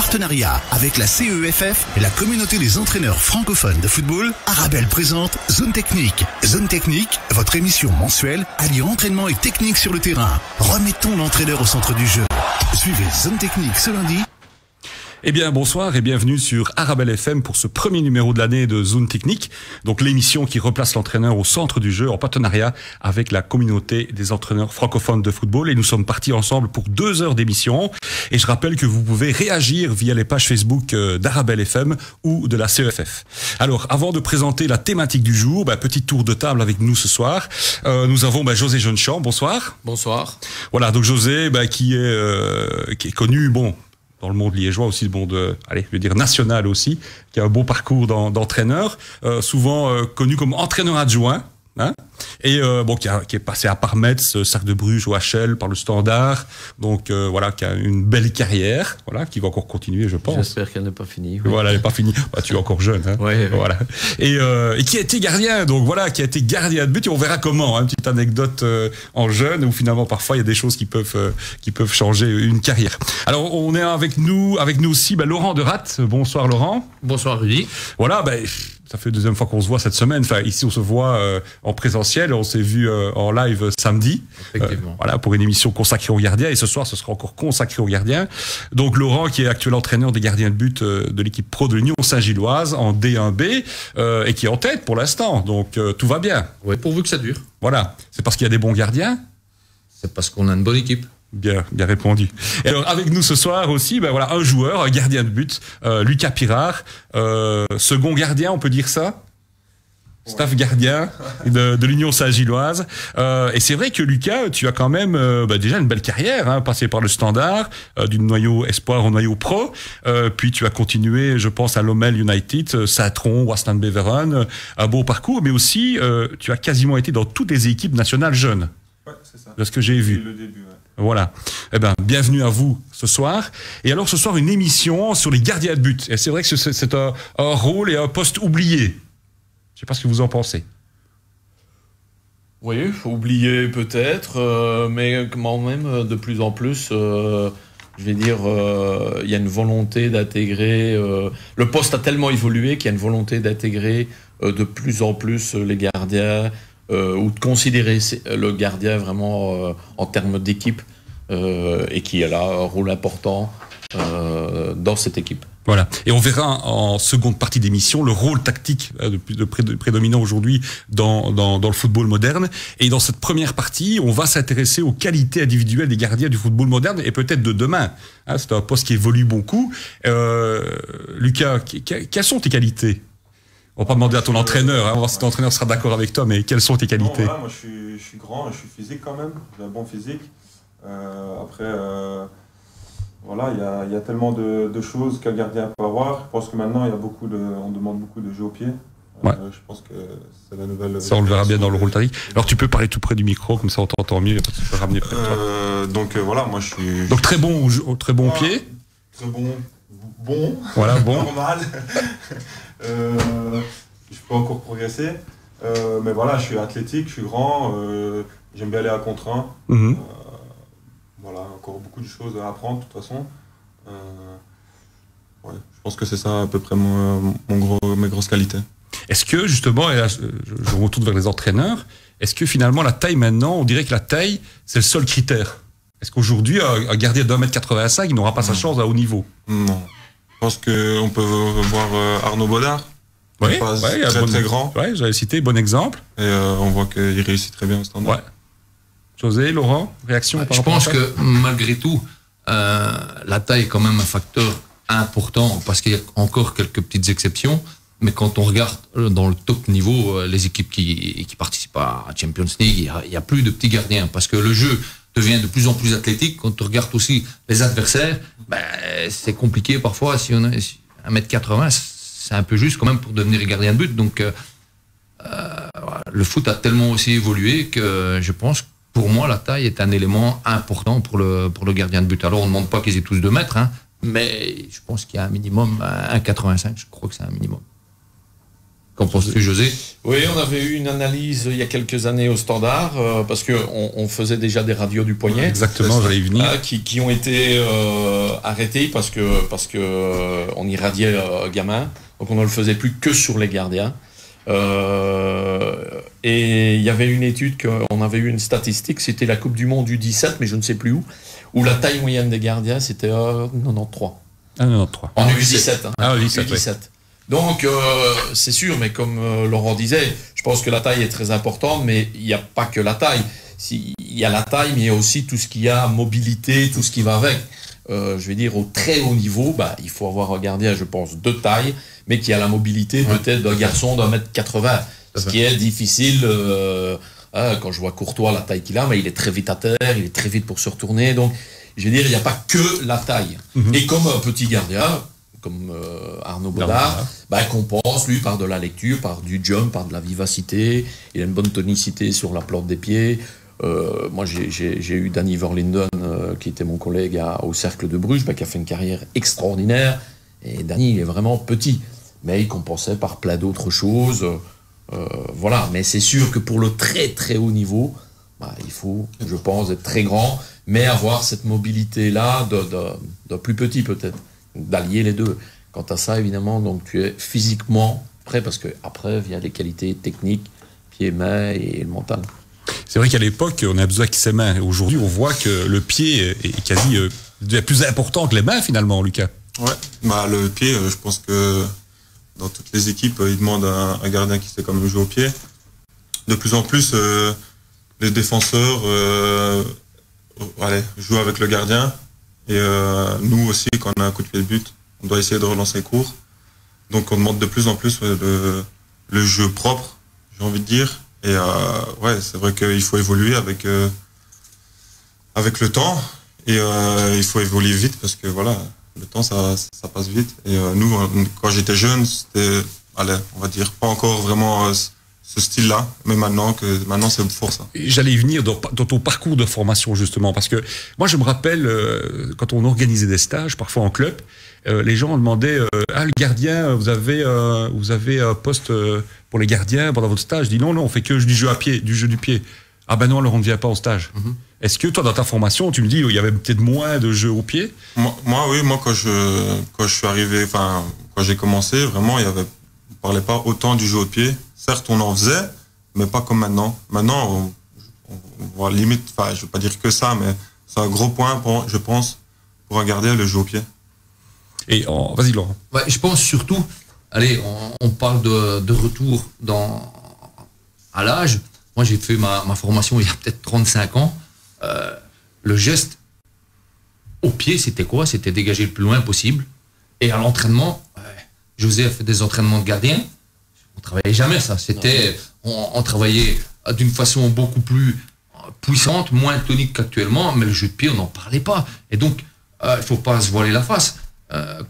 partenariat avec la CEFF et la communauté des entraîneurs francophones de football, Arabelle présente Zone Technique. Zone Technique, votre émission mensuelle alliant entraînement et technique sur le terrain. Remettons l'entraîneur au centre du jeu. Suivez Zone Technique ce lundi. Eh bien, bonsoir et bienvenue sur Arabelle FM pour ce premier numéro de l'année de Zone Technique. Donc, l'émission qui replace l'entraîneur au centre du jeu en partenariat avec la communauté des entraîneurs francophones de football. Et nous sommes partis ensemble pour 2 heures d'émission. Et je rappelle que vous pouvez réagir via les pages Facebook d'Arabelle FM ou de la CEFF. Alors, avant de présenter la thématique du jour, petit tour de table avec nous ce soir. Nous avons José Jeunechamp. Bonsoir. Bonsoir. Voilà, donc José, qui est connu, dans le monde liégeois aussi, le monde, je veux dire national aussi, qui a un bon parcours d'entraîneur, souvent connu comme entraîneur adjoint, et qui est passé à Parmetz, Cercle de Bruges, OHL, par le Standard, donc qui a une belle carrière, qui va encore continuer, je pense. J'espère qu'elle n'est pas finie. Oui. Voilà, elle n'est pas finie. Tu es encore jeune, Ouais. Voilà. Et qui a été gardien, qui a été gardien de but. Et on verra comment. Une petite anecdote en jeune où finalement parfois il y a des choses qui peuvent changer une carrière. Alors on est avec nous aussi Laurent Derat. Bonsoir Laurent. Bonsoir Rudy. Voilà. Ça fait la 2e fois qu'on se voit cette semaine. Enfin, ici, on se voit en présentiel. On s'est vu en live samedi. Effectivement. Pour une émission consacrée aux gardiens. Et ce soir, ce sera encore consacré aux gardiens. Donc, Laurent, qui est actuel entraîneur des gardiens de but de l'équipe pro de l'Union Saint-Gilloise en D1B et qui est en tête pour l'instant. Donc, tout va bien. Oui, pourvu que ça dure. Voilà. C'est parce qu'il y a des bons gardiens. C'est parce qu'on a une bonne équipe. Bien répondu. Et alors avec nous ce soir aussi, un joueur, un gardien de but, Lucas Pirard, second gardien, on peut dire ça, staff gardien de l'Union Saint-Gilloise. Et c'est vrai que Lucas, tu as quand même déjà une belle carrière, passé par le Standard, du noyau espoir au noyau pro. Puis tu as continué, je pense, à Lommel United, Saint-Tron, Waasland Beveren, un beau parcours, mais aussi tu as quasiment été dans toutes les équipes nationales jeunes. Ouais, c'est ça. De ce que j'ai vu. Le début, ouais. Voilà. Bienvenue à vous ce soir. Et alors ce soir, une émission sur les gardiens de but. Et c'est vrai que c'est un rôle et un poste oublié. Je ne sais pas ce que vous en pensez. Oui, oublié peut-être, mais quand même de plus en plus, il y a une volonté d'intégrer. Le poste a tellement évolué qu'il y a une volonté d'intégrer de plus en plus les gardiens. Ou de considérer le gardien vraiment en termes d'équipe et qui a là un rôle important dans cette équipe. Voilà. Et on verra en seconde partie d'émission le rôle tactique de prédominant aujourd'hui dans le football moderne. Et dans cette première partie, on va s'intéresser aux qualités individuelles des gardiens du football moderne et peut-être de demain. C'est un poste qui évolue beaucoup. Lucas, quelles sont tes qualités ? On va pas demander à ton entraîneur, on va voir si ton entraîneur sera d'accord avec toi, mais quelles sont tes qualités ? Moi je suis grand, je suis physique quand même, j'ai un bon physique. Il y a tellement de choses qu'un gardien peut avoir. Je pense que maintenant on demande beaucoup de jeux au pied. Ouais. Je pense que c'est la nouvelle. Ça on le verra bien dans le rôle tactique. Alors tu peux parler tout près du micro, comme ça on t'entend mieux, tu peux ramener près de toi. Moi je suis. Donc très bon au pied. Très bon. Voilà, bon. Normal. Je peux encore progresser, mais je suis athlétique, je suis grand, j'aime bien aller à contre-un. Encore beaucoup de choses à apprendre de toute façon. Je pense que c'est ça à peu près mes grosses qualités. Est-ce que justement, et là, je retourne vers les entraîneurs, est-ce que finalement la taille maintenant, on dirait que la taille c'est le seul critère? Est-ce qu'aujourd'hui un gardien d'1m85 il n'aura pas sa chance à haut niveau? Non. Je pense qu'on peut voir Arnaud Baudard. Oui, très grand. Oui, j'avais cité, bon exemple. Et on voit qu'il réussit très bien au Standard. Ouais. José, Laurent, réaction par Je rapport à ça? pense que malgré tout, la taille est quand même un facteur important parce qu'il y a encore quelques petites exceptions. Mais quand on regarde dans le top niveau, les équipes qui participent à Champions League, il y a plus de petits gardiens parce que le jeu devient de plus en plus athlétique. Quand on regarde aussi les adversaires, c'est compliqué parfois. Si on a 1m80, c'est un peu juste quand même pour devenir gardien de but. Donc, le foot a tellement aussi évolué que je pense que pour moi, la taille est un élément important pour le gardien de but. Alors, on ne demande pas qu'ils aient tous 2 mètres, mais je pense qu'il y a un minimum, 1,85, je crois que c'est un minimum. Qu'en penses-tu, José? Oui, on avait eu une analyse il y a quelques années au Standard, parce qu'on faisait déjà des radios du poignet. Exactement, j'allais y venir. Qui ont été arrêtés parce que on irradiait gamin. Donc on ne le faisait plus que sur les gardiens. Et il y avait une étude, on avait eu une statistique, c'était la Coupe du Monde du 17, mais je ne sais plus où la taille moyenne des gardiens, c'était 93. Ah, 93. En U17. Hein. Ah, U17. U17. Donc, c'est sûr, mais comme Laurent disait, je pense que la taille est très importante, mais il n'y a pas que la taille. Il y a la taille, mais il y a aussi tout ce qu'il y a, mobilité, tout ce qui va avec. Je vais dire, au très haut niveau, il faut avoir un gardien, je pense, de taille, mais qui a la mobilité peut-être d'un garçon d'1m80. Ce qui est difficile, quand je vois Courtois, la taille qu'il a, mais il est très vite à terre, il est très vite pour se retourner. Donc, je veux dire, il n'y a pas que la taille. Et comme un petit gardien, comme Arnaud Baudard, compense, lui, par de la lecture, par du jump, par de la vivacité. Il a une bonne tonicité sur la plante des pieds. Moi, j'ai eu Danny Verlinden, qui était mon collègue au Cercle de Bruges, qui a fait une carrière extraordinaire. Et Danny, il est vraiment petit. Mais il compensait par plein d'autres choses. Voilà. Mais c'est sûr que pour le très, très haut niveau, il faut, je pense, être très grand, mais avoir cette mobilité-là de plus petit, peut-être. D'allier les deux. Quant à ça, évidemment, donc tu es physiquement prêt, parce que après vient les qualités techniques, pied, main et le mental. C'est vrai qu'à l'époque, on a besoin que ses mains. Aujourd'hui, on voit que le pied est quasi plus important que les mains, finalement, Lucas. Ouais, le pied, je pense que dans toutes les équipes, ils demandent un gardien qui sait quand même jouer au pied. De plus en plus, les défenseurs jouent avec le gardien. Et nous aussi, quand on a un coup de pied de but, on doit essayer de relancer court. Donc on demande de plus en plus le jeu propre, j'ai envie de dire. Et c'est vrai qu'il faut évoluer avec le temps. Et il faut évoluer vite, parce que voilà, le temps ça passe vite. Et nous, quand j'étais jeune, c'était, on va dire, pas encore vraiment ce style-là, mais maintenant c'est fort ça. J'allais y venir dans ton parcours de formation, justement, parce que moi je me rappelle quand on organisait des stages, parfois en club, les gens demandaient le gardien, vous avez un poste pour les gardiens pendant votre stage? Je dis non, on fait que du jeu du pied. Ah ben non, alors on ne vient pas au stage. Est-ce que toi, dans ta formation, tu me dis il y avait peut-être moins de jeux au pied? Moi quand je suis arrivé, quand j'ai commencé, vraiment on parlait pas autant du jeu au pied. Certes, on en faisait, mais pas comme maintenant. Maintenant, on voit limite, je veux pas dire que ça, mais c'est un gros point, je pense, pour un gardien, le jeu au pied. Et vas-y, Laurent. Je pense surtout, on parle de retour à l'âge. Moi, j'ai fait ma formation il y a peut-être 35 ans. Le geste au pied, c'était quoi? C'était dégager le plus loin possible. Et à l'entraînement, José a fait des entraînements de gardien. On travaillait jamais ça. On travaillait d'une façon beaucoup plus puissante, moins tonique qu'actuellement, mais le jeu de pied, on n'en parlait pas. Et donc, il faut pas se voiler la face.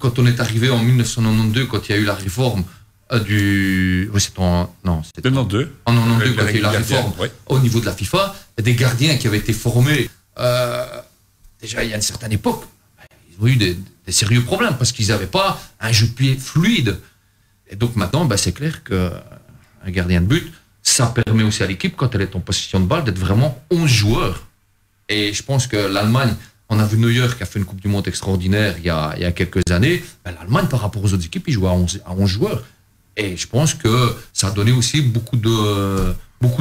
Quand on est arrivé en 1992, quand il y a eu la réforme c'était en 92. En 92, quand il y a eu la réforme au niveau de la FIFA, il y a des gardiens qui avaient été formés déjà il y a une certaine époque. Ils ont eu des sérieux problèmes parce qu'ils n'avaient pas un jeu de pied fluide. Et donc maintenant, c'est clair qu'un gardien de but, ça permet aussi à l'équipe, quand elle est en possession de balle, d'être vraiment 11 joueurs. Et je pense que l'Allemagne, on a vu Neuer qui a fait une Coupe du Monde extraordinaire il y a quelques années. L'Allemagne, par rapport aux autres équipes, ils jouent à 11 joueurs. Et je pense que ça a donné aussi beaucoup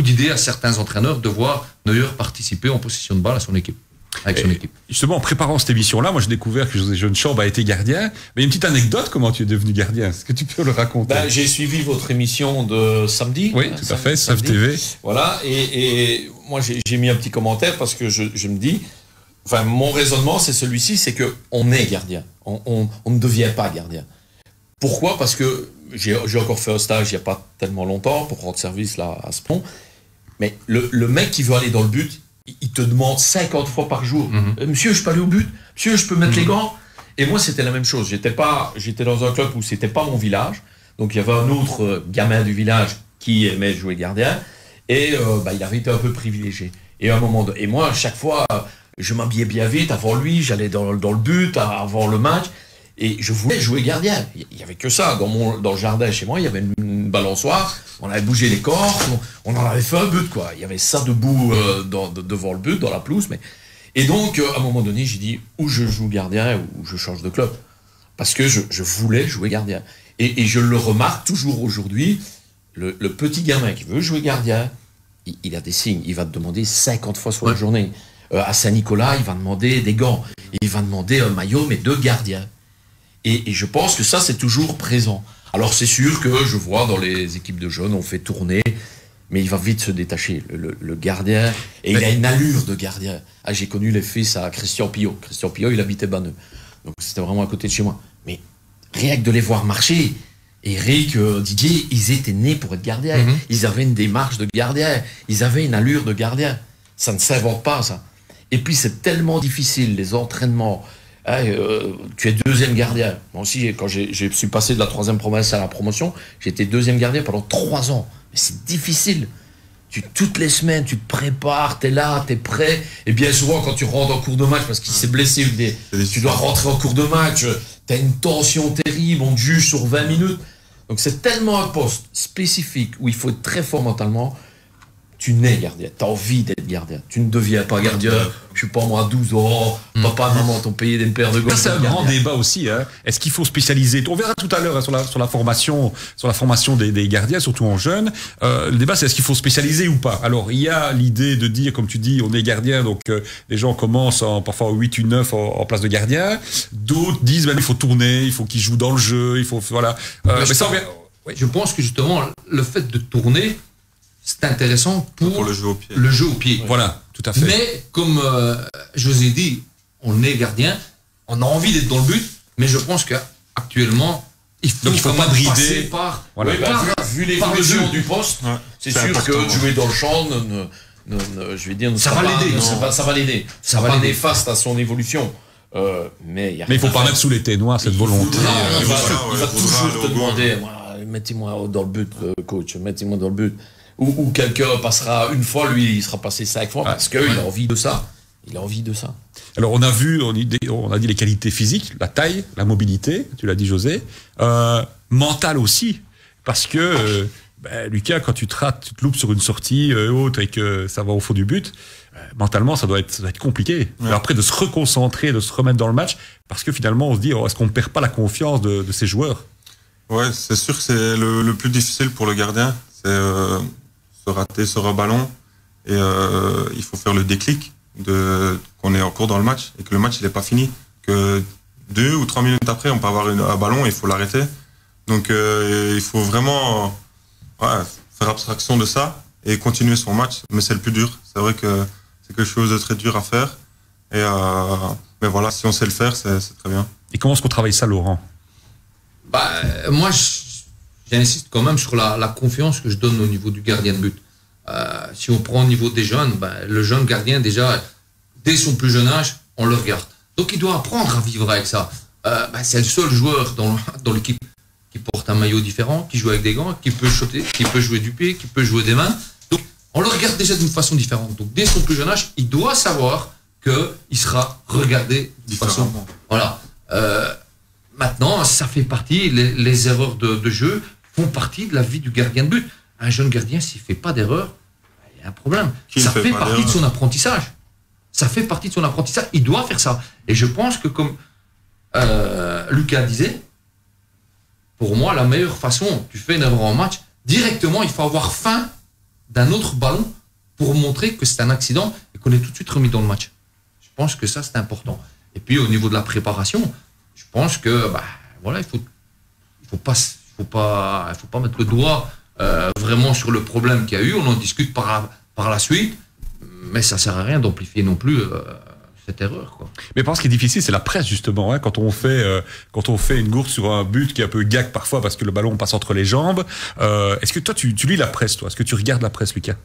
d'idées à certains entraîneurs de voir Neuer participer en possession de balle avec son équipe. Justement, en préparant cette émission-là, moi j'ai découvert que José Jeune-Chambre a été gardien. Mais une petite anecdote, comment tu es devenu gardien? Est-ce que tu peux le raconter? J'ai suivi votre émission de samedi. Oui, tout à fait, SAF TV. Voilà, et moi j'ai mis un petit commentaire parce que je me dis, mon raisonnement c'est celui-ci, c'est qu'on est gardien. On ne devient pas gardien. Pourquoi? Parce que j'ai encore fait un stage il n'y a pas tellement longtemps pour rendre service là à Spon. Mais le mec qui veut aller dans le but, il te demande 50 fois par jour. Monsieur, je peux aller au but? Monsieur, je peux mettre les gants? Et moi, c'était la même chose. J'étais dans un club où c'était pas mon village. Donc, il y avait un autre gamin du village qui aimait jouer gardien. Et il avait été un peu privilégié. Et à un moment et moi, à chaque fois, je m'habillais bien vite. Avant lui, j'allais dans le but, avant le match. Et je voulais jouer gardien. Il y avait que ça. Dans le jardin chez moi, il y avait une balançoire. On avait bougé les corps. On en avait fait un but, quoi. Il y avait ça debout devant le but, dans la pelouse. Et donc, à un moment donné, j'ai dit, ou je joue gardien, ou je change de club. Parce que je voulais jouer gardien. Et je le remarque toujours aujourd'hui, le petit gamin qui veut jouer gardien, il a des signes. Il va te demander 50 fois sur la journée. À Saint-Nicolas, il va demander des gants. Il va demander un maillot, mais de gardien. Et je pense que ça, c'est toujours présent. Alors, c'est sûr que je vois dans les équipes de jeunes, on fait tourner, mais il va vite se détacher, le gardien. Et il a une allure de gardien. Ah, j'ai connu les fils à Christian Pillot. Christian Pillot, il habitait Banneux. Donc, c'était vraiment à côté de chez moi. Mais rien que de les voir marcher, Eric, Didier, ils étaient nés pour être gardiens. Ils avaient une démarche de gardien. Ils avaient une allure de gardien. Ça ne s'invente pas, ça. Et puis, c'est tellement difficile, les entraînements. Tu es deuxième gardien. Moi aussi, quand je suis passé de la 3e province à la promotion, j'étais deuxième gardien pendant 3 ans. Mais c'est difficile. Toutes les semaines, tu te prépares, tu es là, tu es prêt. Et bien souvent, quand tu rentres en cours de match, parce qu'il s'est blessé, tu dois rentrer en cours de match, tu as une tension terrible, on te juge sur 20 minutes. Donc c'est tellement un poste spécifique où il faut être très fort mentalement. Tu nais gardien, tu as envie d'être gardien. Tu ne deviens pas gardien, je suis pas moi à 12 ans, papa, maman t'ont payé des paires de gants. C'est un grand débat aussi. Hein. Est-ce qu'il faut spécialiser? On verra tout à l'heure hein, sur la formation des gardiens, surtout en jeunes. Le débat, c'est est-ce qu'il faut spécialiser ou pas? Alors, il y a l'idée de dire, comme tu dis, on est gardien, donc les gens commencent parfois au 8 ou 9 en place de gardien. D'autres disent, il faut tourner, il faut qu'ils jouent dans le jeu, il faut... Voilà. Mais ça, je pense que justement, le fait de tourner, c'est intéressant pour le jeu au pied. Voilà, tout à fait. Mais comme je vous ai dit, on est gardien, on a envie d'être dans le but, mais je pense qu'actuellement, il faut pas brider. Passer par... Voilà. Vu l'évolution du poste, c'est sûr important, que jouer dans le champ, je vais dire, ça va l'aider. Ça va l'aider. Ça va l'aider face à son évolution. Mais il ne faut pas mettre sous les ténoirs cette volonté. Il va toujours te demander, mettez-moi dans le but, coach, mettez-moi dans le but. Ou quelqu'un passera une fois, lui, il sera passé 5 fois parce qu'il a envie de ça. Il a envie de ça. Alors, on a dit les qualités physiques, la taille, la mobilité, tu l'as dit, José. Mental aussi, parce que, Lucas, quand tu te rates, tu te loupes sur une sortie haute et que ça va au fond du but, mentalement, ça doit être compliqué. Ouais. Après, de se reconcentrer, de se remettre dans le match, parce que finalement, on se dit, est-ce qu'on ne perd pas la confiance de ces joueurs? Ouais, c'est sûr que c'est le plus difficile pour le gardien. C'est se rater sur un ballon et il faut faire le déclic qu'on est encore dans le match et que le match il n'est pas fini, que 2 ou 3 minutes après on peut avoir un ballon et il faut l'arrêter, donc il faut vraiment faire abstraction de ça et continuer son match, mais c'est le plus dur. C'est vrai que c'est quelque chose de très dur à faire et mais voilà, si on sait le faire, c'est très bien. Et comment est-ce qu'on travaille ça, Laurent? Moi j'insiste quand même sur la confiance que je donne au niveau du gardien de but. Si on prend au niveau des jeunes, le jeune gardien, déjà, dès son plus jeune âge, on le regarde. Donc il doit apprendre à vivre avec ça. C'est le seul joueur dans l'équipe qui porte un maillot différent, qui joue avec des gants, qui peut shooter, qui peut jouer du pied, qui peut jouer des mains. Donc on le regarde déjà d'une façon différente. Donc dès son plus jeune âge, il doit savoir qu'il sera regardé de façon... Voilà. Maintenant, ça fait partie, les erreurs de jeu font partie de la vie du gardien de but. Un jeune gardien, s'il ne fait pas d'erreur, il y a un problème. Ça fait partie de son apprentissage. Ça fait partie de son apprentissage. Il doit faire ça. Et je pense que, comme Lucas disait, pour moi, la meilleure façon, tu fais une erreur en match, directement, il faut avoir faim d'un autre ballon pour montrer que c'est un accident et qu'on est tout de suite remis dans le match. Je pense que ça, c'est important. Et puis, au niveau de la préparation, je pense que, voilà, il faut pas mettre le doigt vraiment sur le problème qu'il y a eu. On en discute par la suite, mais ça sert à rien d'amplifier non plus cette erreur, quoi. Mais parce qu'il est difficile, c'est la presse justement. Hein, quand on fait une gourde sur un but qui est un peu gag parfois parce que le ballon passe entre les jambes. Est-ce que toi tu lis la presse, toi? Est-ce que tu regardes la presse, Lucas?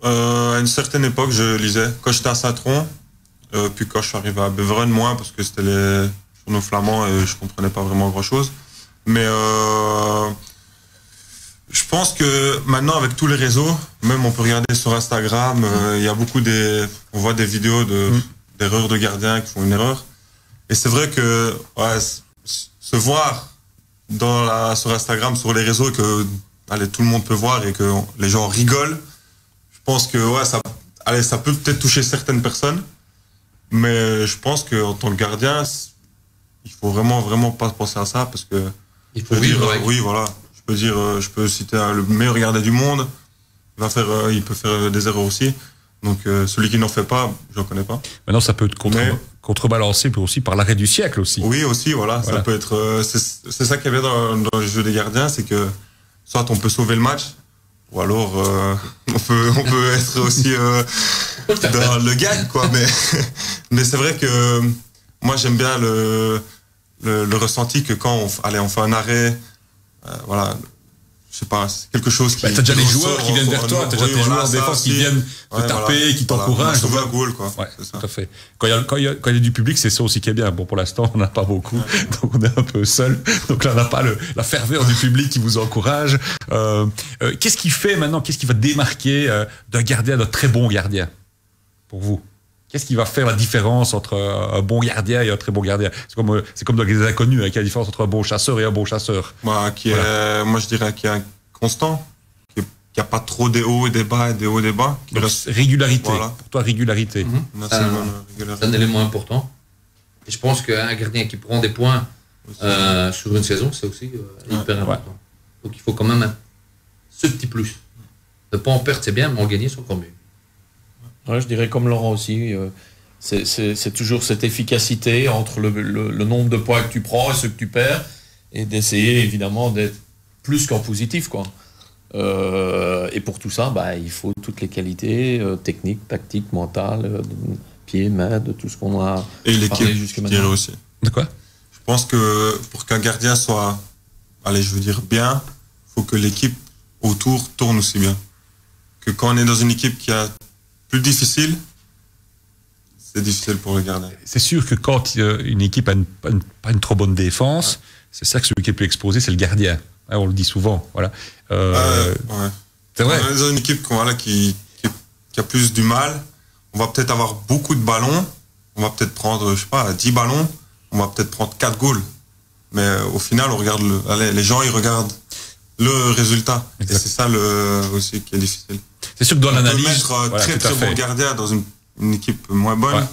À une certaine époque, je lisais. Quand j'étais à Saint-Tron, puis quand je suis arrivé à Beveren, moins parce que c'était les journaux flamands et je comprenais pas vraiment grand-chose. Mais je pense que maintenant, avec tous les réseaux, même on peut regarder sur Instagram, il y a beaucoup on voit des vidéos d'erreurs de gardiens qui font une erreur. Et c'est vrai que se voir sur Instagram, sur les réseaux, et que tout le monde peut voir et que les gens rigolent, je pense que ça peut peut-être toucher certaines personnes, mais je pense qu'en tant que gardien, il faut vraiment pas penser à ça, parce que il faut vivre avec. Oui, voilà. Je peux citer le meilleur gardien du monde. Il peut faire des erreurs aussi. Donc celui qui n'en fait pas, je ne connais pas. Maintenant, ça peut être contrebalancé aussi par l'arrêt du siècle aussi. Oui, aussi, voilà. Ça peut être. C'est ça qui est bien dans le jeu des gardiens, c'est que soit on peut sauver le match, ou alors on peut être aussi dans le gag, quoi. Mais c'est vrai que moi j'aime bien le ressenti que quand on fait un arrêt, voilà, je sais pas, c'est quelque chose qui... t'as déjà des joueurs qui viennent vers toi, t'as déjà des joueurs en défense qui viennent te taper, qui t'encouragent. Sauver un goal, quoi. Ouais, tout à fait. Quand il y a du public, c'est ça aussi qui est bien. Bon, pour l'instant, on n'a pas beaucoup, donc on est un peu seul. Donc là, on n'a pas la ferveur du public qui vous encourage. Qu'est-ce qui fait maintenant, qu'est-ce qui va démarquer d'un gardien, d'un très bon gardien, pour vous? Qu'est-ce qui va faire la différence entre un bon gardien et un très bon gardien? C'est comme dans les inconnus, avec la différence entre un bon chasseur et un bon chasseur. Moi, je dirais qu'il y a un constant, qu'il n'y a pas trop des hauts et des bas et des hauts et des bas. Régularité. Voilà. Pour toi, régularité. C'est un élément important. Et je pense qu'un gardien qui prend des points sur une saison, c'est aussi hyper important. Donc il faut quand même ce petit plus. Ne pas en perdre, c'est bien, mais en gagner, c'est encore mieux. Ouais, je dirais comme Laurent aussi, c'est toujours cette efficacité entre le nombre de points que tu prends et ceux que tu perds, et d'essayer évidemment d'être plus qu'en positif, quoi. Et pour tout ça, il faut toutes les qualités techniques, tactiques, mentales, pieds, mains, de tout ce qu'on a et parlé l'équipe, jusqu'à je dirais maintenant. aussi. De quoi? Je pense que pour qu'un gardien soit, bien, il faut que l'équipe autour tourne aussi bien. Que quand on est dans une équipe qui a plus difficile, c'est difficile pour le gardien. C'est sûr que quand une équipe a pas une trop bonne défense, c'est ça que celui qui est plus exposé, c'est le gardien. Hein, on le dit souvent. Voilà. C'est vrai. Dans une équipe qui a plus du mal, on va peut-être avoir beaucoup de ballons, on va peut-être prendre, 10 ballons, on va peut-être prendre 4 goals. Mais au final, on regarde les gens, ils regardent le résultat. Exact. Et c'est ça aussi qui est difficile. C'est sûr que dans l'analyse, mettre très bon gardien dans une équipe moins bonne,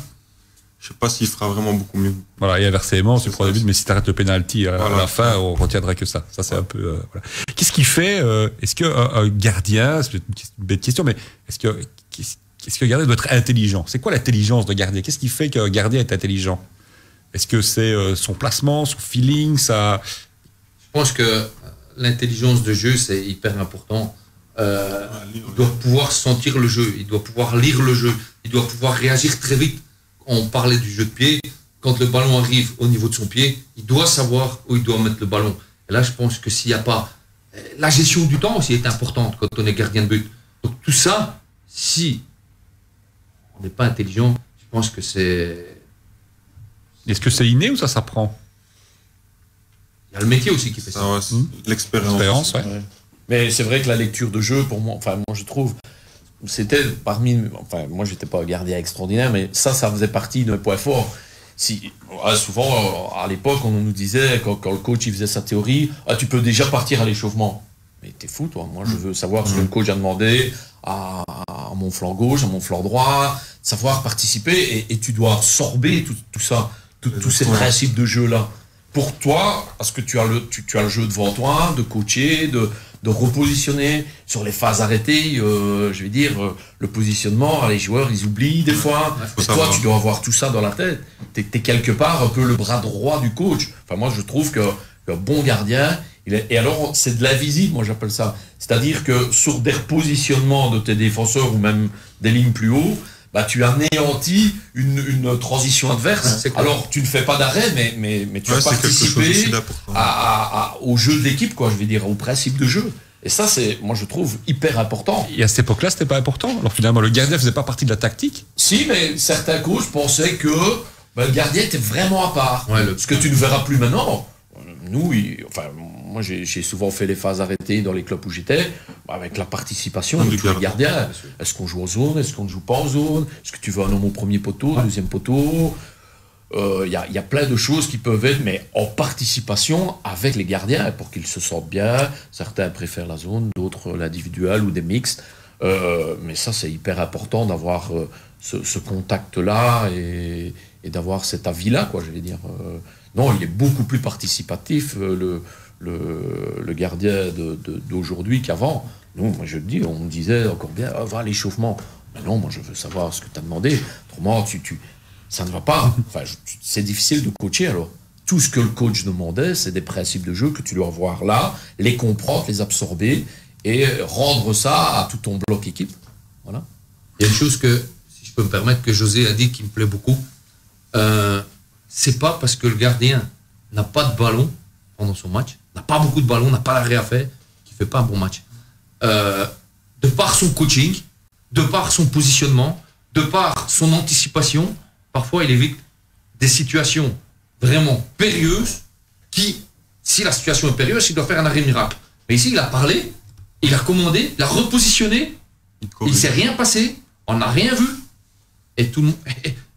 je sais pas s'il fera vraiment beaucoup mieux. Voilà, et inversement, tu prends des buts, mais si tu arrêtes le penalty à la fin, on retiendra que ça. Ça, c'est un peu. Voilà. Qu'est-ce qui fait est-ce qu'un gardien, c'est une bête question, mais est-ce qu'un gardien doit être intelligent? C'est quoi l'intelligence d'un gardien? Qu'est-ce qui fait qu'un gardien est intelligent? Est-ce que c'est son placement, son feeling, ça? Je pense que l'intelligence de jeu, c'est hyper important. Il doit pouvoir sentir le jeu, il doit pouvoir lire le jeu, il doit pouvoir réagir très vite. On parlait du jeu de pied, quand le ballon arrive au niveau de son pied, il doit savoir où il doit mettre le ballon. Et là, je pense que s'il n'y a pas... La gestion du temps aussi est importante quand on est gardien de but. Donc tout ça, si on n'est pas intelligent, je pense que c'est... Est-ce que c'est inné ou ça s'apprend? Il y a le métier aussi qui fait ça. L'expérience. Ouais. Mais c'est vrai que la lecture de jeu, pour moi, je trouve, c'était moi j'étais pas un gardien extraordinaire, mais ça faisait partie de mes points forts. Souvent, à l'époque, on nous disait, quand le coach il faisait sa théorie, tu peux déjà partir à l'échauffement. Mais t'es fou, toi. Moi, je veux savoir ce que le coach a demandé à mon flanc gauche, à mon flanc droit, savoir participer, et tu dois absorber tout ça, tous ces principes de jeu-là. Pour toi, parce que tu as le jeu devant toi, de coacher, de repositionner sur les phases arrêtées, je vais dire, le positionnement, les joueurs, ils oublient des fois. Et toi, tu dois avoir tout ça dans la tête. T'es quelque part un peu le bras droit du coach. Enfin, moi, je trouve qu'un bon gardien, et alors, c'est de l'invisible, moi, j'appelle ça. C'est-à-dire que sur des repositionnements de tes défenseurs ou même des lignes plus haut, tu anéantis une transition adverse. Alors, tu ne fais pas d'arrêt, mais tu vas participer au jeu de l'équipe, quoi, je vais dire, au principe de jeu. Et ça, moi, je trouve hyper important. Et à cette époque-là, c'était pas important. Alors finalement, le gardien faisait pas partie de la tactique. Si, mais certains coachs pensaient que le gardien était vraiment à part. Ce que tu ne verras plus maintenant. Nous, moi, j'ai souvent fait les phases arrêtées dans les clubs où j'étais, avec la participation de tous les gardiens. Est-ce qu'on joue en zone? Est-ce qu'on ne joue pas en zone? Est-ce que tu veux un homme au premier poteau, deuxième poteau? Il y a plein de choses qui peuvent être, mais en participation avec les gardiens pour qu'ils se sentent bien. Certains préfèrent la zone, d'autres l'individuel ou des mixtes. Mais ça, c'est hyper important d'avoir ce contact-là et d'avoir cet avis-là, quoi, je vais dire. Non, il est beaucoup plus participatif, le gardien d'aujourd'hui qu'avant. Nous, moi, je le dis, on me disait encore bien, va à l'échauffement. Mais non, moi, je veux savoir ce que tu as demandé. Autrement, ça ne va pas. Enfin, c'est difficile de coacher, alors. Tout ce que le coach demandait, c'est des principes de jeu que tu dois avoir là, les comprendre, les absorber et rendre ça à tout ton bloc équipe. Voilà. Il y a une chose que, si je peux me permettre, que José a dit qui me plaît beaucoup. C'est pas parce que le gardien n'a pas de ballon pendant son match, n'a pas beaucoup de ballon, n'a pas l'arrêt à faire, qu'il fait pas un bon match. De par son coaching, de par son positionnement, de par son anticipation, parfois il évite des situations vraiment périlleuses qui, si la situation est périlleuse, il doit faire un arrêt miracle. Mais ici, il a parlé, il a commandé, il a repositionné, il ne s'est rien passé, on n'a rien vu. Et tout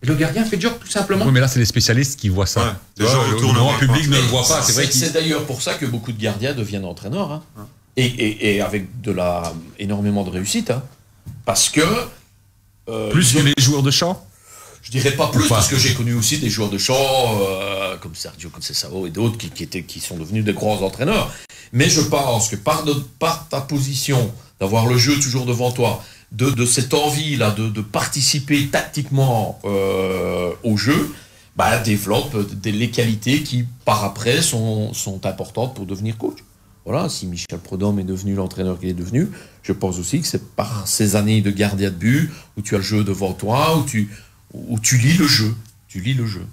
le gardien fait le job, tout simplement. Oui, mais là, c'est les spécialistes qui voient ça. Les gens le autour grand public ne le voit pas. C'est d'ailleurs pour ça que beaucoup de gardiens deviennent entraîneurs. Hein. Et avec énormément de réussite. Hein. Parce que... plus que les joueurs de champ. Je dirais pas plus, parce que j'ai connu aussi des joueurs de champ, comme Sergio Conceição et d'autres, qui sont devenus des grands entraîneurs. Mais je pense que par ta position, d'avoir le jeu toujours devant toi, de cette envie-là de participer tactiquement au jeu, développe les qualités qui, par après, sont importantes pour devenir coach. Voilà, si Michel Prudhomme est devenu l'entraîneur qu'il est devenu, je pense aussi que c'est par ces années de gardien de but, où tu as le jeu devant toi, où tu lis le jeu. Tu lis le jeu.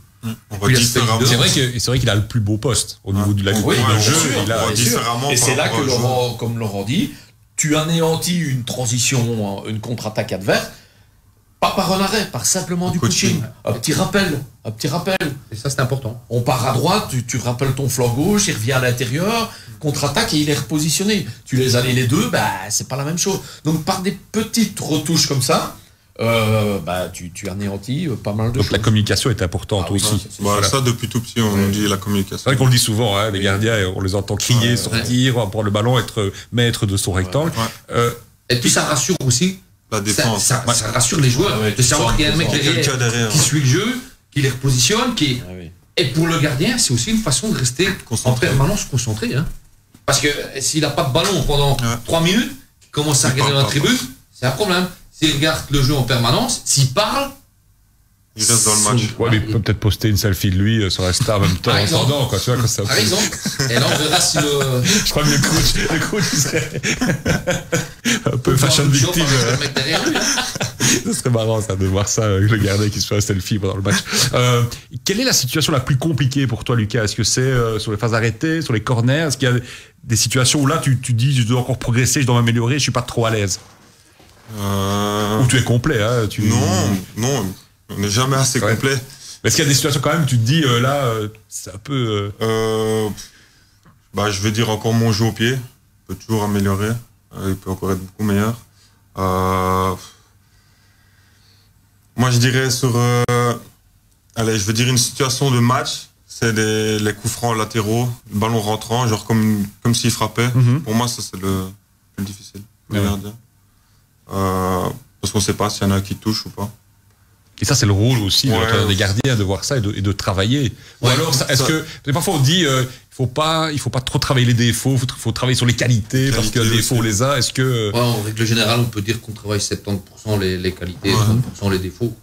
On va différemment. C'est vrai qu'il a le plus beau poste au niveau de la oui, de jeu. Sûr, différemment. Et c'est là que comme Laurent dit, tu anéantis une transition, une contre-attaque adverse, pas par un arrêt, par simplement du coaching. Un petit rappel. Et ça, c'est important. On part à droite, tu rappelles ton flanc gauche, il revient à l'intérieur, contre-attaque et il est repositionné. Tu les allies les deux, c'est pas la même chose. Donc par des petites retouches comme ça, tu anéantis pas mal de choses. Donc la communication est importante aussi. Ça, depuis tout petit, on nous dit la communication. C'est vrai qu'on le dit souvent, hein, les gardiens, on les entend crier, sortir, prendre le ballon, être maître de son rectangle. Et puis ça rassure aussi. La défense. Ça rassure les joueurs de savoir qu'il y a un mec derrière qui suit le jeu, qui les repositionne, Et pour le gardien, c'est aussi une façon de rester en permanence concentré. Hein. Parce que s'il n'a pas de ballon pendant 3 minutes, il commence à regarder dans la tribune, c'est un problème. S'il regarde le jeu en permanence, s'il parle, il reste dans le match. Ouais, mais il peut peut-être poster une selfie de lui sur Insta en même temps, en attendant, quoi. Tu vois, ça. Par exemple. Et là, on verra si Je crois que le coach il serait un peu fashion victime. Ce serait marrant, ça, de voir ça, le gardien qui se fait un selfie pendant le match. Quelle est la situation la plus compliquée pour toi, Lucas? Est-ce que c'est sur les phases arrêtées, sur les corners? Est-ce qu'il y a des situations où là, tu dis, je dois encore progresser, je dois m'améliorer, je suis pas trop à l'aise? Ou tu es complet, hein, Non, on n'est jamais assez complet. Est-ce qu'il y a des situations quand même où tu te dis, c'est un peu... je vais dire encore mon jeu au pied. Il peut toujours améliorer. Il peut encore être beaucoup meilleur. Moi, je dirais sur... je vais dire une situation de match. C'est les coups francs latéraux, le ballon rentrant, genre comme s'il frappait. Pour moi, ça, c'est le plus difficile. Parce qu'on ne sait pas s'il y en a qui touchent ou pas. Et ça, c'est le rôle aussi des gardiens de voir ça et de travailler. Ou alors, est-ce que parfois on dit il faut pas trop travailler les défauts, faut travailler sur les qualités parce que les défauts on les a. Est-ce que en règle générale, on peut dire qu'on travaille 70% les qualités, 30% les défauts.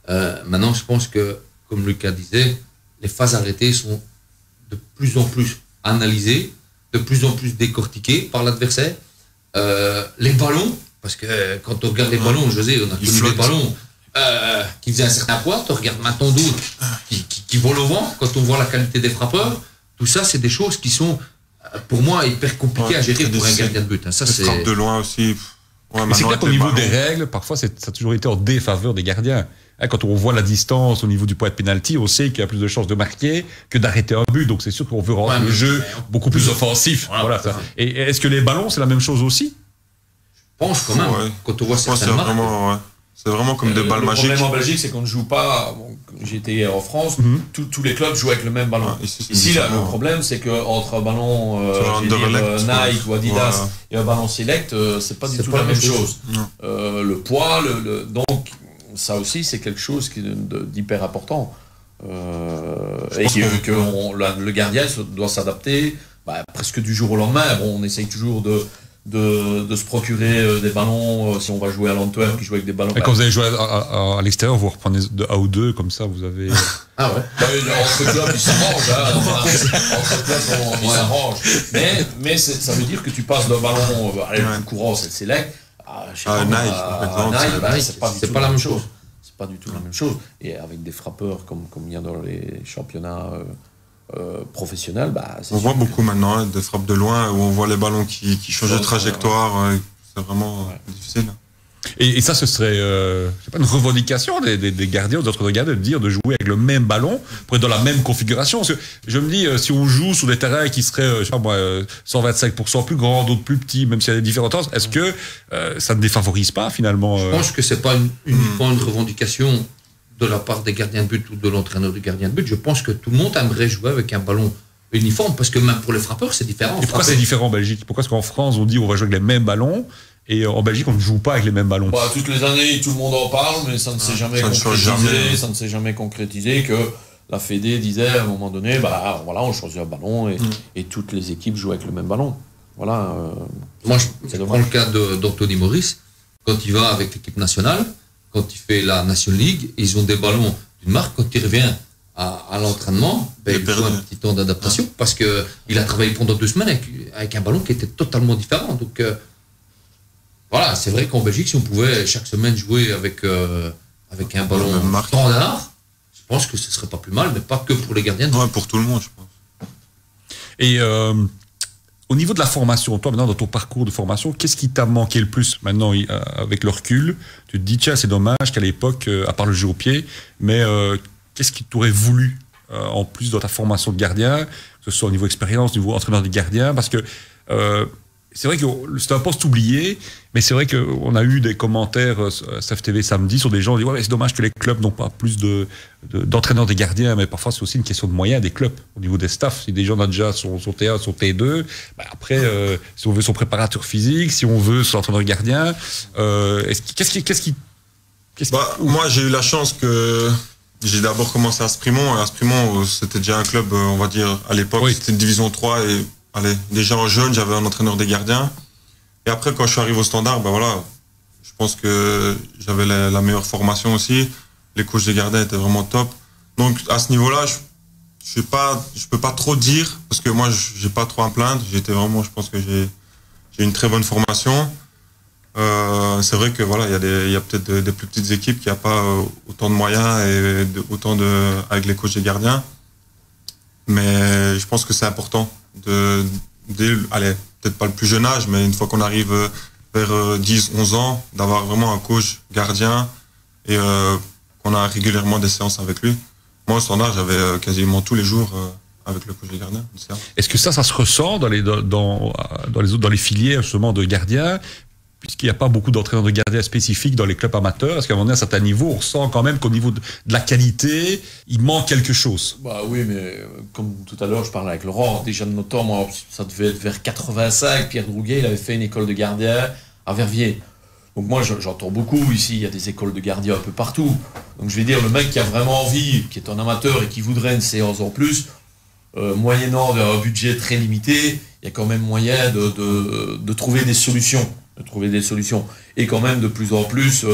Maintenant, je pense que, comme Lucas disait, les phases arrêtées sont de plus en plus analysées, de plus en plus décortiquées par l'adversaire. Les ballons, parce que quand on regarde les ballons, José, on a connu des ballons qui faisaient un certain poids, tu regardes maintenant d'autres qui volent au vent, quand on voit la qualité des frappeurs, tout ça, c'est des choses qui sont, pour moi, hyper compliquées à gérer pour un gardien de but. Hein. Ça, c'est frappe de loin aussi. Mais c'est clair qu'au niveau des règles, parfois, ça a toujours été en défaveur des gardiens. Quand on voit la distance au niveau du point de pénalty, on sait qu'il y a plus de chances de marquer que d'arrêter un but. Donc c'est sûr qu'on veut rendre le jeu beaucoup plus offensif. Voilà. Et est-ce que les ballons, c'est la même chose aussi? Je pense quand même. Quand on voit certaines marques, C'est vraiment comme des balles magiques. Le problème en Belgique, c'est qu'on ne joue pas. Bon, j'étais hier en France, tous les clubs jouent avec le même ballon. Ouais, ici là, le problème, c'est qu'entre un ballon Nike ou Adidas et un ballon Select, c'est pas du tout la même chose. Le poids, donc ça aussi, c'est quelque chose d'hyper important. Et que le gardien doit s'adapter presque du jour au lendemain. Bon, on essaye toujours de se procurer des ballons si on va jouer à l'Antwerp qui joue avec des ballons. Et quand vous allez jouer à l'extérieur, vous reprenez de 1 ou 2 comme ça, vous avez. Ah ouais. Entre clubs, ils s'arrangent. Entre clubs, ils s'arrangent. Mais ça veut dire que tu passes d'un ballon, le plus courant, c'est le Select, à Nike, c'est pas la même chose. C'est pas du tout la même chose. Et avec des frappeurs comme il y a dans les championnats professionnels, on voit beaucoup maintenant des frappes de loin où on voit les ballons qui changent de trajectoire. C'est vraiment difficile. Et ça, ce serait c'est pas une revendication des gardiens, des autres gardiens, de jouer avec le même ballon pour être dans la même configuration. Parce que je me dis, si on joue sur des terrains qui seraient, je sais pas moi, 125% plus grands, d'autres plus petits, même s'il y a des différences, est-ce que ça ne défavorise pas finalement Je pense que c'est pas uniquement une revendication de la part des gardiens de but ou de l'entraîneur du gardien de but. Je pense que tout le monde aimerait jouer avec un ballon uniforme, parce que même pour les frappeurs, c'est différent. Et pourquoi c'est différent en Belgique? Pourquoi est-ce qu'en France, on dit on va jouer avec les mêmes ballons? Et en Belgique, on ne joue pas avec les mêmes ballons. Toutes les années, tout le monde en parle, mais ça ne s'est jamais concrétisé. Ça ne s'est jamais concrétisé que la Fédé disait à un moment donné, voilà, on choisit un ballon et toutes les équipes jouent avec le même ballon. Voilà. Moi, je prends le cas d'Anthony Maurice. Quand il va avec l'équipe nationale, quand il fait la National League, ils ont des ballons d'une marque. Quand il revient à l'entraînement, il faut un petit temps d'adaptation parce qu'il a travaillé pendant 2 semaines avec un ballon qui était totalement différent. Donc, voilà, c'est vrai qu'en Belgique, si on pouvait chaque semaine jouer avec un ballon standard, je pense que ce serait pas plus mal, mais pas que pour les gardiens. Ouais, pour tout le monde, je pense. Et au niveau de la formation, toi maintenant dans ton parcours de formation, qu'est-ce qui t'a manqué le plus maintenant avec le recul? Tu te dis tiens, c'est dommage qu'à l'époque, à part le jeu au pied, mais qu'est-ce que tu aurais voulu en plus dans ta formation de gardien, que ce soit au niveau expérience, au niveau entraîneur des gardiens, parce que c'est vrai que c'est un poste oublié, mais c'est vrai qu'on a eu des commentaires SFTV samedi sur des gens qui disent ouais, c'est dommage que les clubs n'ont pas plus d'entraîneurs des gardiens, mais parfois c'est aussi une question de moyens des clubs au niveau des staffs. Si des gens ont déjà son T1, son T2, après si on veut son préparateur physique, si on veut son entraîneur gardien, moi j'ai eu la chance que j'ai d'abord commencé à Sprimont. À Sprimont, c'était déjà un club, on va dire à l'époque, c'était une division 3 et déjà en jeune, j'avais un entraîneur des gardiens. Et après, quand je suis arrivé au Standard, je pense que j'avais la meilleure formation aussi. Les coachs des gardiens étaient vraiment top. Donc, à ce niveau-là, je peux pas trop dire, parce que moi, j'ai pas trop à me plaindre. Je pense que j'ai une très bonne formation. C'est vrai que il y a peut-être des plus petites équipes qui n'ont pas autant de moyens et avec les coachs des gardiens. Mais je pense que c'est important peut-être pas le plus jeune âge, mais une fois qu'on arrive vers 10, 11 ans, d'avoir vraiment un coach gardien et qu'on a régulièrement des séances avec lui. Moi, au Standard, j'avais quasiment tous les jours avec le coach des gardiens. Est-ce que ça se ressent dans les filières justement de gardiens, puisqu'il n'y a pas beaucoup d'entraîneurs de gardiens spécifiques dans les clubs amateurs? Est-ce qu'à un moment donné, à un certain niveau, on ressent quand même qu'au niveau de la qualité, il manque quelque chose? Oui, mais comme tout à l'heure, je parlais avec Laurent, déjà de notre temps, moi, ça devait être vers 85, Pierre Drouguet, il avait fait une école de gardien à Verviers. Donc moi, j'entends beaucoup ici, il y a des écoles de gardiens un peu partout. Donc je vais dire, le mec qui a vraiment envie, qui est un amateur et qui voudrait une séance en plus, moyennant un budget très limité, il y a quand même moyen de trouver des solutions. Et quand même, de plus en plus,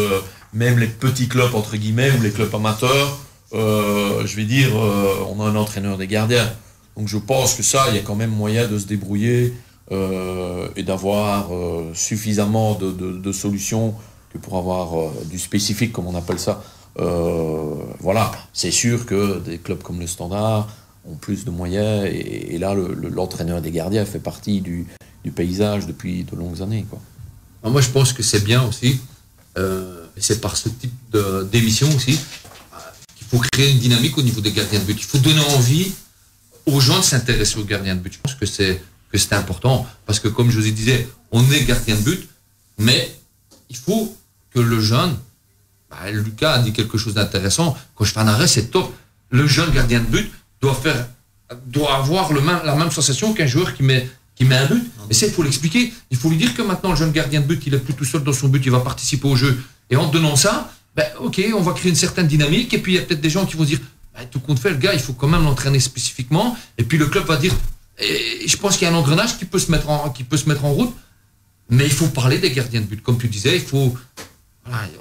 même les petits clubs, entre guillemets, ou les clubs amateurs, je vais dire, on a un entraîneur des gardiens. Donc je pense que ça, il y a quand même moyen de se débrouiller et d'avoir suffisamment de solutions que pour avoir du spécifique, comme on appelle ça. Voilà, c'est sûr que des clubs comme le Standard ont plus de moyens, et là, l'entraîneur des gardiens fait partie du paysage depuis de longues années, quoi. Moi, je pense que c'est bien aussi, c'est par ce type d'émission aussi, qu'il faut créer une dynamique au niveau des gardiens de but. Il faut donner envie aux gens de s'intéresser aux gardiens de but. Je pense que c'est important, parce que comme je vous disais, on est gardien de but, mais il faut que le jeune Lucas a dit quelque chose d'intéressant. Quand je fais un arrêt, c'est top. Le jeune gardien de but doit avoir la même sensation qu'un joueur qui met un but. Et ça, il faut l'expliquer. Il faut lui dire que maintenant, le jeune gardien de but, il est plus tout seul dans son but, il va participer au jeu. Et en te donnant ça, ok, on va créer une certaine dynamique. Et puis, il y a peut-être des gens qui vont dire, tout compte fait, le gars, il faut quand même l'entraîner spécifiquement. Et puis, le club va dire, et je pense qu'il y a un engrenage qui peut se mettre en route. Mais il faut parler des gardiens de but. Comme tu disais,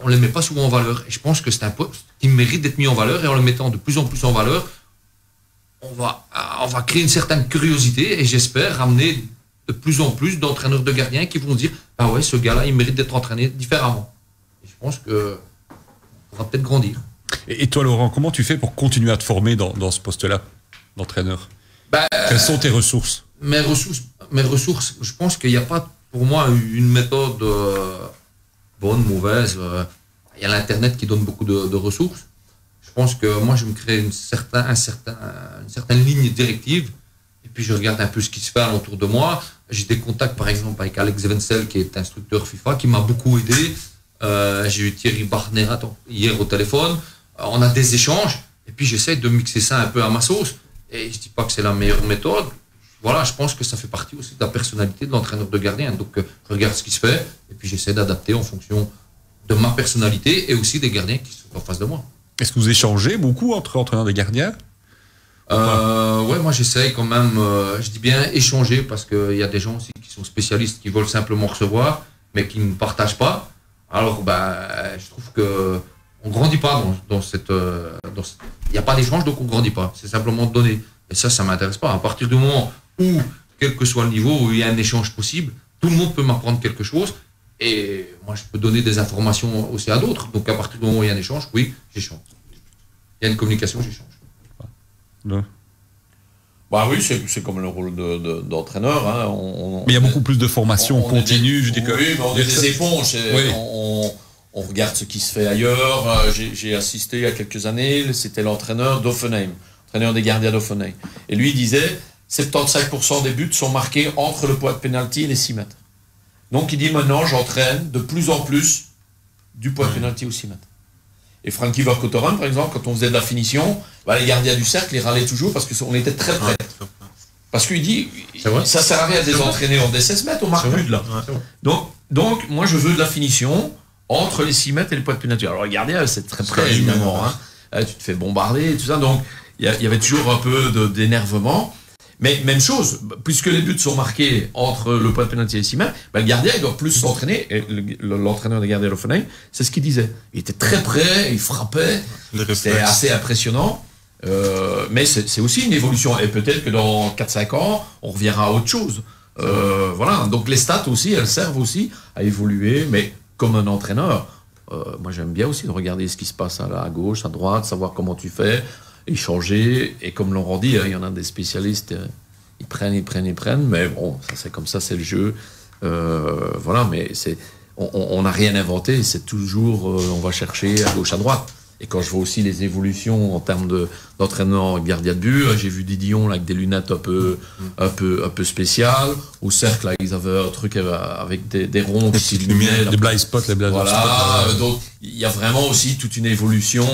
on les met pas souvent en valeur. Et je pense que c'est un poste qui mérite d'être mis en valeur. Et en le mettant de plus en plus en valeur, on va créer une certaine curiosité. Et j'espère ramener de plus en plus d'entraîneurs de gardiens qui vont dire, ah ouais, ce gars-là, il mérite d'être entraîné différemment. Et je pense que on va peut-être grandir. Et toi, Laurent, comment tu fais pour continuer à te former dans ce poste-là, d'entraîneur? Quelles sont tes ressources? Mes ressources, je pense qu'il n'y a pas pour moi une méthode bonne, mauvaise. Il y a l'Internet qui donne beaucoup de ressources. Je pense que moi, je me crée une certaine ligne directive. Et puis, je regarde un peu ce qui se fait alentour de moi. J'ai des contacts, par exemple, avec Alex Wenzel, qui est instructeur FIFA, qui m'a beaucoup aidé. J'ai eu Thierry Barner hier au téléphone. On a des échanges. Et puis, j'essaie de mixer ça un peu à ma sauce. Et je ne dis pas que c'est la meilleure méthode. Voilà, je pense que ça fait partie aussi de la personnalité de l'entraîneur de gardien. Donc, je regarde ce qui se fait. Et puis, j'essaie d'adapter en fonction de ma personnalité et aussi des gardiens qui sont en face de moi. Est-ce que vous échangez beaucoup entre entraîneurs de gardiens? Ouais, moi j'essaye quand même, je dis bien échanger parce qu'il y a des gens aussi qui sont spécialistes qui veulent simplement recevoir mais qui ne partagent pas. Alors je trouve que on grandit pas dans cette il n'y a pas d'échange donc on grandit pas. C'est simplement de donner. Et ça m'intéresse pas. À partir du moment où, quel que soit le niveau, où il y a un échange possible, tout le monde peut m'apprendre quelque chose. Et moi, je peux donner des informations aussi à d'autres. Donc, à partir du moment où il y a un échange, oui, j'échange. Il y a une communication, j'échange. Oui, c'est comme le rôle d'entraîneur. Hein. Mais il y a beaucoup plus de formation continue. Oui, mais on est des éponges. Oui. On regarde ce qui se fait ailleurs. J'ai assisté il y a quelques années, c'était l'entraîneur d'Offenheim, entraîneur des gardiens d'Offenheim. Et lui, il disait 75% des buts sont marqués entre le point de pénalty et les 6 mètres. Donc il dit maintenant j'entraîne de plus en plus du point de pénalty aux 6 mètres. Et Frankie Verkotteren, par exemple, quand on faisait de la finition, les gardiens du cercle, ils râlaient toujours parce qu'on était très près. Parce qu'il dit, ça sert à rien de les entraîner en des 16 mètres, on marque plus de là. Donc moi je veux de la finition entre les 6 mètres et le point de pénalty. Alors les gardiens, c'est très près évidemment. Hein. Tu te fais bombarder et tout ça. Donc il y avait toujours un peu d'énervement. Mais même chose, puisque les buts sont marqués entre le point de pénalty et les 6 mètres, le gardien il doit plus s'entraîner. Et l'entraîneur des gardiens d'Offenheim, c'est ce qu'il disait. Il était très près, il frappait. C'était assez impressionnant. Mais c'est aussi une évolution. Et peut-être que dans 4-5 ans, on reviendra à autre chose. Voilà. Donc les stats aussi, elles servent aussi à évoluer. Mais comme un entraîneur, moi j'aime bien aussi de regarder ce qui se passe à gauche, à droite, savoir comment tu fais. Échanger, et comme Laurent dit, il y en a des spécialistes, ils prennent, mais bon, ça c'est comme ça, c'est le jeu. Voilà, mais on n'a rien inventé, c'est toujours, on va chercher à gauche, à droite. Et quand je vois aussi les évolutions en termes d'entraînement gardien de but, j'ai vu Didion là, avec des lunettes un peu spéciales. Au cercle, là, ils avaient un truc avec des ronds qui s'illuminaient. Des blind spots, les blind spots. Voilà, donc il y a vraiment aussi toute une évolution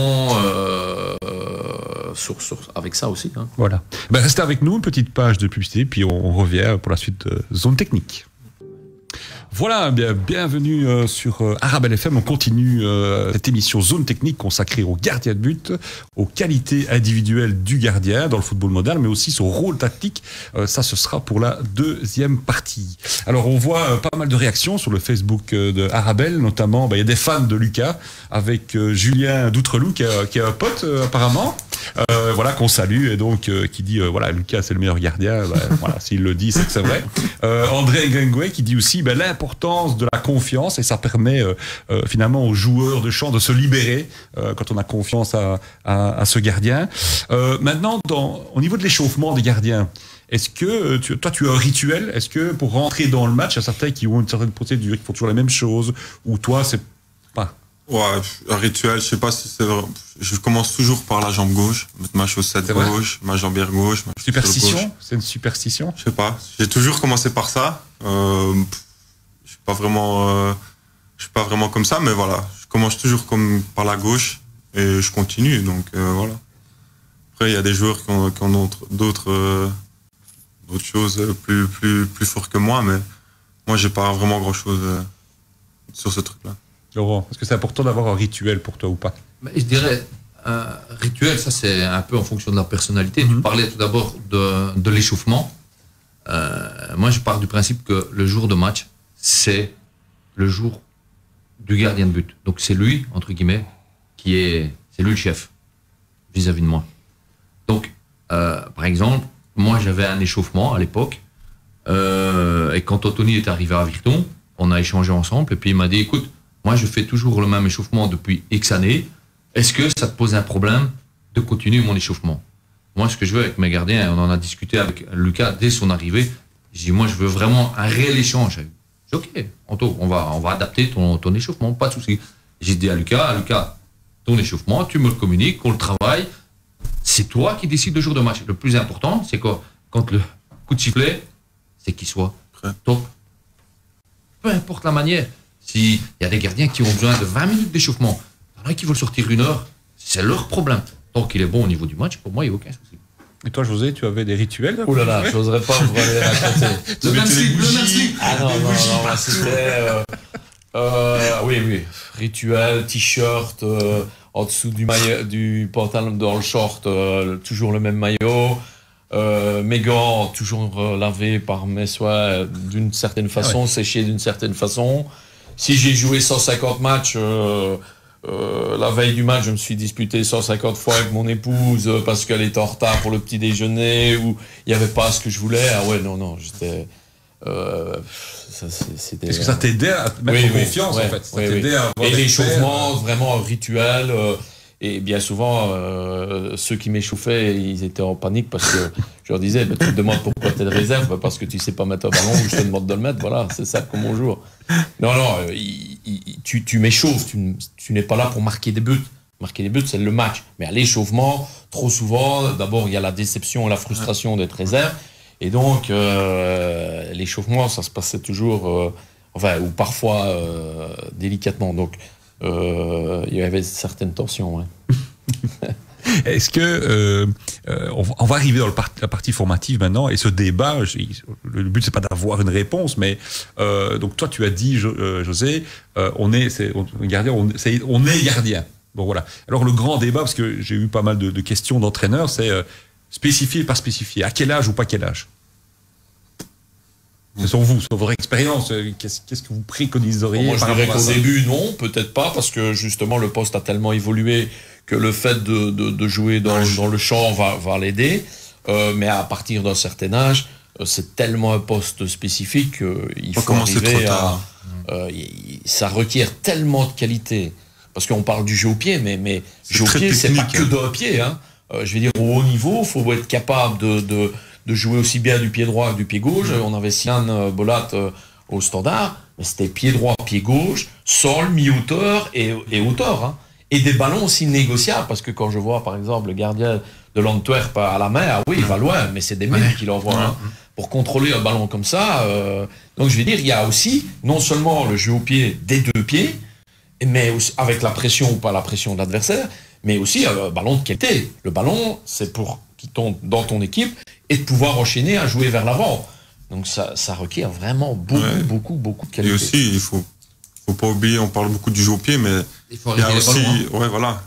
avec ça aussi. Hein. Voilà. Restez avec nous, une petite page de publicité, puis on revient pour la suite de Zone Technique. Voilà, bienvenue sur Arabelle FM. On continue cette émission Zone Technique consacrée aux gardiens de but, aux qualités individuelles du gardien dans le football moderne, mais aussi son rôle tactique. Ça, ce sera pour la deuxième partie. Alors, on voit pas mal de réactions sur le Facebook de Arabelle, notamment, il y a des fans de Lucas, avec Julien Doutreloup, qui est un pote, apparemment. Voilà, qu'on salue, et donc qui dit voilà, Lucas c'est le meilleur gardien. Voilà, s'il le dit, c'est que c'est vrai. André Gengoué qui dit aussi l'importance de la confiance, et ça permet finalement aux joueurs de champ de se libérer quand on a confiance à ce gardien. Maintenant, au niveau de l'échauffement des gardiens, est-ce que toi tu as un rituel? Est-ce que pour rentrer dans le match, il y a certains qui ont une certaine procédure, qui font toujours la même chose, ou toi c'est pas? Ouais, un rituel, je sais pas si c'est vrai. Je commence toujours par la jambe gauche, mettre ma chaussette gauche, ma jambière gauche. Superstition? C'est une superstition? Je sais pas. J'ai toujours commencé par ça. Je suis pas vraiment comme ça, mais voilà. Je commence toujours comme par la gauche et je continue. Donc voilà. Après, il y a des joueurs qui ont d'autres choses plus fortes que moi, mais moi, j'ai pas vraiment grand-chose sur ce truc-là. Laurent, est-ce que c'est important d'avoir un rituel pour toi ou pas? Je dirais, un rituel, ça c'est un peu en fonction de la personnalité. Tu parlais tout d'abord de l'échauffement. Moi, je pars du principe que le jour de match, c'est le jour du gardien de but. Donc c'est lui, entre guillemets, c'est lui le chef vis-à-vis de moi. Donc, par exemple, moi j'avais un échauffement à l'époque, et quand Anthony est arrivé à Virton, on a échangé ensemble, et puis il m'a dit, écoute, moi je fais toujours le même échauffement depuis X années, est-ce que ça te pose un problème de continuer mon échauffement? Moi, ce que je veux avec mes gardiens, et on en a discuté avec Lucas dès son arrivée, je dis, moi je veux vraiment un réel échange. Je dis, ok, Anto, on va adapter ton échauffement, pas de souci. J'ai dit à Lucas, ton échauffement, tu me le communiques, on le travaille, c'est toi qui décides le jour de match. Le plus important, c'est que quand le coup de sifflet, c'est qu'il soit top. Peu importe la manière. S'il y a des gardiens qui ont besoin de 20 minutes d'échauffement, il y en a qui veulent sortir 1 heure, c'est leur problème. Tant qu'il est bon au niveau du match, pour moi, il n'y a aucun souci. Et toi, José, tu avais des rituels? Ouh là là, je n'oserais pas vous les raconter. Le même slip. Ah non, c'était... oui, rituel, t-shirt, en dessous du maillot, du pantalon dans le short, toujours le même maillot. Mes gants, toujours lavés par mes soins d'une certaine façon, séchés d'une certaine façon. Si j'ai joué 150 matchs, la veille du match, je me suis disputé 150 fois avec mon épouse parce qu'elle était en retard pour le petit déjeuner ou il n'y avait pas ce que je voulais. Ah ouais, non, j'étais... c'était... Est-ce que ça t'aidait à te mettre en confiance, en fait? Ça t'aidait à avoir et l'échauffement, vraiment un rituel. Et bien souvent, ceux qui m'échauffaient, ils étaient en panique parce que je leur disais, tu te demandes pourquoi tu es de réserve, parce que tu sais pas mettre un ballon ou je te demande de le mettre. Voilà, c'est ça comme on joue. Non, tu m'échauffes, tu n'es pas là pour marquer des buts. Marquer des buts, c'est le match. Mais à l'échauffement, trop souvent, d'abord, il y a la déception et la frustration d'être réserve. Et donc, l'échauffement, ça se passait toujours, ou parfois délicatement. Donc, il y avait certaines tensions. Ouais. Est-ce que on va arriver dans la partie formative maintenant et ce débat, le but c'est pas d'avoir une réponse, mais donc toi tu as dit José, on est gardien. Bon voilà. Alors le grand débat, parce que j'ai eu pas mal de questions d'entraîneurs, c'est spécifié pas spécifié. À quel âge ou pas quel âge? Selon vous, sur votre expérience, qu'est-ce que vous préconiseriez? Moi, je dirais qu'au début, non, peut-être pas, parce que justement, le poste a tellement évolué que le fait de jouer dans le champ va l'aider. Mais à partir d'un certain âge, c'est tellement un poste spécifique qu'il faut arriver à... ça requiert tellement de qualité. Parce qu'on parle du jeu au pied, mais jeu au pied, c'est pas que d'un pied. Hein. Je veux dire, au haut niveau, il faut être capable de jouer aussi bien du pied droit que du pied gauche. On avait Sian Bolat au standard, mais c'était pied droit, pied gauche, sol, mi-hauteur et hauteur. Hein. Et des ballons aussi négociables, parce que quand je vois par exemple le gardien de l'Antwerp à la main, ah oui, il va loin, mais c'est des minutes qu'il envoie. Hein. Pour contrôler un ballon comme ça, donc je veux dire, il y a aussi non seulement le jeu au pied des deux pieds, mais aussi avec la pression ou pas la pression de l'adversaire, mais aussi un ballon de qualité. Le ballon, c'est pour qu'il tombe dans ton équipe et de pouvoir enchaîner à jouer vers l'avant. Donc ça requiert vraiment beaucoup de qualité. Et aussi, il faut pas oublier, on parle beaucoup du jeu au pied, mais il y a aussi,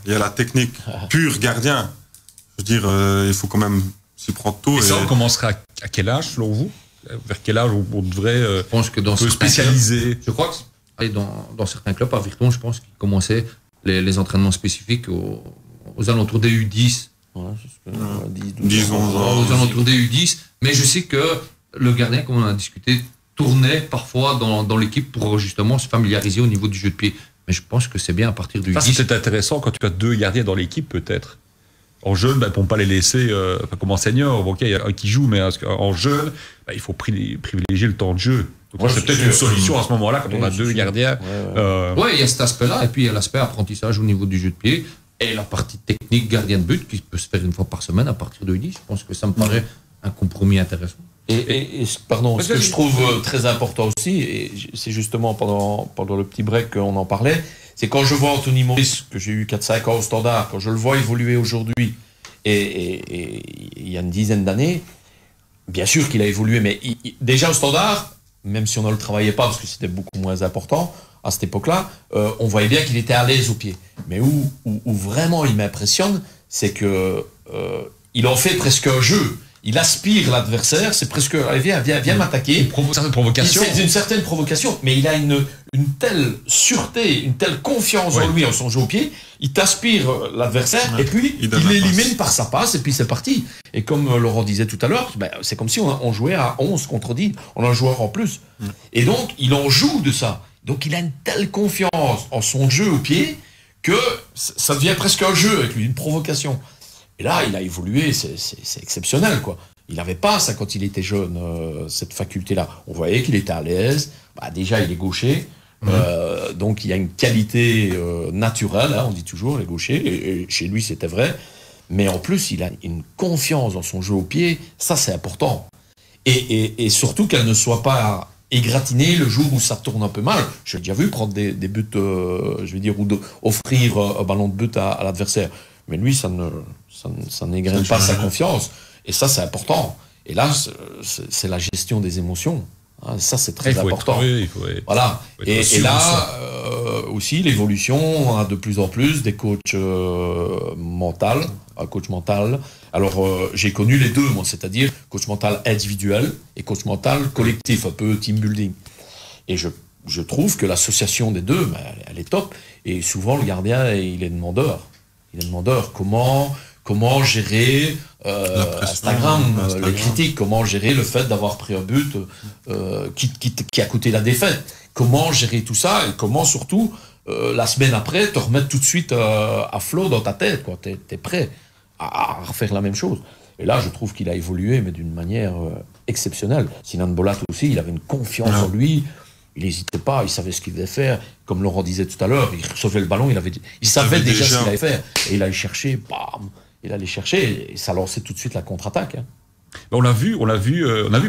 il y a la technique pure gardien. Je veux dire, il faut quand même s'y prendre tôt. Et ça, on commencera à quel âge, selon vous? Vers quel âge on devrait je pense que dans spécialiser? Je crois que dans certains clubs, à Virton, je pense qu'ils commençaient les entraînements spécifiques aux alentours des U10. Ouais, 10, 11 ans. Aux alentours des U10. Mais je sais que le gardien, comme on a discuté, tournait parfois dans l'équipe pour justement se familiariser au niveau du jeu de pied. Mais je pense que c'est bien à partir du U10. C'est intéressant quand tu as 2 gardiens dans l'équipe, peut-être. En jeune, pour ne pas les laisser comme en senior. Ok, il y a un qui joue, mais en jeune, il faut privilégier le temps de jeu. Donc c'est peut-être une solution à ce moment-là, quand on a 2 gardiens. Oui, il y a cet aspect-là. Et puis il y a l'aspect apprentissage au niveau du jeu de pied. Et la partie technique gardien de but qui peut se faire 1 fois par semaine à partir de U10. Je pense que ça me paraît un compromis intéressant. Pardon, ce que je trouve très important aussi, et c'est justement pendant le petit break qu'on en parlait, c'est quand je vois Anthony Maurice, que j'ai eu 4-5 ans au Standard, quand je le vois évoluer aujourd'hui, et il y a une dizaine d'années, bien sûr qu'il a évolué, mais déjà au Standard, même si on ne le travaillait pas, parce que c'était beaucoup moins important à cette époque-là, on voyait bien qu'il était à l'aise au pied. Mais où vraiment il m'impressionne, c'est que il en fait presque un jeu. Il aspire l'adversaire, c'est presque, allez, viens m'attaquer. Certaine provocation. C'est une certaine provocation, mais il a une telle sûreté, une telle confiance en lui, en son jeu au pied, il t'aspire l'adversaire, et puis il l'élimine par sa passe, et puis c'est parti. Et comme Laurent disait tout à l'heure, c'est comme si on jouait à 11 contre 10, on a un joueur en plus. Et donc, il en joue de ça. Donc, il a une telle confiance en son jeu au pied, que ça devient presque un jeu avec lui, une provocation. Et là, il a évolué, c'est exceptionnel, quoi. Il n'avait pas ça quand il était jeune, cette faculté-là. On voyait qu'il était à l'aise. Déjà, il est gaucher. Donc, il y a une qualité naturelle, hein, on dit toujours, les gauchers. Et chez lui, c'était vrai. Mais en plus, il a une confiance dans son jeu au pied. Ça, c'est important. Et surtout qu'elle ne soit pas égratignée le jour où ça tourne un peu mal. J'ai déjà vu prendre des buts, je vais dire, ou offrir un ballon de but à l'adversaire. Mais lui, ça n'égrène pas sa confiance. Et ça, c'est important. Et là, c'est la gestion des émotions. Hein, ça, c'est très important. Voilà. Et là, aussi, l'évolution, on a de plus en plus des coachs mentaux, un coach mental. Alors, j'ai connu les deux, moi, c'est-à-dire coach mental individuel et coach mental collectif, un peu team building. Et je trouve que l'association des deux, elle est top. Et souvent, le gardien, il est demandeur. Il est demandeur. Comment gérer Instagram, les critiques, comment gérer le fait d'avoir pris un but qui a coûté la défaite, comment gérer tout ça et comment surtout la semaine après te remettre tout de suite à flot dans ta tête, quoi. T'es prêt à refaire la même chose. Et là, je trouve qu'il a évolué, mais d'une manière exceptionnelle. Sinan Bolat aussi, il avait une confiance en lui. Il n'hésitait pas, il savait ce qu'il devait faire. Comme Laurent disait tout à l'heure, il recevait le ballon, il savait déjà ce qu'il allait faire. Et il allait chercher, bam, il allait chercher, et ça lançait tout de suite la contre-attaque. Hein. On a vu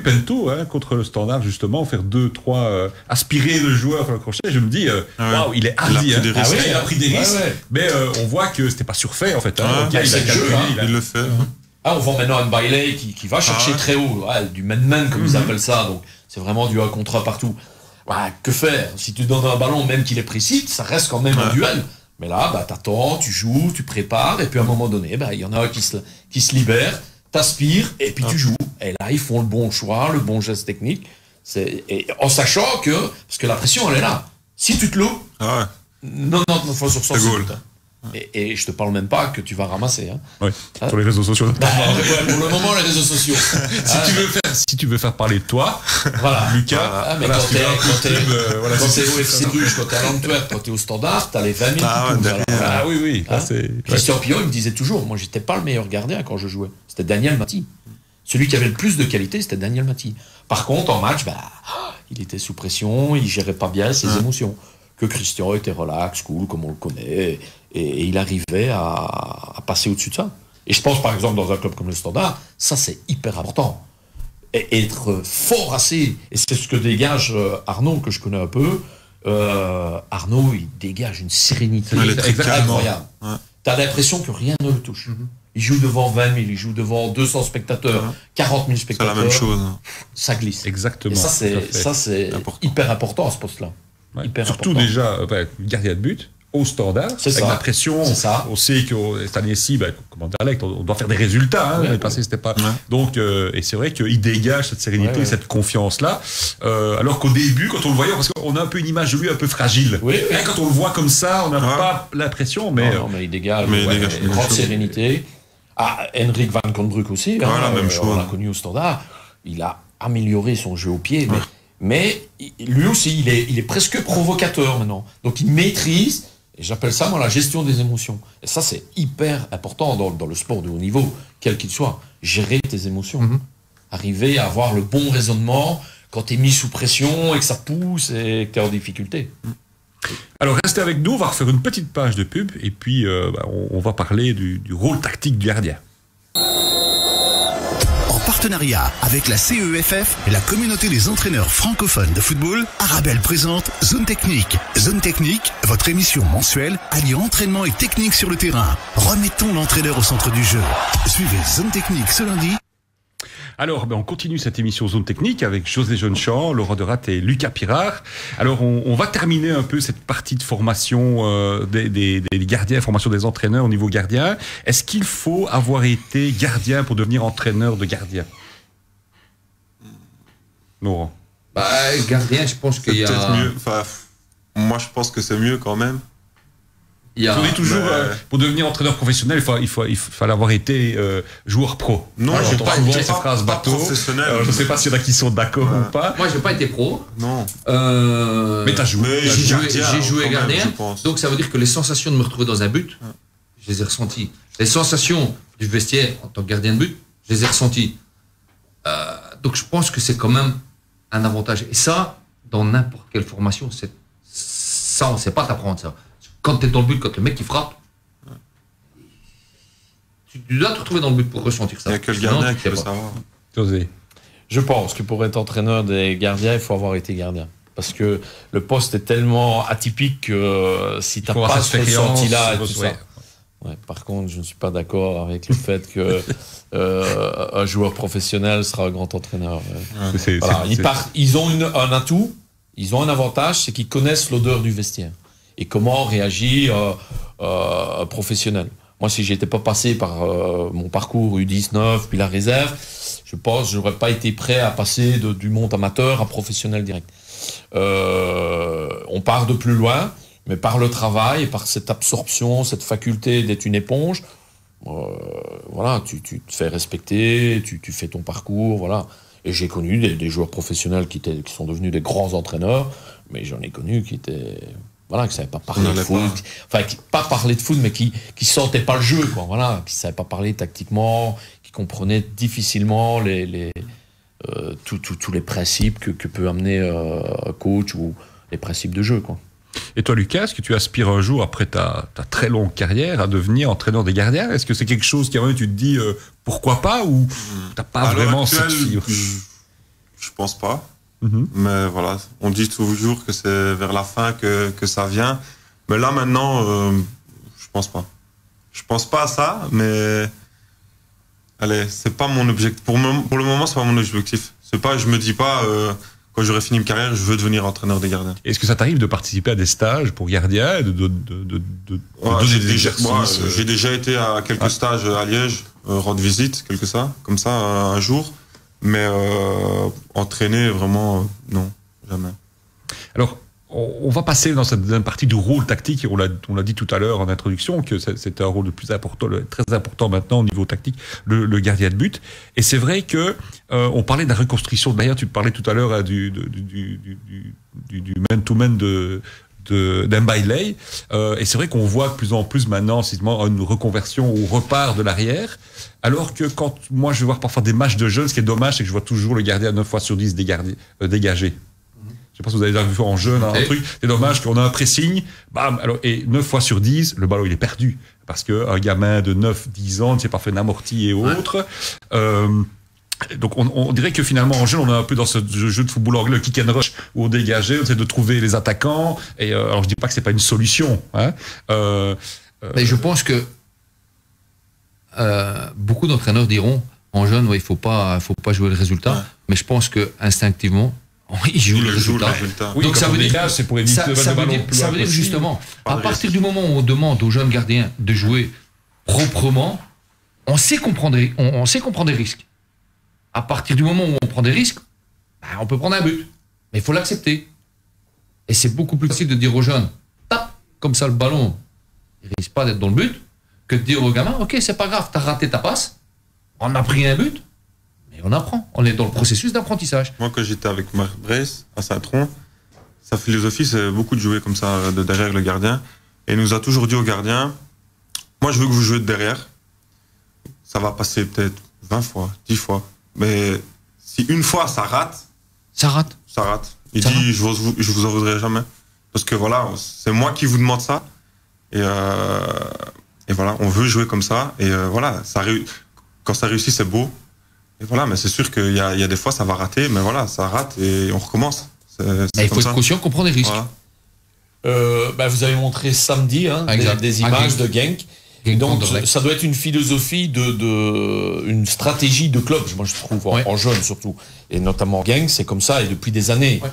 Pento contre le Standard justement faire 2-3 aspirer le joueur vers le crochet. Je me dis, waouh, il est hardi. Il a pris des risques, mais on voit que c'était pas surfait en fait. Il le fait. On voit maintenant un Bailey qui va chercher très haut, du man-man comme ils appellent ça. Donc c'est vraiment du 1 contre 1 partout. Que faire? Si tu donnes un ballon, même qu'il est précis, ça reste quand même un duel. Mais là, t'attends, tu joues, tu prépares, et puis à un moment donné, il y en a un qui se libère, t'aspires, et puis tu joues. Et là, ils font le bon choix, le bon geste technique. Et en sachant que, parce que la pression, elle est là. Si tu te loupes, 99 fois sur 100, c'est good. Et je te parle même pas que tu vas ramasser. Hein. Oui, sur les réseaux sociaux. Pour le moment, les réseaux sociaux. Si tu veux faire parler de toi, voilà. Lucas, mais quand t'es au FC Bruges, quand t'es à l'Antwerp, quand t'es au Standard, t'as les 20 000 oui. Christian Pion, il me disait toujours, moi, j'étais pas le meilleur gardien quand je jouais. C'était Daniel Mati. Celui qui avait le plus de qualité, c'était Daniel Mati. Par contre, en match, il était sous pression, il gérait pas bien ses émotions. Que Christian était relax, cool, comme on le connaît, et il arrivait à passer au-dessus de ça. Et je pense, par exemple, dans un club comme le Standard, ça, c'est hyper important. Et être fort assez, et c'est ce que dégage Arnaud, que je connais un peu. Arnaud, il dégage une sérénité incroyable. T'as l'impression que rien ne le touche. Il joue devant 20 000, il joue devant 200 spectateurs, 40 000 spectateurs. C'est la même chose. Ça glisse. Exactement. Et ça, c'est hyper important à ce poste-là. Ouais. Surtout déjà, gardien de but, au Standard, avec la pression. On sait que cette année-ci, comme Anderlecht, on doit faire des résultats. L'année passée, c'était pas. Donc, et c'est vrai qu'il dégage cette sérénité, cette confiance-là. Alors qu'au début, quand on le voyait, parce qu'on a un peu une image de lui un peu fragile. Quand on le voit comme ça, on n'a pas l'impression, mais. Non, mais il dégage une grande sérénité. Henrik van Kondruck aussi, même chose. On l'a connu au Standard. Il a amélioré son jeu au pied, mais lui aussi, il est presque provocateur maintenant. Donc il maîtrise, et j'appelle ça moi la gestion des émotions. Et ça, c'est hyper important dans le sport de haut niveau, quel qu'il soit. Gérer tes émotions. Arriver à avoir le bon raisonnement quand tu es mis sous pression et que ça pousse et que tu es en difficulté. Alors restez avec nous, on va refaire une petite page de pub et puis on va parler du rôle tactique du gardien. En partenariat avec la CEFF et la communauté des entraîneurs francophones de football, Arabelle présente Zone Technique. Zone Technique, votre émission mensuelle alliant entraînement et technique sur le terrain. Remettons l'entraîneur au centre du jeu. Suivez Zone Technique ce lundi. Alors, on continue cette émission Zone Technique avec José Jeunechamp, Laurent Derat et Lucas Pirard. Alors, on va terminer un peu cette partie de formation des gardiens, formation des entraîneurs au niveau gardien. Est-ce qu'il faut avoir été gardien pour devenir entraîneur de gardien? Laurent? Gardien, je pense qu'il y a... peut-être mieux. Enfin, moi, je pense que c'est mieux quand même. On dit toujours, pour devenir entraîneur professionnel, il fallait avoir été joueur pro. Non, j'ai pas souvent ces phrases bateau. Professionnel. Je ne sais pas s'il y en a qui sont d'accord ou pas. Moi, j'ai pas été pro. Non. Mais t'as joué. J'ai joué gardien. Même, donc, ça veut dire que les sensations de me retrouver dans un but, je les ai ressenties. Les sensations du vestiaire en tant que gardien de but, je les ai ressenties. Donc, je pense que c'est quand même un avantage. Et ça, dans n'importe quelle formation, ça, on ne sait pas t'apprendre ça. Quand tu es dans le but, quand le mec qui frappe, tu dois te retrouver dans le but pour ressentir ça. Il n'y a que le gardien qui peut savoir. José. Je pense que pour être entraîneur des gardiens, il faut avoir été gardien. Parce que le poste est tellement atypique que si tu n'as pas ce ressenti-là et tout ça. Ouais, par contre, je ne suis pas d'accord avec le fait que un joueur professionnel sera un grand entraîneur. Ils ont un atout, ils ont un avantage, c'est qu'ils connaissent l'odeur du vestiaire. Et comment réagit un professionnel. Moi, si j'étais pas passé par mon parcours U19 puis la réserve, je pense que j'aurais pas été prêt à passer du monde amateur à professionnel direct. On part de plus loin, mais par le travail et par cette absorption, cette faculté d'être une éponge, voilà, tu te fais respecter, tu fais ton parcours, voilà. Et j'ai connu des joueurs professionnels qui sont devenus des grands entraîneurs, mais j'en ai connu qui étaient... Voilà, qui ne savaient pas parler de foot. Enfin, pas parler de foot, mais qui sentaient pas le jeu, quoi. Voilà, qui ne savaient pas parler tactiquement, qui comprenaient difficilement tous les principes que peut amener un coach ou les principes de jeu, quoi. Et toi, Lucas, est-ce que tu aspires un jour, après ta très longue carrière, à devenir entraîneur des gardiens? Est-ce que c'est quelque chose qui, tu te dis, pourquoi pas, ou t'as pas vraiment cette fibre? Je pense pas. Mais voilà, on dit toujours que c'est vers la fin que ça vient. Mais là, maintenant, je pense pas. Je pense pas à ça, mais... Allez, c'est pas mon objectif. Pour le moment, c'est pas mon objectif. C'est pas, je me dis pas, quand j'aurai fini ma carrière, je veux devenir entraîneur des gardiens. Est-ce que ça t'arrive de participer à des stages pour gardiens, j'ai déjà été à quelques stages à Liège, rendre visite, comme ça, un jour. Mais entraîner, vraiment, non, jamais. Alors, on va passer dans cette deuxième partie du rôle tactique. On l'a dit tout à l'heure en introduction, que c'est un rôle très important maintenant au niveau tactique, le gardien de but. Et c'est vrai que on parlait de la reconstruction. D'ailleurs, tu parlais tout à l'heure du man-to-man d'un Bailey. Et c'est vrai qu'on voit de plus en plus maintenant une reconversion au repart de l'arrière. Alors que quand moi je vais voir parfois des matchs de jeunes, ce qui est dommage, c'est que je vois toujours le gardien 9 fois sur 10 dégagé. Je sais pas si vous avez déjà vu en jeune un truc. C'est dommage qu'on a un pressing, bam, alors, et 9 fois sur 10, le ballon il est perdu. Parce qu'un gamin de 9-10 ans ne s'est pas fait d'amorti et autres. Donc on dirait que finalement en jeune on est un peu dans ce jeu de football anglais, le kick and rush, où on dégageait, on essaie de trouver les attaquants. Et alors je dis pas que c'est pas une solution. Mais je pense que beaucoup d'entraîneurs diront en jeune, il faut pas jouer le résultat. Mais je pense que instinctivement, ils jouent le résultat. Oui, donc ça veut dire, c'est pour éviter ça veut dire justement, à partir du moment où on demande aux jeunes gardiens de jouer proprement, on sait comprendre les risques. À partir du moment où on prend des risques, on peut prendre un but. Mais il faut l'accepter. Et c'est beaucoup plus facile de dire aux jeunes, tape comme ça le ballon, il risque pas d'être dans le but, que de dire aux gamins, ok, c'est pas grave, t'as raté ta passe, on a pris un but, mais on apprend. On est dans le processus d'apprentissage. Moi, quand j'étais avec Marc Bresse à Saint-Tron, sa philosophie, c'est beaucoup de jouer comme ça, de derrière le gardien. Et il nous a toujours dit au gardien, moi, je veux que vous jouez de derrière. Ça va passer peut-être 20 fois, 10 fois. Mais si une fois ça rate. Ça rate. Il dit, je vous en voudrais jamais. Parce que voilà, c'est moi qui vous demande ça. Et voilà, on veut jouer comme ça. Et voilà, quand ça réussit, c'est beau. Et voilà, mais c'est sûr qu'il y a des fois, ça va rater, mais voilà, ça rate et on recommence. Il faut être conscient qu'on prend des risques. Voilà. Vous avez montré samedi des images de Genk. Donc ça doit être une philosophie une stratégie de club, moi je trouve, en jeune surtout. Et notamment Genk, c'est comme ça, et depuis des années. Ouais.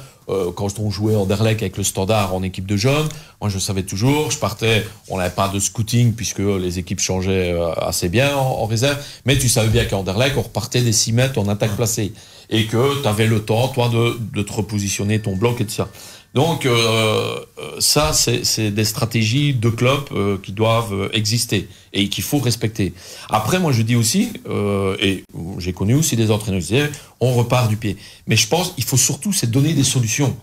Quand on jouait en Anderlecht avec le Standard en équipe de jeunes, moi je savais toujours, je partais, on n'avait pas de scouting puisque les équipes changeaient assez bien en réserve, mais tu savais bien qu'à Anderlecht, on repartait des 6 mètres en attaque placée. Et que tu avais le temps, toi, de te repositionner ton bloc et tout ça. Donc ça, c'est des stratégies de club qui doivent exister et qu'il faut respecter. Après, moi, je dis aussi, et j'ai connu aussi des entraîneurs qui disaient, on repart du pied. Mais je pense qu'il faut surtout, c'est donner des solutions.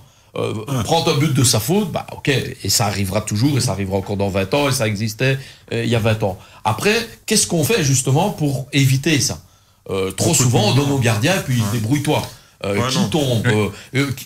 Prendre un but de sa faute, ok, et ça arrivera toujours, et ça arrivera encore dans 20 ans, et ça existait il y a 20 ans. Après, qu'est-ce qu'on fait justement pour éviter ça ? Trop souvent, on donne au gardien, et puis débrouille-toi. Qui tombe,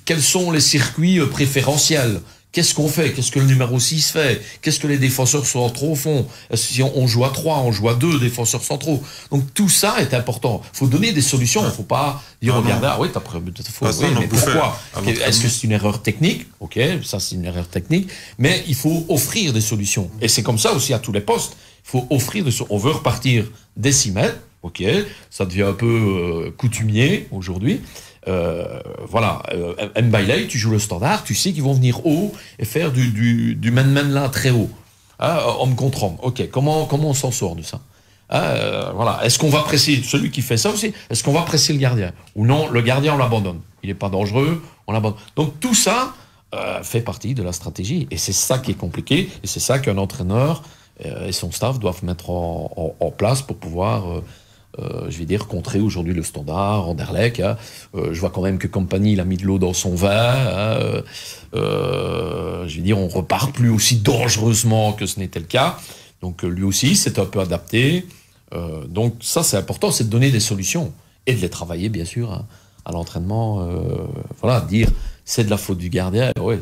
quels sont les circuits préférentiels, qu'est-ce qu'on fait, qu'est-ce que le numéro 6 fait, qu'est-ce que les défenseurs sont trop au fond, si on joue à 3, on joue à 2 défenseurs centraux. Donc tout ça est important, il faut donner des solutions, il ne faut pas dire au gardien, oui, t'as pris un but de faute, mais pourquoi? Est-ce que c'est une erreur technique? Ok, ça c'est une erreur technique, mais il faut offrir des solutions. Et c'est comme ça aussi à tous les postes, il faut offrir des solutions. On veut repartir des 6 mètres, ok, ça devient un peu coutumier aujourd'hui. Mbailey, tu joues le Standard, tu sais qu'ils vont venir haut et faire du man-man là très haut. Homme contre homme. Ok, comment on s'en sort de ça? Est-ce qu'on va presser celui qui fait ça aussi? Est-ce qu'on va presser le gardien? Ou non, le gardien on l'abandonne. Il n'est pas dangereux, on l'abandonne. Donc tout ça fait partie de la stratégie. Et c'est ça qui est compliqué. Et c'est ça qu'un entraîneur et son staff doivent mettre en place pour pouvoir... contrer aujourd'hui le Standard, Anderlecht. Je vois quand même que Compagnie, il a mis de l'eau dans son vin. On repart plus aussi dangereusement que ce n'était le cas. Donc lui aussi, c'est un peu adapté. Donc ça, c'est important, c'est de donner des solutions et de les travailler, bien sûr, à l'entraînement. Dire c'est de la faute du gardien. Ouais,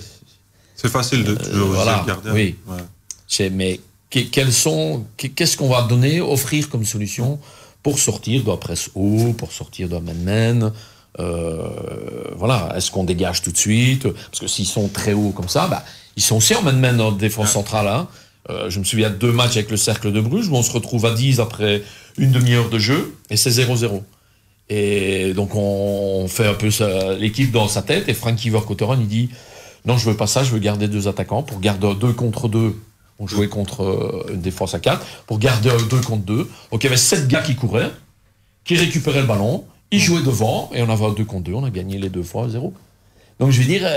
c'est facile de toujours dire le gardien. Oui. Ouais. Mais qu'est-ce qu'on va donner, offrir comme solution pour sortir d'un presse haut, pour sortir d'un man-man, est-ce qu'on dégage tout de suite? Parce que s'ils sont très hauts comme ça, ils sont aussi en man-man en défense centrale. Je me souviens de 2 matchs avec le Cercle de Bruges, où on se retrouve à 10 après une demi-heure de jeu, et c'est 0-0. Et donc on fait un peu l'équipe dans sa tête, et Frankie Vercouteren, il dit « Non, je veux pas ça, je veux garder 2 attaquants, pour garder un 2 contre 2. » On jouait contre une défense à 4 pour garder un 2 contre 2. Donc il y avait 7 gars qui couraient, qui récupéraient le ballon, ils jouaient devant, et on avait un 2 contre 2, on a gagné les 2 fois 0. Donc je veux dire,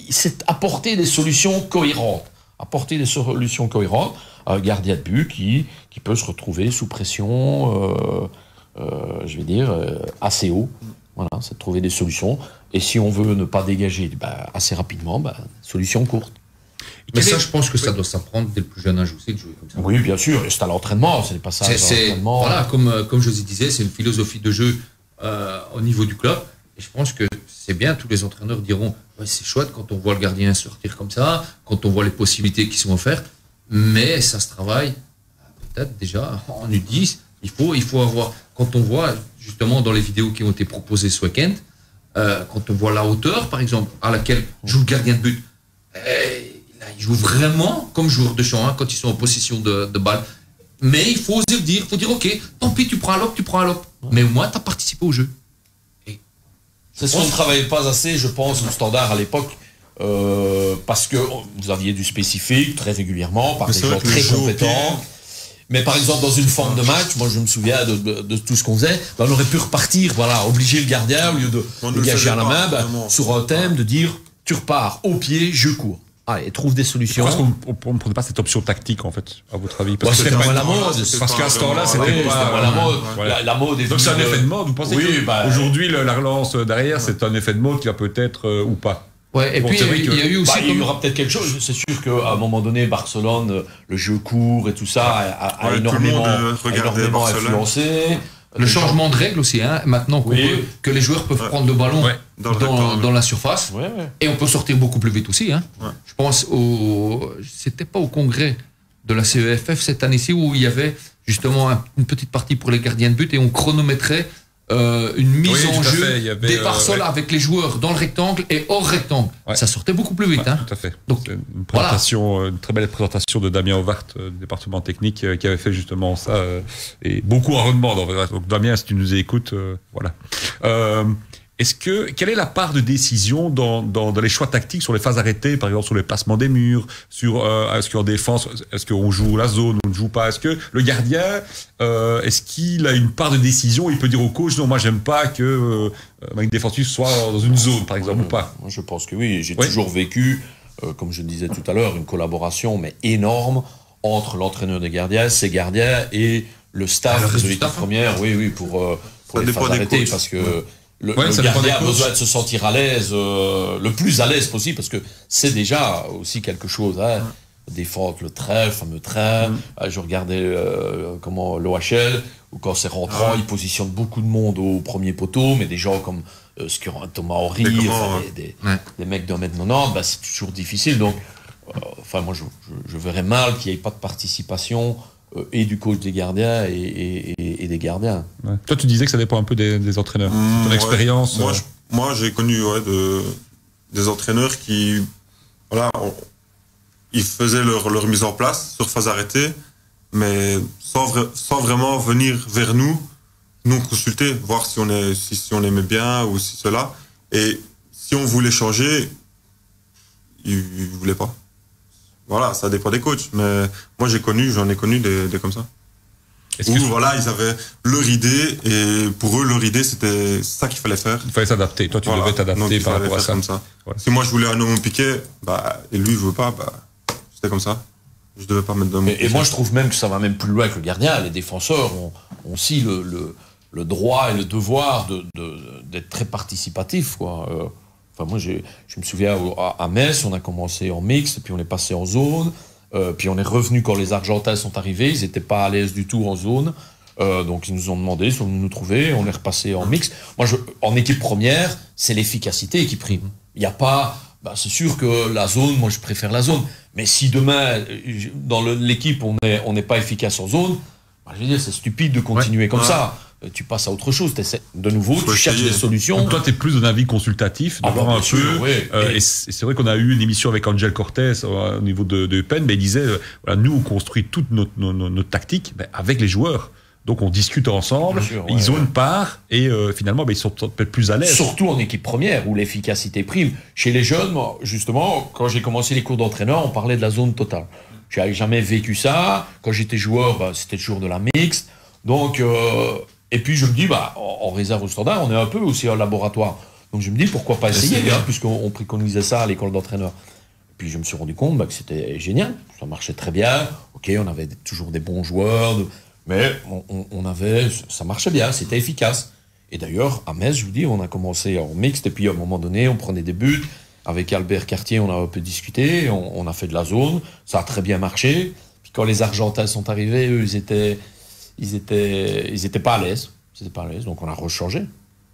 c'est apporter des solutions cohérentes. Apporter des solutions cohérentes à un gardien de but qui peut se retrouver sous pression, assez haut. Voilà, c'est de trouver des solutions. Et si on veut ne pas dégager assez rapidement, solution courte. Mais ça, je pense que ça doit s'apprendre dès le plus jeune âge aussi de jouer comme ça. Oui, bien sûr, et c'est à l'entraînement, c'est les passages à l'entraînement. Voilà, comme je disais, c'est une philosophie de jeu au niveau du club. Et je pense que c'est bien, tous les entraîneurs diront c'est chouette quand on voit le gardien sortir comme ça, quand on voit les possibilités qui sont offertes, mais ça se travaille peut-être déjà en U10. Il faut avoir, quand on voit justement dans les vidéos qui ont été proposées ce week-end, quand on voit la hauteur, par exemple, à laquelle joue le gardien de but, ils jouent vraiment comme joueurs de champ quand ils sont en possession de balle. Mais il faut oser le dire, il faut dire ok, tant pis, tu prends un lob. Mais au moins, tu as participé au jeu. C'est ce qu'on ne travaillait pas assez, je pense, au Standard à l'époque, parce que vous aviez du spécifique très régulièrement, par des gens très compétents. Mais par exemple, dans une forme de match, moi je me souviens de tout ce qu'on faisait, on aurait pu repartir, obliger le gardien, au lieu de dégager à la main, sur un thème, de dire tu repars au pied, je cours. Et trouve des solutions. Pourquoi est-ce qu'on ne prenait pas cette option tactique, en fait, à votre avis? Parce que c'était moins la mode. Parce qu'à ce temps-là, c'était pas la mode. La mode est donc c'est un effet de mode. Vous pensez qu'aujourd'hui, la relance derrière, c'est un effet de mode qui va peut-être ou pas? Ouais, et puis il y a eu aussi. Il y aura peut-être quelque chose. C'est sûr qu'à un moment donné, Barcelone, le jeu court et tout ça a énormément influencé. Le changement de règle aussi, maintenant que les joueurs peuvent prendre le ballon dans la surface, et on peut sortir beaucoup plus vite aussi. Je pense c'était pas au congrès de la CEFF cette année-ci où il y avait justement une petite partie pour les gardiens de but et on chronométrait une mise Oui, en tout à jeu fait. Il y avait, des pare-sols ouais. avec les joueurs dans le rectangle et hors rectangle. Ouais. Ça sortait beaucoup plus vite. Ouais, Hein. tout à fait. Donc, C'est une présentation, une très belle présentation de Damien Ovart, du département technique, qui avait fait justement ça, et beaucoup en redemande. En fait. Donc Damien, si tu nous écoutes, voilà. Quelle est la part de décision dans les choix tactiques sur les phases arrêtées, par exemple sur les placements des murs, sur est-ce qu'en défense, est-ce qu'on joue la zone ou on ne joue pas, est-ce que le gardien, est-ce qu'il a une part de décision, il peut dire au coach non, moi j'aime pas que un défensif soit dans une zone par exemple ou pas. Moi, je pense que oui, j'ai toujours vécu, comme je le disais tout à l'heure, une collaboration mais énorme entre l'entraîneur des gardiens, ses gardiens et le staff de l'équipe première, pour les phases arrêtées, parce que le gardien a besoin de se sentir à l'aise, le plus à l'aise possible, parce que c'est déjà aussi quelque chose. Hein. Défendre le train, le fameux train. Je regardais l'OHL, où quand c'est rentrant, il positionne beaucoup de monde au premier poteau, mais des gens comme Thomas Horry, des mecs d'un mètre 90, c'est toujours difficile. Donc, moi, je verrais mal qu'il n'y ait pas de participation et du coach des gardiens et des gardiens. Ouais. Toi, tu disais que ça dépend un peu des entraîneurs. Ton expérience. Moi, j'ai connu des entraîneurs qui, ils faisaient leur mise en place sur phase arrêtée, mais sans vraiment venir vers nous consulter, voir si on aimait bien ou si cela. Et si on voulait changer, ils voulaient pas. Voilà, ça dépend des coachs, mais moi j'en ai connu des comme ça. Ils avaient leur idée, et pour eux, leur idée, c'était ça qu'il fallait faire. Il fallait s'adapter. Toi, tu devais t'adapter par rapport à ça. Comme ça. Voilà. Si moi je voulais un homme piqué, et lui il veut pas, c'était comme ça. Je devais pas mettre d'homme piqué. Et moi je trouve même que ça va même plus loin que le gardien. Les défenseurs ont aussi le droit et le devoir d'être très participatifs, quoi. Moi, je me souviens à Metz, on a commencé en mixte, puis on est passé en zone, puis on est revenu quand les Argentins sont arrivés, ils n'étaient pas à l'aise du tout en zone, donc ils nous ont demandé si on nous trouvait, on est repassé en mixte. Moi, en équipe première, c'est l'efficacité qui prime. Il n'y a pas, c'est sûr que la zone, moi je préfère la zone, mais si demain, dans l'équipe, on n'est pas efficace en zone, je veux dire, c'est stupide de continuer comme ça. Tu passes à autre chose, de nouveau, tu cherches des solutions. Donc toi, tu es plus d'un avis consultatif, de voir un peu. Et c'est vrai qu'on a eu une émission avec Angel Cortés au niveau de Eupen, mais il disait, nous, on construit toute notre tactique avec les joueurs. Donc on discute ensemble, ils ont une part, et finalement, ils sont peut-être plus à l'aise. Surtout en équipe première, où l'efficacité prime. Chez les jeunes, moi, justement, quand j'ai commencé les cours d'entraîneur, on parlait de la zone totale. Je n'avais jamais vécu ça. Quand j'étais joueur, c'était toujours de la mixte. Donc... Et puis je me dis, en réserve au standard, on est un peu aussi un laboratoire. Donc je me dis, pourquoi pas essayer, puisqu'on préconisait ça à l'école d'entraîneur. Puis je me suis rendu compte que c'était génial, ça marchait très bien. Ok, on avait toujours des bons joueurs, mais ça marchait bien, c'était efficace. Et d'ailleurs, à Metz, je vous dis, on a commencé en mixte, et puis à un moment donné, on prenait des buts. Avec Albert Cartier, on a un peu discuté, on a fait de la zone, ça a très bien marché. Puis quand les Argentins sont arrivés, eux, ils étaient pas à l'aise. Donc on a rechangé.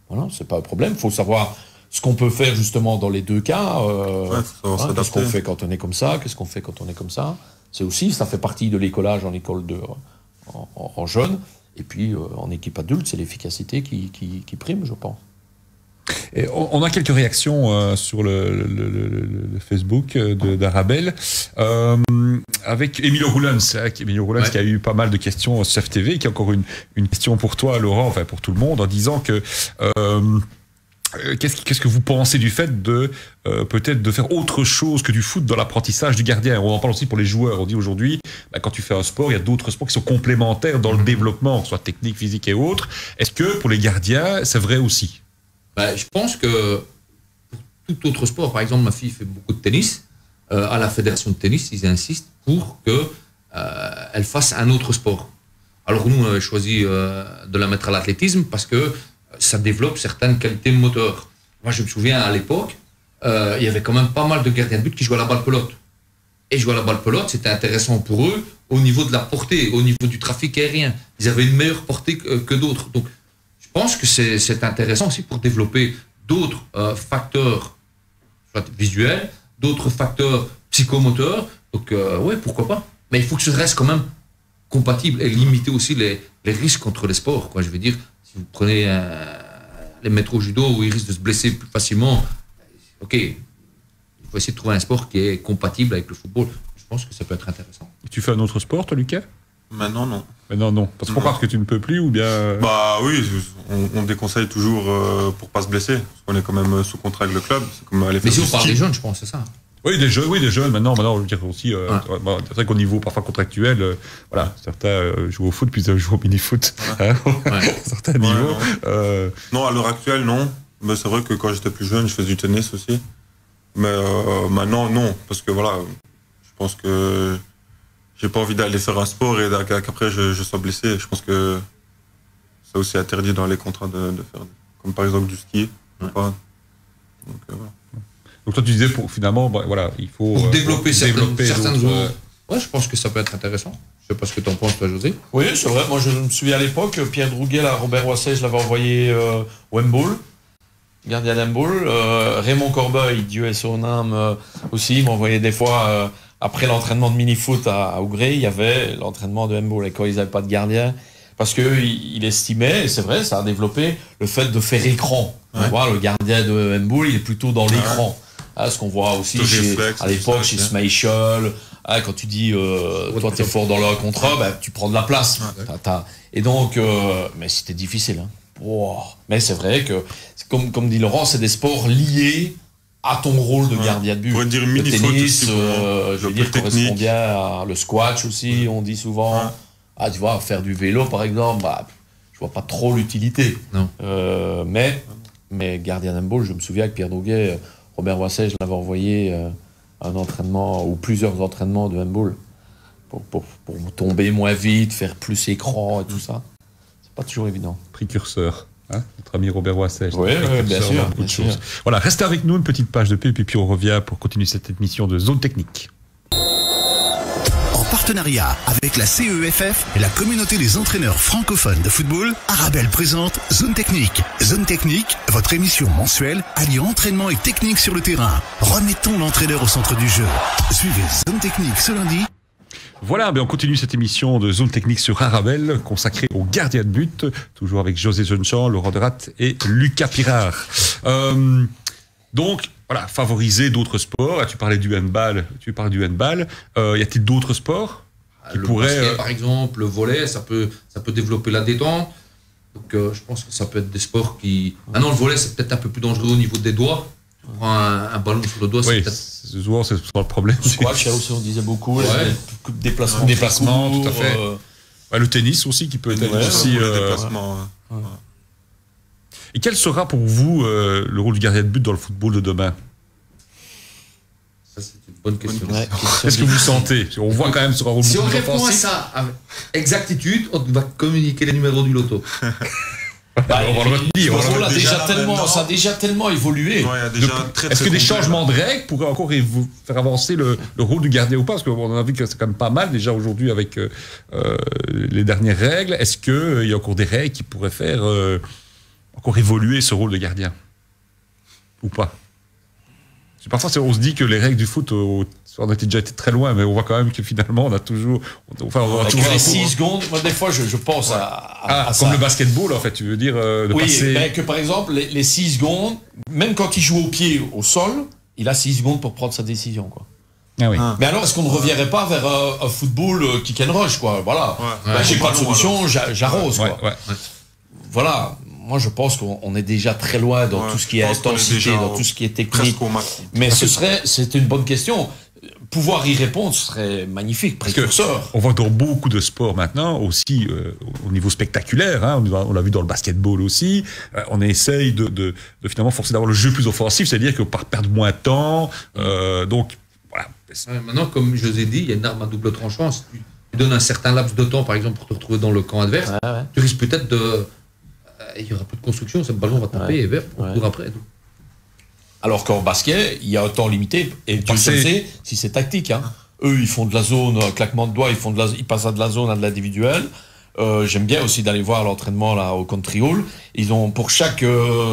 Voilà, c'est pas un problème. Il faut savoir ce qu'on peut faire justement dans les deux cas. Qu'est-ce qu'on fait quand on est comme ça? Qu'est-ce qu'on fait quand on est comme ça? C'est aussi, ça fait partie de l'écolage en école en jeune. Et puis en équipe adulte, c'est l'efficacité qui prime, je pense. Et on a quelques réactions sur le Facebook d'Arabelle, avec Emilio Roulens, qui a eu pas mal de questions sur FTV, qui a encore une question pour toi, Laurent, enfin pour tout le monde, en disant que qu'est-ce que vous pensez du fait de peut-être de faire autre chose que du foot dans l'apprentissage du gardien? On en parle aussi pour les joueurs. On dit aujourd'hui, quand tu fais un sport, il y a d'autres sports qui sont complémentaires dans le développement, que ce soit technique, physique et autres. Est-ce que pour les gardiens, c'est vrai aussi? Je pense que pour tout autre sport, par exemple, ma fille fait beaucoup de tennis. À la fédération de tennis, ils insistent pour qu'elle fasse un autre sport. Alors nous, on avait choisi de la mettre à l'athlétisme parce que ça développe certaines qualités motoires. Moi, je me souviens, à l'époque, il y avait quand même pas mal de gardiens de but qui jouaient à la balle pelote. Et jouer à la balle pelote, c'était intéressant pour eux au niveau de la portée, au niveau du trafic aérien. Ils avaient une meilleure portée que d'autres. Donc, je pense que c'est intéressant aussi pour développer d'autres facteurs soit visuels, d'autres facteurs psychomoteurs. Donc, pourquoi pas. Mais il faut que ce reste quand même compatible et limiter aussi les risques entre les sports. Je veux dire, Si vous prenez les maîtres au judo où ils risquent de se blesser plus facilement, ok, il faut essayer de trouver un sport qui est compatible avec le football. Je pense que ça peut être intéressant. Tu fais un autre sport, toi, Lucas? Maintenant, non. Mais non. Parce qu'on pense que tu ne peux plus ou bien... Bah oui, on déconseille toujours pour pas se blesser. Parce qu'on est quand même sous contrat avec le club. C'est comme aller faire Mais si du on parle ski. des jeunes, je pense, c'est ça. Oui, des jeunes. Maintenant, je veux dire aussi, c'est vrai qu'au niveau parfois contractuel, voilà, certains jouent au foot, puis ils jouent au mini-foot. Ouais. Hein, certains niveaux. Non, à l'heure actuelle, non. Mais c'est vrai que quand j'étais plus jeune, je faisais du tennis aussi. Mais maintenant, non. Parce que voilà, je pense que j'ai pas envie d'aller faire un sport et qu'après je sois blessé. Je pense que c'est aussi interdit dans les contrats de faire, comme par exemple du ski. Ouais. Pas. Donc, voilà. Donc toi, tu disais, finalement, voilà, il faut... Pour développer certaines d'autres, zones. Ouais, je pense que ça peut être intéressant. Je sais pas ce que tu en penses, toi, José. Oui, c'est vrai. Moi, je me souviens à l'époque, Pierre Drouguel à Robert Wasset, je l'avais envoyé au handball, gardien d'handball. Raymond Corbeil, Dieu ait son âme, aussi, il m'envoyait des fois, après l'entraînement de mini-foot à Ougré, il y avait l'entraînement de handball. Et quand ils n'avaient pas de gardien, parce qu'il estimait, et c'est vrai, ça a développé le fait de faire écran. Ouais. Tu vois, le gardien de handball, il est plutôt dans l'écran. Ah, ce qu'on voit aussi à l'époque chez Schmeichel. Ah, quand tu dis, toi, t'es fort dans le contrat, ben, tu prends de la place. Ouais. Et donc, mais c'était difficile. Hein. Wow. Mais c'est vrai que, comme dit Laurent, c'est des sports liés à ton rôle de gardien de but. On pourrait dire le mini-foot tennis, aussi, je veux dire, correspond bien à le squash aussi, on dit souvent. Ouais. Ah, tu vois, faire du vélo, par exemple, bah, je vois pas trop l'utilité. Non. Mais gardien d'handball, je me souviens que Pierre Drouguet, Robert Wasset, je l'avais envoyé un entraînement ou plusieurs entraînements de handball pour tomber moins vite, faire plus écran et tout ça. C'est pas toujours évident. précurseur. Hein, notre ami Robert Wasset. Oui, bien sûr. Beaucoup de choses. Voilà, restez avec nous, une petite page de pub, et puis on revient pour continuer cette émission de Zone Technique. En partenariat avec la CEFF et la communauté des entraîneurs francophones de football, Arabelle présente Zone Technique. Zone Technique, votre émission mensuelle alliant entraînement et technique sur le terrain. Remettons l'entraîneur au centre du jeu. Suivez Zone Technique ce lundi. Voilà, on continue cette émission de Zone Technique sur Arabelle, consacrée aux gardiens de but, toujours avec José Jeunechamp, Laurent Derat et Lucas Pirard. Donc, voilà, favoriser d'autres sports. Tu parlais du handball. Y a-t-il d'autres sports qui Le pourraient... basket, par exemple, le volley, ça peut développer la détente. Donc, je pense que ça peut être des sports qui... Ah non, le volley, c'est peut-être un peu plus dangereux au niveau des doigts. Tu prends un ballon sur le doigt, c'est Oui, peut-être... souvent c'est le problème. Squash, aussi, on disait beaucoup. Ouais. Déplacement, tout à fait. Ouais, le tennis aussi, qui peut être Ouais, aussi... Pour les déplacements, ouais. Et quel sera pour vous le rôle du gardien de but dans le football de demain? Ça, c'est une bonne question. Ouais, Qu'est-ce que vous sentez? On voit quand même sur un rôle Si on beaucoup plus répond à offensif. ça avec exactitude, on va communiquer les numéros du loto. Bah, on va le retenir. le on va le rôle a retenir. ça a déjà tellement évolué. Ouais, il y a déjà très, Est-ce très que des complet, changements là. de règles pourraient encore vous faire avancer le rôle du gardien ou pas? Parce qu'on a vu que c'est quand même pas mal déjà aujourd'hui avec les dernières règles. Est-ce qu'il y a encore des règles qui pourraient faire encore évoluer ce rôle de gardien? Ou pas? Parce que parfois on se dit que les règles du foot, on a déjà été très loin, mais on voit quand même que finalement on a toujours... Enfin, on a Avec toujours les un 6 secondes, moi, des fois je pense à comme ça. le basketball en fait, tu veux dire de Oui, passer... mais que par exemple, les 6 secondes, même quand il joue au pied, au sol, il a 6 secondes pour prendre sa décision, quoi. Ah oui. Ah. Mais alors, est-ce qu'on ne reviendrait pas vers un football kick and rush, quoi? Voilà. Ouais. Bah, j'ai Ouais. pas de solution, j'arrose, Ouais, quoi. ouais. Voilà. Moi, je pense qu'on est déjà très loin dans Ouais, tout ce qui je est pense qu'on est intensité, déjà dans tout ce qui est technique. Presque au max. Mais c'est une bonne question. Pouvoir y répondre, ce serait magnifique, que- précurseur. On voit dans beaucoup de sports maintenant, aussi au niveau spectaculaire, hein, on l'a vu dans le basketball aussi, on essaye de finalement forcer d'avoir le jeu plus offensif, c'est-à-dire que par perdre moins de temps, donc voilà. Ouais, maintenant, comme je vous ai dit, il y a une arme à double tranchant. Si tu donnes un certain laps de temps, par exemple, pour te retrouver dans le camp adverse, Ouais, ouais. tu risques peut-être de... Il y aura plus de construction, ce ballon va taper Ouais. et on Ouais. court après. Alors qu'en basket, il y a un temps limité, et Dieu Passer- sait si c'est tactique. Hein. Eux, ils font de la zone, claquement de doigts, ils passent de la zone à de l'individuel. J'aime bien aussi d'aller voir l'entraînement là au country hall. Ils ont pour chaque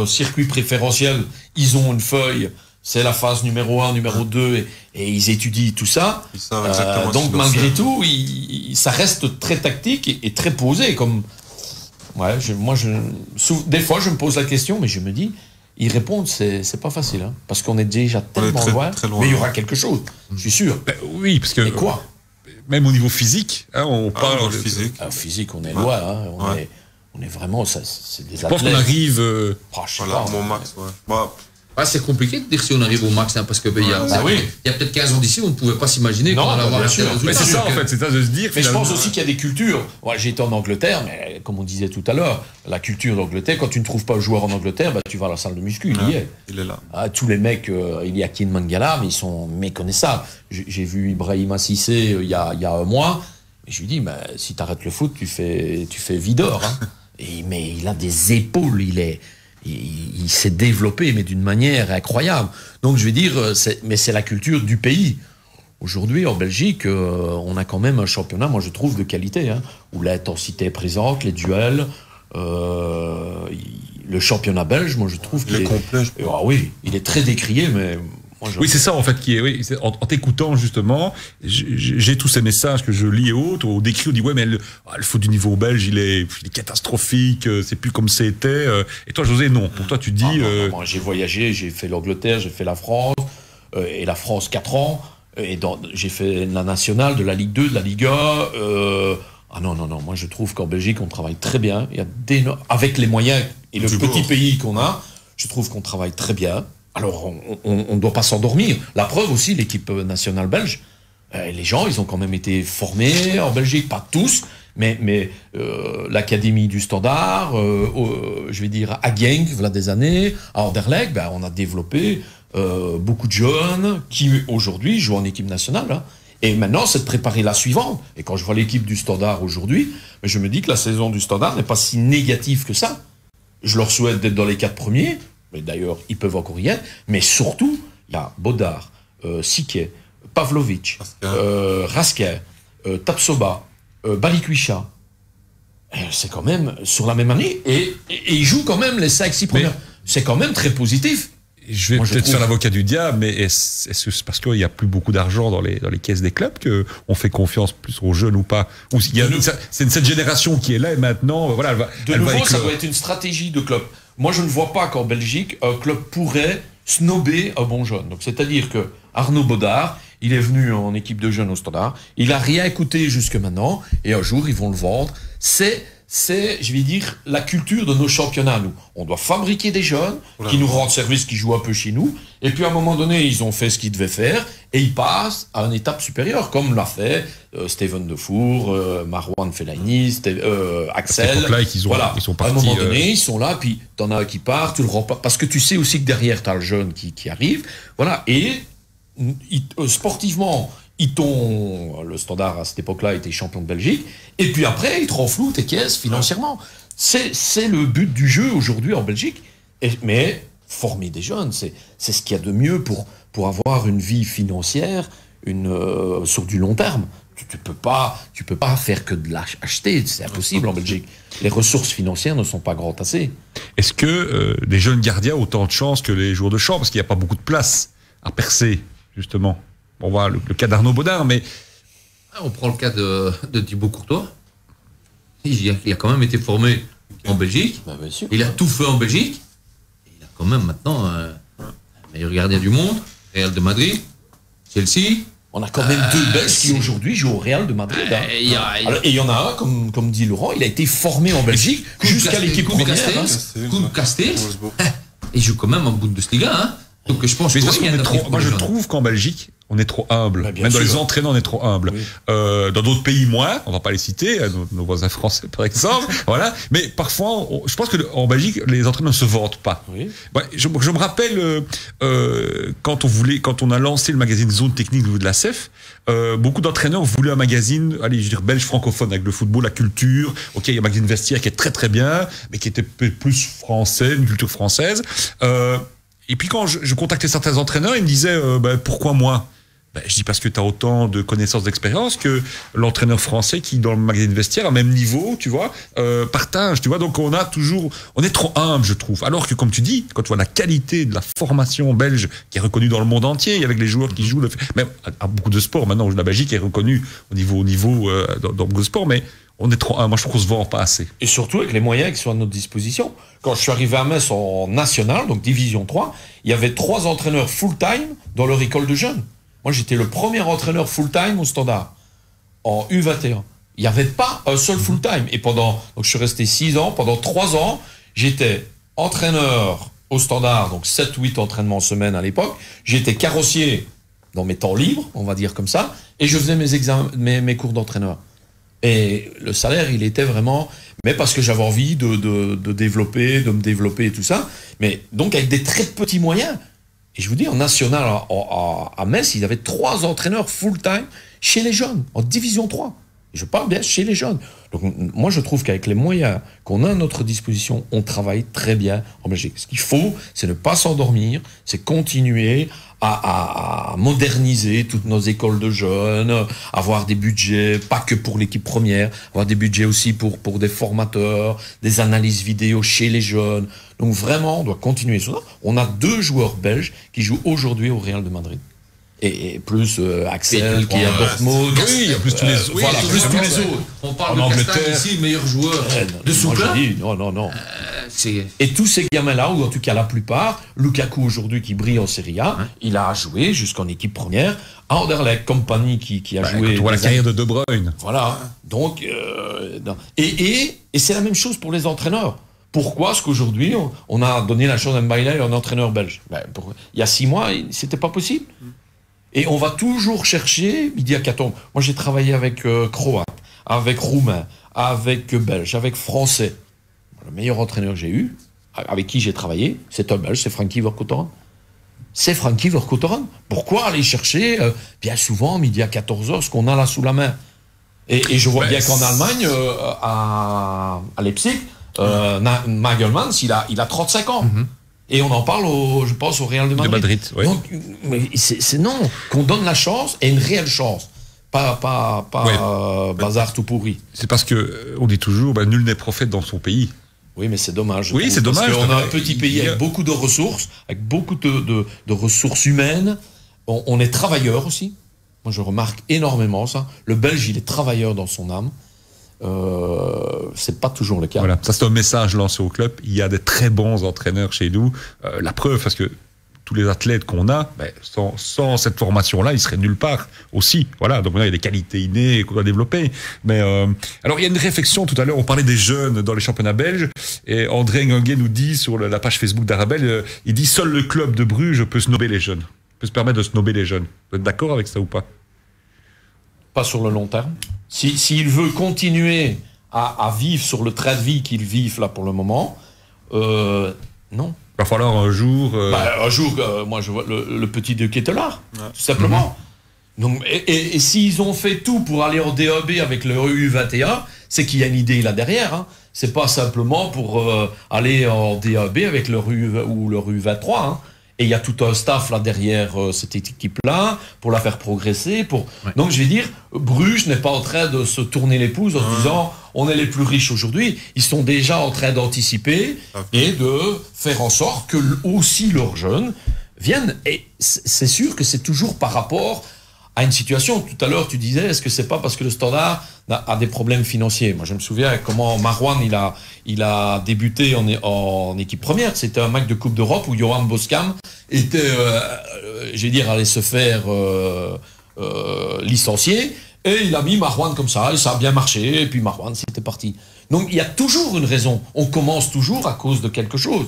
circuit préférentiel, ils ont une feuille. C'est la phase numéro 1, numéro 2, et ils étudient tout ça. Ils savent exactement ce Donc qu'ils doivent malgré faire. tout, ça reste très tactique et très posé. Comme Ouais, des fois, je me pose la question, mais je me dis, y répondre, c'est pas facile. Hein, parce qu'on est déjà tellement loin. Très loin. Mais il y aura quelque chose, je suis sûr. Ben, oui, parce que Et quoi même au niveau physique, hein, on parle le physique. Physique, on est loin. Hein, on est vraiment, c'est des Je athlètes. pense qu'on arrive. Je sais Voilà, pas, mon max, ouais. Bah, C'est compliqué de dire si on arrive au max, hein, parce que il y a peut-être 15 ans d'ici, on ne pouvait pas s'imaginer qu'on allait avoir bien un sûr. tel Mais résultat. c'est ça en fait, c'est ça de se dire. Mais je pense finalement, aussi qu'il y a des cultures. Moi, j'ai été en Angleterre, mais comme on disait tout à l'heure, la culture d'Angleterre, quand tu ne trouves pas le joueur en Angleterre, bah, tu vas à la salle de muscu, il y est. il est là. Ah, tous les mecs, il y a Kin Mangala, mais ils sont méconnaissables. J'ai vu Ibrahima Cissé il y a un mois, et je lui dis, bah, si tu arrêtes le foot, tu fais videur. Hein. Mais il a des épaules, il s'est développé, mais d'une manière incroyable. Donc je vais dire, mais c'est la culture du pays. Aujourd'hui, en Belgique, on a quand même un championnat, moi je trouve, de qualité, hein, où l'intensité est présente, les duels, le championnat belge, moi je trouve qu'il est complet. Ah oui, il est très décrié, mais moi, Oui, c'est ça en fait qui est. Oui, en t'écoutant justement, j'ai tous ces messages que je lis et autres. On décrit, on dit ouais, mais le foot du niveau belge, il est catastrophique. C'est plus comme c'était. Et toi, José, non. Pour toi, tu dis. Non, moi, j'ai voyagé, j'ai fait l'Angleterre, j'ai fait la France et la France 4 ans. Et j'ai fait la nationale, de la Ligue 2, de la Ligue 1. Non. Moi, je trouve qu'en Belgique, on travaille très bien. Il y a avec les moyens et le petit pays qu'on a, je trouve qu'on travaille très bien. Alors, on ne doit pas s'endormir. La preuve aussi, l'équipe nationale belge, les gens, ils ont quand même été formés en Belgique, pas tous, mais l'académie du Standard, je vais dire à Genk, voilà des années, à Anderlecht, on a développé beaucoup de jeunes qui aujourd'hui jouent en équipe nationale. Hein. Et maintenant, c'est de préparer la suivante. Et quand je vois l'équipe du Standard aujourd'hui, je me dis que la saison du Standard n'est pas si négative que ça. Je leur souhaite d'être dans les 4 premiers. Mais d'ailleurs, ils peuvent encore y être. Mais surtout, il y a Bodard, Siquet, Pavlovic, Rasker, Tapsoba, Balikwisha. C'est quand même sur la même année. Et ils jouent quand même les 5-6 premières. C'est quand même très positif. Je vais peut-être faire l'avocat du diable, mais est-ce que c'est parce qu'il n'y a plus beaucoup d'argent dans les caisses des clubs qu'on fait confiance plus aux jeunes ou pas? Ou c'est cette génération qui est là et maintenant, voilà, elle va ça doit être une stratégie de club. Moi, je ne vois pas qu'en Belgique, un club pourrait snober un bon jeune. Donc, c'est-à-dire que Arnaud Bodard, il est venu en équipe de jeunes au Standard, il a rien coûté jusque maintenant, et un jour, ils vont le vendre. C'est, je vais dire, la culture de nos championnats, nous. On doit fabriquer des jeunes qui nous rendent service, qui jouent un peu chez nous, et puis à un moment donné, ils ont fait ce qu'ils devaient faire, et ils passent à une étape supérieure, comme l'a fait Steven Defour, Marouane Fellaini, Axel. Ils sont partis, à un moment donné, ils sont là, puis t'en as un qui part, tu le rends pas, parce que tu sais aussi que derrière, t'as le jeune qui arrive, voilà, et sportivement, le Standard à cette époque-là était champion de Belgique, et puis après, ils te renflouent tes caisses financièrement. C'est le but du jeu aujourd'hui en Belgique. Mais former des jeunes, c'est ce qu'il y a de mieux pour avoir une vie financière sur du long terme. Tu peux pas faire que de l'acheter, c'est impossible en Belgique. Les ressources financières ne sont pas grandes assez. Est-ce que les jeunes gardiens ont autant de chance que les joueurs de champ, parce qu'il n'y a pas beaucoup de place à percer, justement? On voit le cas d'Arnaud Bodard, mais... On prend le cas de Thibaut Courtois. Il a quand même été formé en Belgique. Bien sûr. Il a tout fait en Belgique. Il a quand même maintenant le meilleur gardien du monde. Real de Madrid, Chelsea. On a quand même 2 Belges qui aujourd'hui jouent au Real de Madrid. Et il y en a un, comme dit Laurent, il a été formé en Belgique jusqu'à l'équipe première. Coupe Castells. Il joue quand même en Bundesliga. Hein. Donc je pense moi je trouve qu'en Belgique, on est trop humble. Même dans les entraîneurs, on est trop humble. Oui. Dans d'autres pays, moins. On va pas les citer, nos voisins français, par exemple. Voilà. Mais parfois, je pense que en Belgique, les entraîneurs ne se vantent pas. Oui. Ouais, je me rappelle quand on a lancé le magazine Zone Technique de la CEF, beaucoup d'entraîneurs voulaient un magazine, belge francophone avec le football, la culture. Ok, il y a un magazine vestiaire qui est très très bien, mais qui était plus français, une culture française. Et puis quand je contactais certains entraîneurs, ils me disaient pourquoi moi? Je dis parce que tu as autant de connaissances, d'expérience que l'entraîneur français qui, dans le magazine vestiaire, à même niveau, tu vois, partage, tu vois. Donc on est trop humble, je trouve. Alors que, comme tu dis, quand tu vois la qualité de la formation belge qui est reconnue dans le monde entier, avec les joueurs qui jouent, même à beaucoup de sports, maintenant la Belgique est reconnue au niveau dans beaucoup de sports, mais on est trop, moi je trouve qu'on se vend pas assez. Et surtout avec les moyens qui sont à notre disposition. Quand je suis arrivé à Metz en national, donc division 3, il y avait 3 entraîneurs full-time dans leur école de jeunes. Moi, j'étais le premier entraîneur full-time au Standard, en U21. Il n'y avait pas un seul full-time. Et donc je suis resté 6 ans, pendant 3 ans, j'étais entraîneur au Standard, donc 7-8 entraînements semaine à l'époque. J'étais carrossier dans mes temps libres, on va dire comme ça, et je faisais mes cours d'entraîneur. Et le salaire, il était vraiment... Mais parce que j'avais envie de me développer et tout ça. Mais donc avec des très petits moyens. Et je vous dis, en national, à Metz, ils avaient 3 entraîneurs full-time chez les jeunes, en division 3. Je parle bien chez les jeunes. Donc moi, je trouve qu'avec les moyens qu'on a à notre disposition, on travaille très bien en Belgique. Ce qu'il faut, c'est ne pas s'endormir, c'est continuer à moderniser toutes nos écoles de jeunes, avoir des budgets, pas que pour l'équipe première, avoir des budgets aussi pour des formateurs, des analyses vidéo chez les jeunes. Donc vraiment, on doit continuer sur ça. On a 2 joueurs belges qui jouent aujourd'hui au Real de Madrid. Et plus Axel qui est à Dortmund. Oui, en plus tous les autres. Voilà, plus tous les autres. On parle de Castagne ici, meilleur joueur de son club. Non. Et tous ces gamins-là, ou en tout cas la plupart, Lukaku aujourd'hui qui brille en Serie A, il a joué jusqu'en équipe première. À Anderlecht, Compagnie qui a joué. Quand on voit la carrière de De Bruyne. Voilà. Donc, et c'est la même chose pour les entraîneurs. Pourquoi est-ce qu'aujourd'hui, on a donné la chance à Mbaye à un entraîneur belge? Il y a 6 mois, c'était pas possible. Et on va toujours chercher, midi à 14. Moi, j'ai travaillé avec Croate, avec Roumain, avec Belge, avec Français. Le meilleur entraîneur que j'ai eu, avec qui j'ai travaillé, c'est un Belge, c'est Frankie Vercouteren. C'est Frankie Vercouteren. Pourquoi aller chercher, bien souvent, midi à 14h, ce qu'on a là sous la main? Et je vois bien qu'en Allemagne, à Leipzig, Nagelmans, il a 35 ans. Et on en parle, je pense, au Real de Madrid. Oui. Donc, c'est non, qu'on donne la chance, et une réelle chance. Pas bazar tout pourri. C'est parce que on dit toujours, nul n'est prophète dans son pays. Oui, mais c'est dommage. Oui, c'est dommage. Parce qu'on a un petit pays avec beaucoup de ressources, avec beaucoup de ressources humaines. On est travailleurs aussi. Moi, je remarque énormément ça. Le Belge, il est travailleur dans son âme. C'est pas toujours le cas. Voilà, ça c'est un message lancé au club. Il y a des très bons entraîneurs chez nous. La preuve, parce que tous les athlètes qu'on a, sans cette formation-là, ils seraient nulle part aussi. Voilà, donc là, il y a des qualités innées qu'on doit développer. Mais alors, il y a une réflexion tout à l'heure. On parlait des jeunes dans les championnats belges, et André Nguengue nous dit sur la page Facebook d'Arabel, il dit seul le club de Bruges peut snober les jeunes, peut se permettre de snober les jeunes. Vous êtes d'accord avec ça ou pas? Pas sur le long terme. S'il veut continuer à vivre sur le train de vie qu'il vit là pour le moment, non. Il va falloir un jour... moi je vois le petit de Kettelard, tout simplement. Donc, et s'ils ont fait tout pour aller en DAB avec le U21, c'est qu'il y a une idée là derrière. Hein. C'est pas simplement pour aller en DAB avec le U23. Hein. Et il y a tout un staff là derrière cette équipe-là pour la faire progresser. Donc je vais dire, Bruges n'est pas en train de se tourner les pouces en disant on est les plus riches aujourd'hui. Ils sont déjà en train d'anticiper et de faire en sorte que aussi leurs jeunes viennent. Et c'est sûr que c'est toujours par rapport à une situation. Tout à l'heure, tu disais, est-ce que c'est pas parce que le Standard a des problèmes financiers? Moi, je me souviens comment Marouane, il a débuté en équipe première. C'était un match de Coupe d'Europe où Johan Boskam était, allait se faire licencier. Et il a mis Marouane comme ça, et ça a bien marché. Et puis Marouane, c'était parti. Donc, il y a toujours une raison. On commence toujours à cause de quelque chose.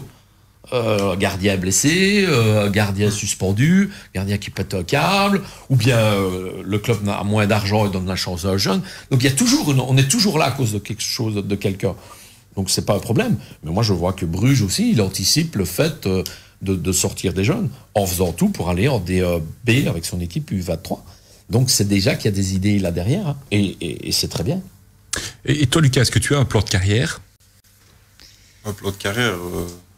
Gardien blessé, gardien suspendu, gardien qui pète un câble, ou bien le club a moins d'argent et donne la chance à un jeune. Donc il y a toujours on est toujours là à cause de quelque chose, de quelqu'un. Donc c'est pas un problème. Mais moi je vois que Bruges aussi, il anticipe le fait de sortir des jeunes en faisant tout pour aller en DB avec son équipe U23. Donc c'est déjà qu'il y a des idées là derrière, hein. Et c'est très bien. Et toi Lucas, est-ce que tu as un plan de carrière? Un plan de carrière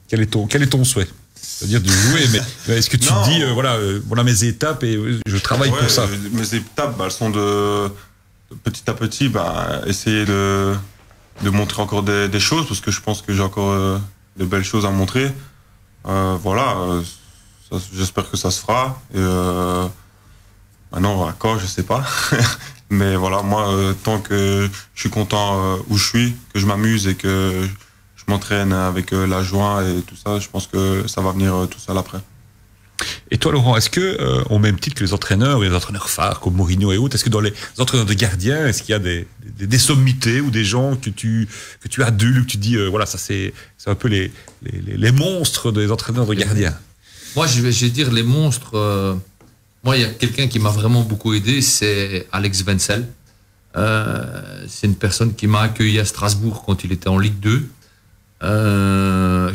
Quel est ton souhait? C'est-à-dire de jouer, mais est-ce que tu te dis, voilà mes étapes et je travaille pour ça? Mes étapes, elles sont de petit à petit, essayer de montrer encore des choses, parce que je pense que j'ai encore de belles choses à montrer. J'espère que ça se fera. Et maintenant, quand, je sais pas. Mais voilà, moi, tant que je suis content où je suis, que je m'amuse et que je m'entraîne avec la joie et tout ça, je pense que ça va venir tout seul après. Et toi, Laurent, est-ce que, au même titre que les entraîneurs phares comme Mourinho et autres, est-ce que dans les entraîneurs de gardiens, est-ce qu'il y a des sommités ou des gens que tu adules, que tu dis, voilà, ça c'est un peu les monstres des entraîneurs de gardiens? Moi, je vais dire les monstres. Moi, il y a quelqu'un qui m'a vraiment beaucoup aidé, c'est Alex Wenzel. C'est une personne qui m'a accueilli à Strasbourg quand il était en Ligue 2.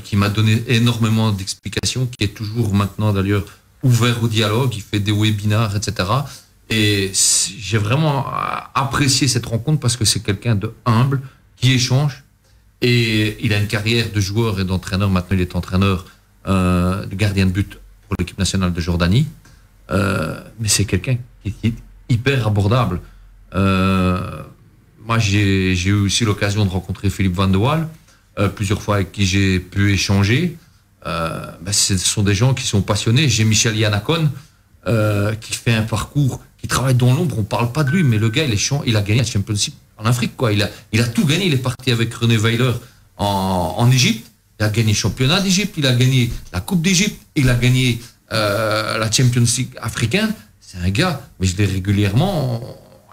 Qui m'a donné énormément d'explications, qui est toujours maintenant d'ailleurs ouvert au dialogue, il fait des webinars, etc. Et j'ai vraiment apprécié cette rencontre parce que c'est quelqu'un de humble, qui échange, et il a une carrière de joueur et d'entraîneur. Maintenant, il est entraîneur de gardien de but pour l'équipe nationale de Jordanie. Mais c'est quelqu'un qui est hyper abordable. Moi, j'ai eu aussi l'occasion de rencontrer Philippe Van de Waal, plusieurs fois avec qui j'ai pu échanger. Ce sont des gens qui sont passionnés. J'ai Michel Yanakon qui fait un parcours, qui travaille dans l'ombre. On parle pas de lui, mais le gars, il a gagné la Championship en Afrique, quoi. Il a tout gagné. Il est parti avec René Weiler en Égypte. Il a gagné le championnat d'Égypte. Il a gagné la Coupe d'Égypte. Il a gagné la Champions League africaine. C'est un gars, mais je l'ai régulièrement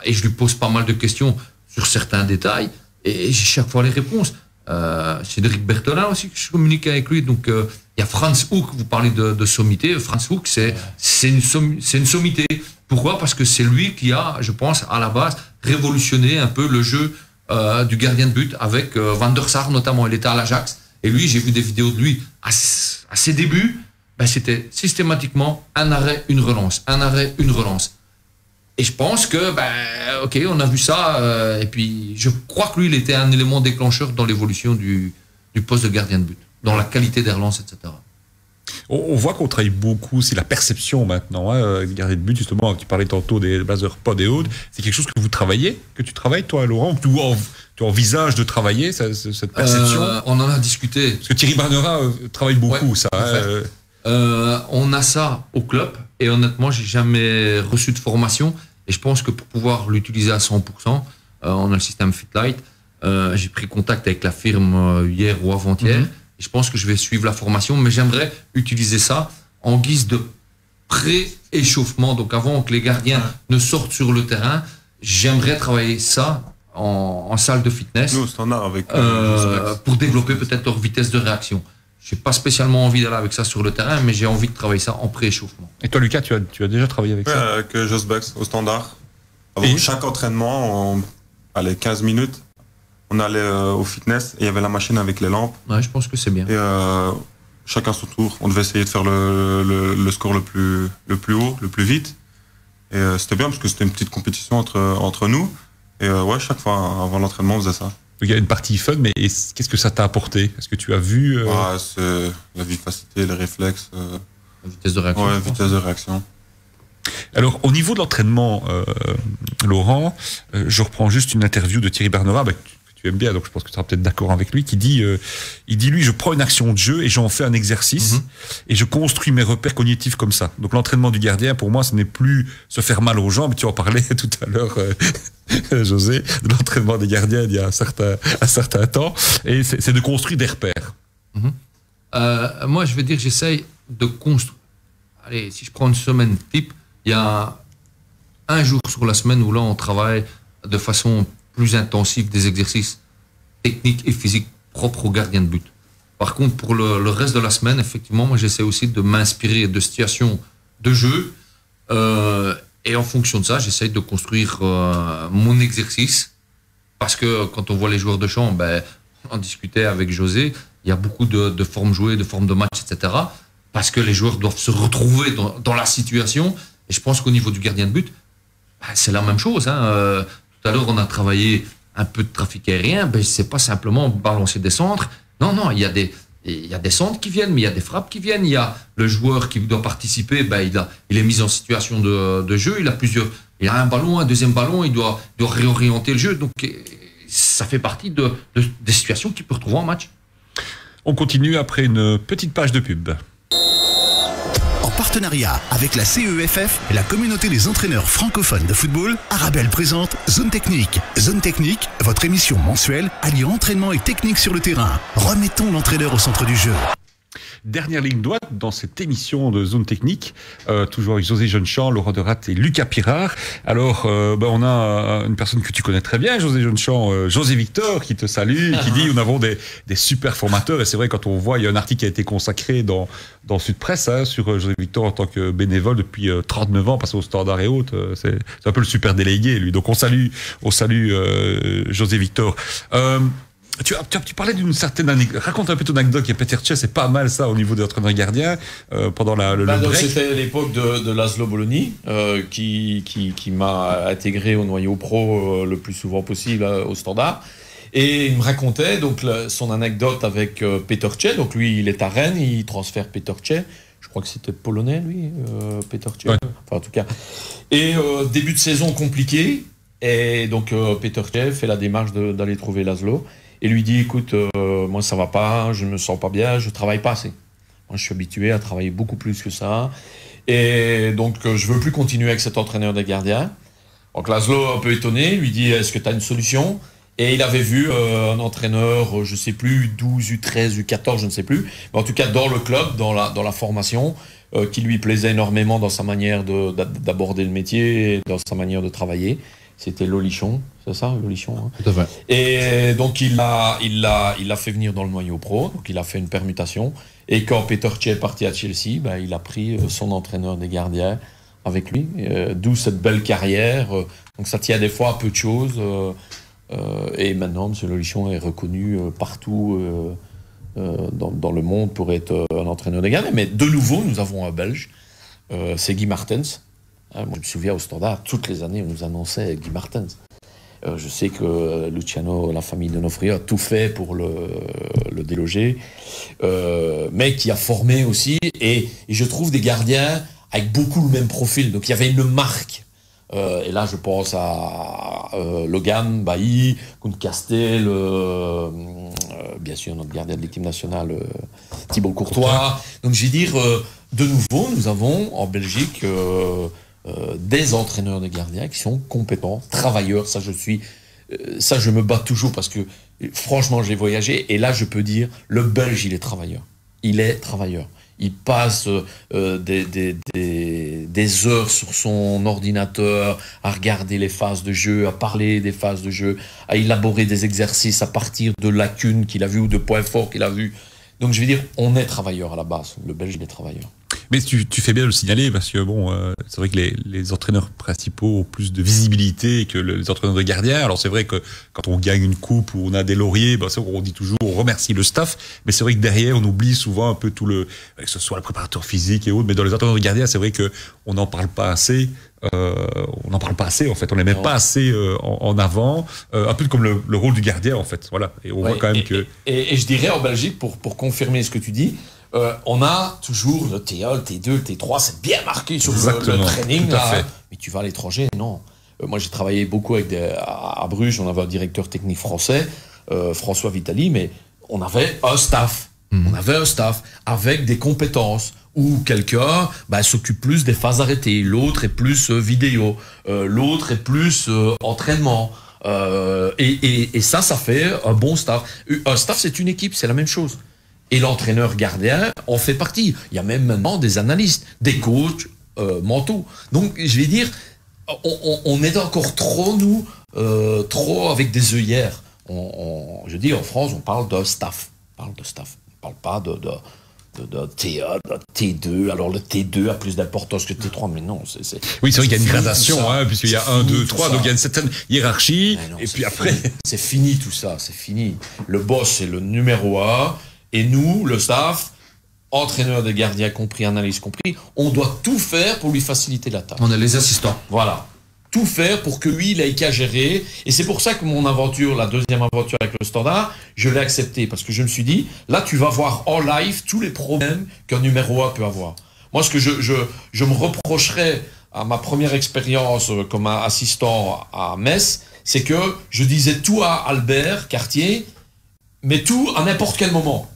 et je lui pose pas mal de questions sur certains détails et j'ai chaque fois les réponses. Cédric Berthelin aussi, que je communique avec lui. Donc, il y a Franz Hoek, vous parlez de sommité. Franz Hoek, c'est une sommité. Pourquoi? Parce que c'est lui qui a, je pense, à la base, révolutionné un peu le jeu du gardien de but avec Van der Sar notamment. Il était à l'Ajax. Et lui, j'ai vu des vidéos de lui à ses débuts. C'était systématiquement un arrêt, une relance. Un arrêt, une relance. Et je pense que, ok, on a vu ça. Et puis, je crois que lui, il était un élément déclencheur dans l'évolution du poste de gardien de but, dans la qualité des relances, etc. On voit qu'on travaille beaucoup, c'est la perception maintenant, du gardien de but, justement, tu parlais tantôt des Blazers Pod et autres. C'est quelque chose que vous travaillez, que tu travailles, toi, Laurent, que tu envisages de travailler, cette perception? On en a discuté. Parce que Thierry Barnera travaille beaucoup, ça. On a ça au club, et honnêtement, j'ai jamais reçu de formation. Et je pense que pour pouvoir l'utiliser à 100%, on a le système Fitlight. J'ai pris contact avec la firme hier ou avant-hier. Et je pense que je vais suivre la formation, mais j'aimerais utiliser ça en guise de pré-échauffement. Donc avant que les gardiens ne sortent sur le terrain, j'aimerais travailler ça en salle de fitness. Nous, au standard avec pour développer peut-être leur vitesse de réaction. J'ai pas spécialement envie d'aller avec ça sur le terrain, mais j'ai envie de travailler ça en pré-échauffement. Et toi, Lucas, tu as déjà travaillé avec ça? Avec Josbex, au standard. Avant chaque entraînement, allez, 15 minutes, on allait au fitness et il y avait la machine avec les lampes. Ouais, je pense que c'est bien. Et chacun son tour. On devait essayer de faire le score le plus haut, le plus vite. Et c'était bien parce que c'était une petite compétition entre nous. Et chaque fois, avant l'entraînement, on faisait ça. Il y a une partie fun, mais qu'est-ce que ça t'a apporté? Est-ce que tu as vu c'est la vivacité, les réflexes. La vitesse de réaction. Ouais, vitesse de réaction. Alors, au niveau de l'entraînement, Laurent, je reprends juste une interview de Thierry Barnera, que tu aimes bien, donc je pense que tu seras peut-être d'accord avec lui, qui dit, lui, je prends une action de jeu et j'en fais un exercice et je construis mes repères cognitifs comme ça. Donc, l'entraînement du gardien, pour moi, ce n'est plus se faire mal aux jambes. Tu en parlais tout à l'heure, José, de l'entraînement des gardiens il y a un certain temps. Et c'est de construire des repères. Moi, je vais dire, j'essaye de construire. Allez, si je prends une semaine type, il y a un jour sur la semaine où là, on travaille de façon plus intensive des exercices techniques et physiques propres aux gardiens de but. Par contre, pour le reste de la semaine, effectivement, moi, j'essaie aussi de m'inspirer de situations de jeu. Et en fonction de ça, j'essaye de construire mon exercice. Parce que quand on voit les joueurs de champ, on en discutait avec José, il y a beaucoup de formes jouées, de formes de match, etc. Parce que les joueurs doivent se retrouver dans la situation. Et je pense qu'au niveau du gardien de but, c'est la même chose. Tout à l'heure, on a travaillé un peu de trafic aérien. C'est pas simplement balancer des centres. Non, il y a des centres qui viennent, mais il y a des frappes qui viennent. Il y a le joueur qui doit participer, il est mis en situation de jeu. Il a un ballon, un deuxième ballon, il doit réorienter le jeu. Donc, ça fait partie des situations qu'il peut retrouver en match. On continue après une petite page de pub. En partenariat avec la CEFF et la communauté des entraîneurs francophones de football, Arabelle présente Zone Technique. Zone Technique, votre émission mensuelle alliant entraînement et technique sur le terrain. Remettons l'entraîneur au centre du jeu. Dernière ligne droite dans cette émission de Zone Technique, toujours avec José Jeunechamp, Laurent Derat et Lucas Pirard. Alors, on a une personne que tu connais très bien, José Jeunechamp, José Victor, qui te salue, qui dit nous avons des super formateurs. Et c'est vrai, quand on voit, il y a un article qui a été consacré dans Sud Presse sur José Victor en tant que bénévole depuis 39 ans, passé au Standard et autres. C'est un peu le super délégué, lui. Donc on salue José Victor. Tu parlais d'une certaine anecdote. Raconte un peu ton anecdote qui est Peter Cech, c'est pas mal ça au niveau de l'entraîneur gardien pendant le break. C'était l'époque de Laszlo Bologna qui m'a intégré au noyau pro le plus souvent possible au Standard. Et il me racontait donc son anecdote avec Peter Cech. Donc lui, il est à Rennes, il transfère Peter Cech. Je crois que c'était polonais, lui, Peter Cech. Ouais. Enfin, en tout cas. Et début de saison compliqué. Et donc Peter Cech fait la démarche d'aller trouver Laszlo. Et lui dit, écoute, moi ça va pas, je me sens pas bien, je travaille pas assez. Moi je suis habitué à travailler beaucoup plus que ça. Et donc je veux plus continuer avec cet entraîneur des gardiens. Donc Laszlo, un peu étonné, lui dit, est-ce que tu as une solution? Et il avait vu un entraîneur, je sais plus, U12, U13, U14, je ne sais plus. Mais en tout cas dans le club, dans la formation, qui lui plaisait énormément dans sa manière d'aborder le métier, dans sa manière de travailler. C'était Lolichon, c'est ça, Lolichon, hein. Tout à fait. Et donc il l'a fait venir dans le noyau pro, donc il a fait une permutation. Et quand Peter Cech est parti à Chelsea, il a pris son entraîneur des gardiens avec lui, d'où cette belle carrière. Donc ça tient des fois à peu de choses. Et maintenant, M. Lolichon est reconnu partout dans le monde pour être un entraîneur des gardiens. Mais de nouveau, nous avons un Belge, c'est Guy Martens. Moi, je me souviens au Standard, toutes les années, on nous annonçait Guy Martens. Je sais que Luciano, la famille de Nofrio, a tout fait pour le déloger, mais qui a formé aussi, et je trouve des gardiens avec beaucoup le même profil. Donc il y avait une marque. Et là, je pense à Logan, Bailly, Count-Castel, bien sûr notre gardien de l'équipe nationale, Thibaut Courtois. Donc je vais dire, de nouveau, nous avons en Belgique des entraîneurs de gardiens qui sont compétents, travailleurs. Ça, je me bats toujours parce que, franchement, j'ai voyagé et là, je peux dire, le Belge, il est travailleur. Il est travailleur. Il passe des heures sur son ordinateur à regarder les phases de jeu, à parler des phases de jeu, à élaborer des exercices à partir de lacunes qu'il a vues ou de points forts qu'il a vus. Donc, je vais dire, on est travailleur à la base. Le Belge, il est travailleur. Mais tu fais bien de le signaler parce que c'est vrai que les entraîneurs principaux ont plus de visibilité que les entraîneurs de gardiens. Alors c'est vrai que quand on gagne une coupe ou on a des lauriers, c'est vrai qu'on dit toujours on remercie le staff, mais c'est vrai que derrière on oublie souvent un peu tout que ce soit le préparateur physique et autres. Mais dans les entraîneurs de gardiens, c'est vrai que on n'en parle pas assez. On n'en parle pas assez en fait. On les met pas assez en avant. Un peu comme le rôle du gardien en fait. Voilà. Et on voit quand même que. Et je dirais en Belgique pour confirmer ce que tu dis. On a toujours le T1, le T2, le T3, c'est bien marqué sur le training. Là. Mais tu vas à l'étranger, non. Moi, j'ai travaillé beaucoup à Bruges, on avait un directeur technique français, François Vitali, mais on avait un staff. On avait un staff avec des compétences où quelqu'un s'occupe plus des phases arrêtées, l'autre est plus vidéo, l'autre est plus entraînement. Et ça fait un bon staff. Un staff, c'est une équipe, c'est la même chose. Et l'entraîneur gardien en fait partie. Il y a même maintenant des analystes, des coachs mentaux. Donc, je vais dire, on est encore trop, trop avec des œillères. Je dis, en France, on parle de staff. On parle de staff. On ne parle pas de T1, de T2. Alors, le T2 a plus d'importance que le T3, mais non. Oui, c'est vrai qu'il y a une gradation, puisqu'il y a 1, 2, 3, donc il y a une certaine hiérarchie. Non, et puis après. C'est fini tout ça, c'est fini. Le boss, c'est le numéro 1. Et nous, le staff, entraîneur des gardiens compris, analyse compris, on doit tout faire pour lui faciliter la tâche. On est les assistants. Voilà. Tout faire pour que lui, il ait qu'à gérer. Et c'est pour ça que mon aventure, la deuxième aventure avec le Standard, je l'ai accepté. Parce que je me suis dit, là, tu vas voir en live tous les problèmes qu'un numéro 1 peut avoir. Moi, ce que je me reprocherais à ma première expérience comme assistant à Metz, c'est que je disais tout à Albert Cartier, mais tout à n'importe quel moment.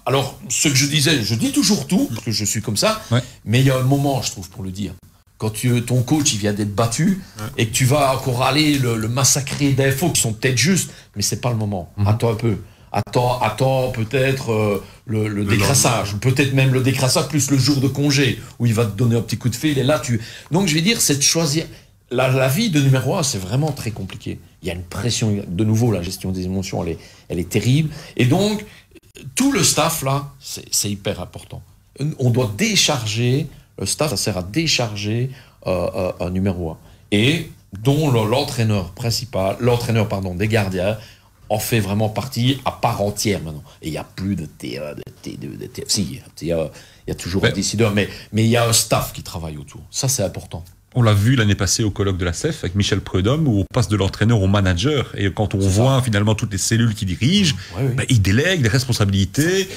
Alors, ce que je disais, je dis toujours tout, parce que je suis comme ça, mais il y a un moment, je trouve, pour le dire. Quand ton coach il vient d'être battu et que tu vas encore aller le massacrer d'infos qui sont peut-être justes, mais c'est pas le moment. Attends un peu. Attends peut-être le décrassage, peut-être même le décrassage plus le jour de congé où il va te donner un petit coup de fil et là Donc je vais dire, c'est de choisir. La vie de numéro 1, c'est vraiment très compliqué. Il y a une pression, de nouveau, la gestion des émotions, elle est terrible. Et donc, tout le staff là, c'est hyper important. On doit décharger. Le staff, ça sert à décharger un numéro 1. Et dont l'entraîneur des gardiens en fait vraiment partie à part entière maintenant. Et il n'y a plus de TA, de T2, de T... Si, il y a toujours un décideur, mais il y a un staff qui travaille autour. Ça, c'est important. On l'a vu l'année passée au colloque de la CEF avec Michel Prudhomme, où on passe de l'entraîneur au manager. Et quand on voit finalement toutes les cellules qui dirigent, il délègue des responsabilités.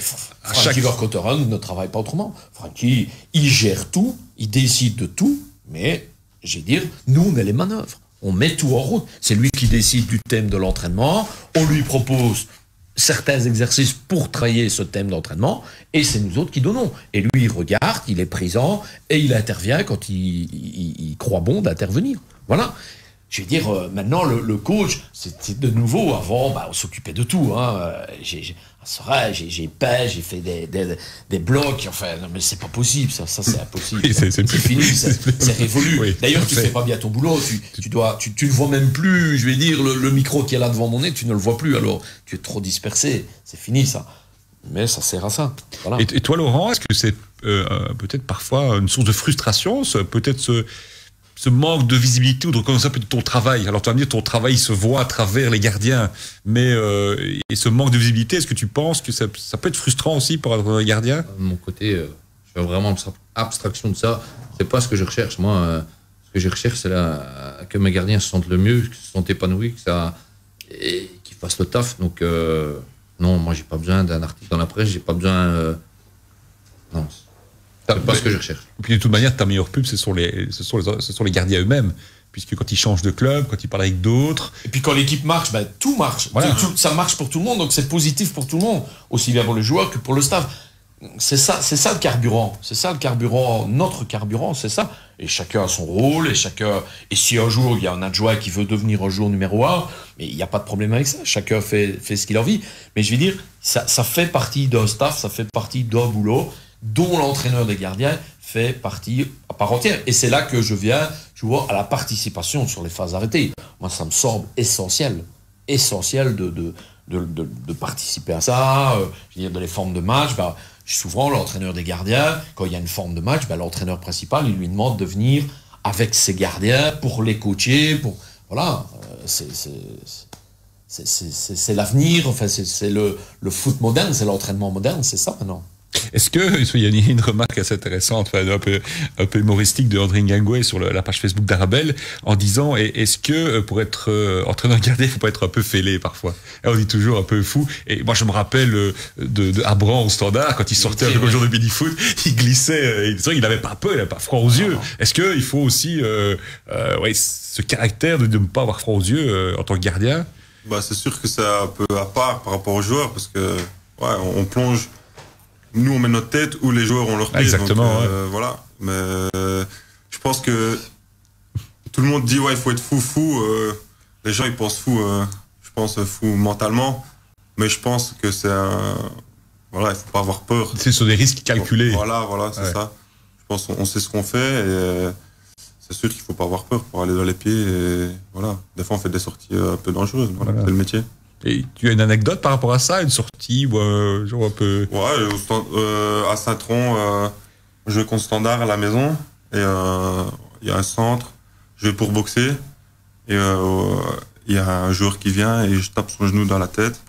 Frankie Vercotteren ne travaille pas autrement. Frankie, il gère tout, il décide de tout, mais, je vais dire, nous, on met les manœuvres. On met tout en route. C'est lui qui décide du thème de l'entraînement. On lui propose certains exercices pour travailler ce thème d'entraînement, et c'est nous autres qui donnons. Et lui, il regarde, il est présent, et il intervient quand il croit bon d'intervenir. Voilà. Je veux dire, maintenant, le coach, c'est de nouveau, avant, on s'occupait de tout. J'ai peint, j'ai fait des blocs, enfin, non, mais c'est pas possible, ça c'est impossible. Oui, c'est fini, c'est révolu. Oui, d'ailleurs, tu fais pas bien ton boulot, tu ne vois même plus, je vais dire, le micro qui est là devant mon nez, tu ne le vois plus, alors tu es trop dispersé, c'est fini ça. Mais ça sert à ça. Voilà. Et toi, Laurent, est-ce que c'est peut-être parfois une source de frustration, peut-être ce manque de visibilité ou de reconnaissance de ton travail? Alors tu vas me dire, ton travail se voit à travers les gardiens, mais et ce manque de visibilité, est-ce que tu penses que ça peut être frustrant aussi pour un gardien? De mon côté, je fais vraiment abstraction de ça. C'est pas ce que je recherche. Moi, ce que je recherche, c'est que mes gardiens se sentent le mieux, qu'ils se sentent épanouis, et qu'ils fassent le taf. Donc non, moi j'ai pas besoin d'un article dans la presse, j'ai pas besoin. Non. C'est pas ce que je recherche. Et puis de toute manière, ta meilleure pub, ce sont les gardiens eux-mêmes. Puisque quand ils changent de club, quand ils parlent avec d'autres... Et puis quand l'équipe marche, tout marche. Voilà. Ça marche pour tout le monde, donc c'est positif pour tout le monde. Aussi bien pour le joueur que pour le staff. C'est ça le carburant. C'est ça le carburant, notre carburant, c'est ça. Et chacun a son rôle, et si un jour il y a un adjoint qui veut devenir un joueur numéro 1, mais il n'y a pas de problème avec ça. Chacun fait ce qu'il a envie. Mais je veux dire, ça fait partie d'un staff, ça fait partie d'un boulot dont l'entraîneur des gardiens fait partie à part entière. Et c'est là que je viens, tu vois, à la participation sur les phases arrêtées. Moi, ça me semble essentiel de participer à ça. Je veux dire, dans les formes de match, souvent, l'entraîneur des gardiens, quand il y a une forme de match, l'entraîneur principal, il lui demande de venir avec ses gardiens pour les coacher. Voilà, c'est l'avenir, enfin, c'est le foot moderne, c'est l'entraînement moderne, c'est ça maintenant. Est-ce que, il y a une remarque assez intéressante, enfin, un peu humoristique de André Ngangoué sur la page Facebook d'Arabelle, en disant, est-ce que pour être entraîneur gardien, il faut pas être un peu fêlé parfois? Et on dit toujours un peu fou. Et moi, je me rappelle de Abran au Standard, quand il sortait un peu comme jour de mini-foot, il glissait, c'est vrai qu'il n'avait pas peur, il n'avait pas froid aux yeux. Est-ce qu'il faut aussi ce caractère de ne pas avoir froid aux yeux en tant que gardien? C'est sûr que c'est un peu à part par rapport aux joueurs, parce que on plonge. Nous, on met notre tête où les joueurs ont leur pied. Exactement. Donc, voilà. Mais je pense que tout le monde dit il faut être fou. Les gens ils pensent fou. Je pense fou mentalement. Mais je pense que c'est il faut pas avoir peur. C'est sur des risques calculés. Voilà, c'est ça. Je pense qu'on sait ce qu'on fait et c'est sûr qu'il faut pas avoir peur pour aller dans les pieds. Et voilà. Des fois, on fait des sorties un peu dangereuses. Voilà. C'est le métier. Et tu as une anecdote par rapport à ça, une sortie genre un peu... à Saint-Tron, je vais contre Standard à la maison, et il y a un centre, je vais pour boxer, et il y a un joueur qui vient, et je tape son genou dans la tête,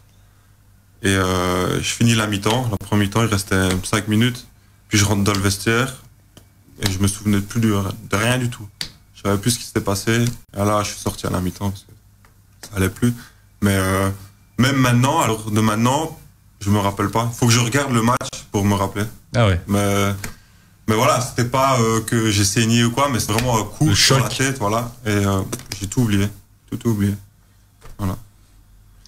et je finis la mi-temps. La première mi-temps, il restait 5 minutes, puis je rentre dans le vestiaire, et je me souvenais plus de rien du tout. Je savais plus ce qui s'était passé, et là, je suis sorti à la mi-temps, parce que ça allait plus. Mais même maintenant, je me rappelle pas. Il faut que je regarde le match pour me rappeler. Ah ouais. Mais voilà, c'était pas que j'ai saigné ou quoi, mais c'est vraiment un coup sur la tête, voilà. Et j'ai tout oublié. Tout oublié. Voilà.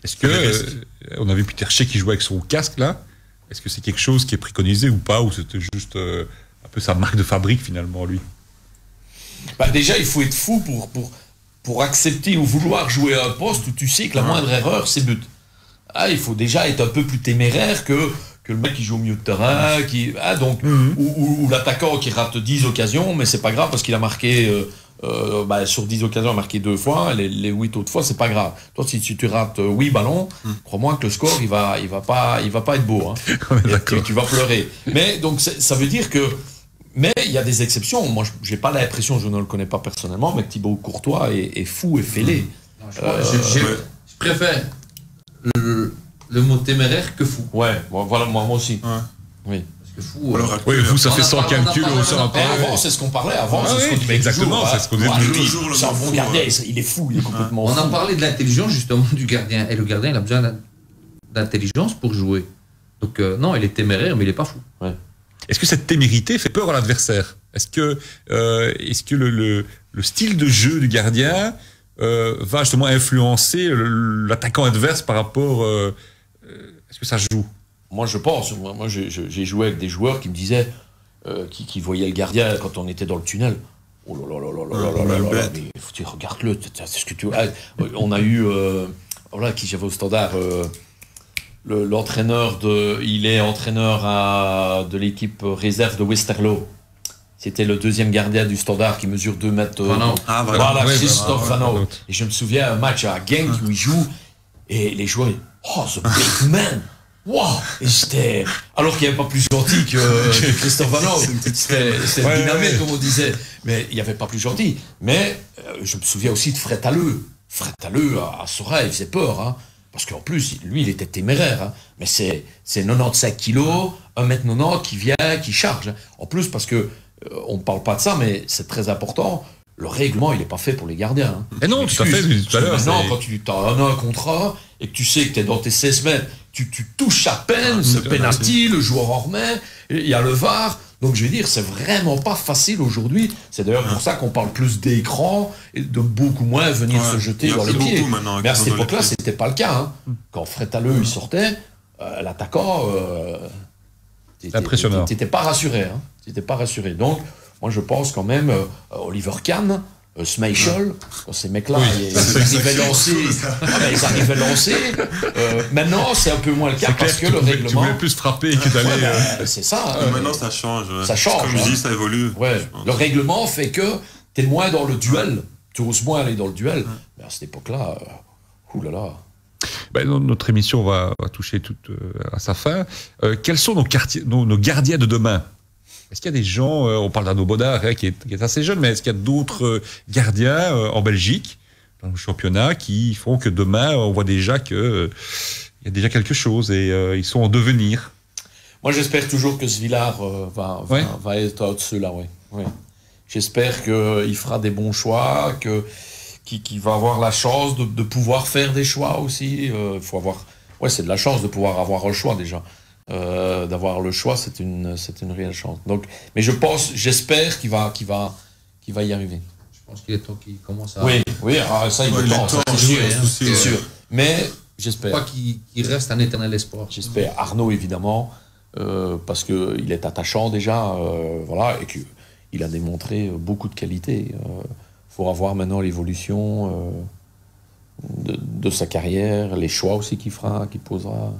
Est-ce que on a vu Peter Cech qui jouait avec son casque là? Est-ce que c'est quelque chose qui est préconisé ou pas, ou c'était juste un peu sa marque de fabrique finalement, lui? Bah déjà, il faut être fou pour accepter ou vouloir jouer à un poste où tu sais que la moindre erreur, c'est but. Ah, il faut déjà être un peu plus téméraire que le mec qui joue au milieu de terrain, ou l'attaquant qui rate 10 occasions, mais c'est pas grave parce qu'il a marqué, sur 10 occasions, il a marqué 2 fois, les 8 autres fois, c'est pas grave. Toi, si tu rates 8 ballons, crois-moi que le score, il va pas être beau. Hein. Tu vas pleurer. Mais donc, ça veut dire que, mais il y a des exceptions. Moi, j'ai pas l'impression, je ne le connais pas personnellement, mais que Thibaut Courtois est fou et fêlé. Je préfère le mot téméraire que fou. Ouais, bon, voilà, moi aussi. Ouais. Oui. Parce que fou. Oui, vous, ça fait sans calcul, ça un peu. Avant, c'est ce qu'on parlait. Avant, c'est ce qu'on disait. Exactement, c'est ce qu'on disait toujours. C'est un bon gardien, il est fou, il est complètement fou. On a parlé de l'intelligence, justement, du gardien. Et le gardien, il a besoin d'intelligence pour jouer. Donc, non, il est téméraire, mais il n'est pas fou. Ouais. Est-ce que cette témérité fait peur à l'adversaire? Est-ce que le style de jeu du gardien va justement influencer l'attaquant adverse par rapport... est-ce que ça joue? Moi, je pense. Moi, j'ai joué avec des joueurs qui me disaient, qui voyaient le gardien quand on était dans le tunnel. Oh là là là là là là là là, mais regarde-le, c'est ce que tu... On a eu... voilà, qui j'avais au Standard... l'entraîneur il est entraîneur de l'équipe réserve de Westerlo. C'était le deuxième gardien du Standard qui mesure 2 mètres. Voilà, Christophe Vanot. Et je me souviens un match à Genk où il joue et les joueurs, oh, the big man. Wow. Et j'étais, alors qu'il n'y avait pas plus gentil que Christophe Vanot. C'était dynamite, comme on disait. Mais il n'y avait pas plus gentil. Mais je me souviens aussi de Fred Halleux. Fred Halleux à Sorel, il faisait peur, hein. Parce qu'en plus, lui, il était téméraire. Hein. Mais c'est 95 kilos, 1m90 qui vient, qui charge. Hein. En plus, parce que on ne parle pas de ça, mais c'est très important. Le règlement, il n'est pas fait pour les gardiens. Hein. Et non, tout à fait. Tout à l'heure. Maintenant, quand tu as un contrat et que tu sais que tu es dans tes 16 mètres, tu touches à peine le penalty, le joueur en remet, il y a le VAR. Donc, je veux dire, c'est vraiment pas facile aujourd'hui. C'est d'ailleurs pour ça qu'on parle plus d'écran et de beaucoup moins venir se jeter dans les pieds. Mais à cette époque-là, c'était pas le cas. Hein. Quand Fred Halleux il sortait, l'attaquant, impressionnant. T'étais pas rassuré. Hein. T'étais pas rassuré. Donc, moi, je pense quand même Oliver Kahn, Schmeichel, quand ces mecs-là, ils arrivaient lancés. Maintenant, c'est un peu moins le cas parce que le règlement... Tu voulais plus frapper que d'aller... c'est ça. Maintenant, ça change. Ça change. Comme je dis, ça évolue. Ouais. Le règlement fait que tu es moins dans le duel. Tu oses moins aller dans le duel. Mais à cette époque-là, oulala. Ben, notre émission va toucher toute à sa fin. Quels sont nos gardiens de demain? Est-ce qu'il y a des gens, on parle d'Arnaud Bodard qui est assez jeune, mais est-ce qu'il y a d'autres gardiens en Belgique, dans le championnat, qui font que demain, on voit déjà qu'il y a déjà quelque chose et ils sont en devenir? Moi, j'espère toujours que ce Villard va être au-dessus là, oui. Ouais. J'espère qu'il fera des bons choix, qu'il va avoir la chance de pouvoir faire des choix aussi. Faut avoir, c'est de la chance de pouvoir avoir un choix déjà. D'avoir le choix, c'est une réelle chance. Donc, mais j'espère qu'il va y arriver. Je pense qu'il est temps qu'il commence à... Oui, ça il est temps, c'est sûr. Mais j'espère. Pas qu'il reste un éternel espoir. J'espère. Arnaud évidemment, parce que il est attachant déjà, voilà, et qu'il a démontré beaucoup de qualités. Faut avoir maintenant l'évolution de sa carrière, les choix aussi qu'il fera, qu'il posera.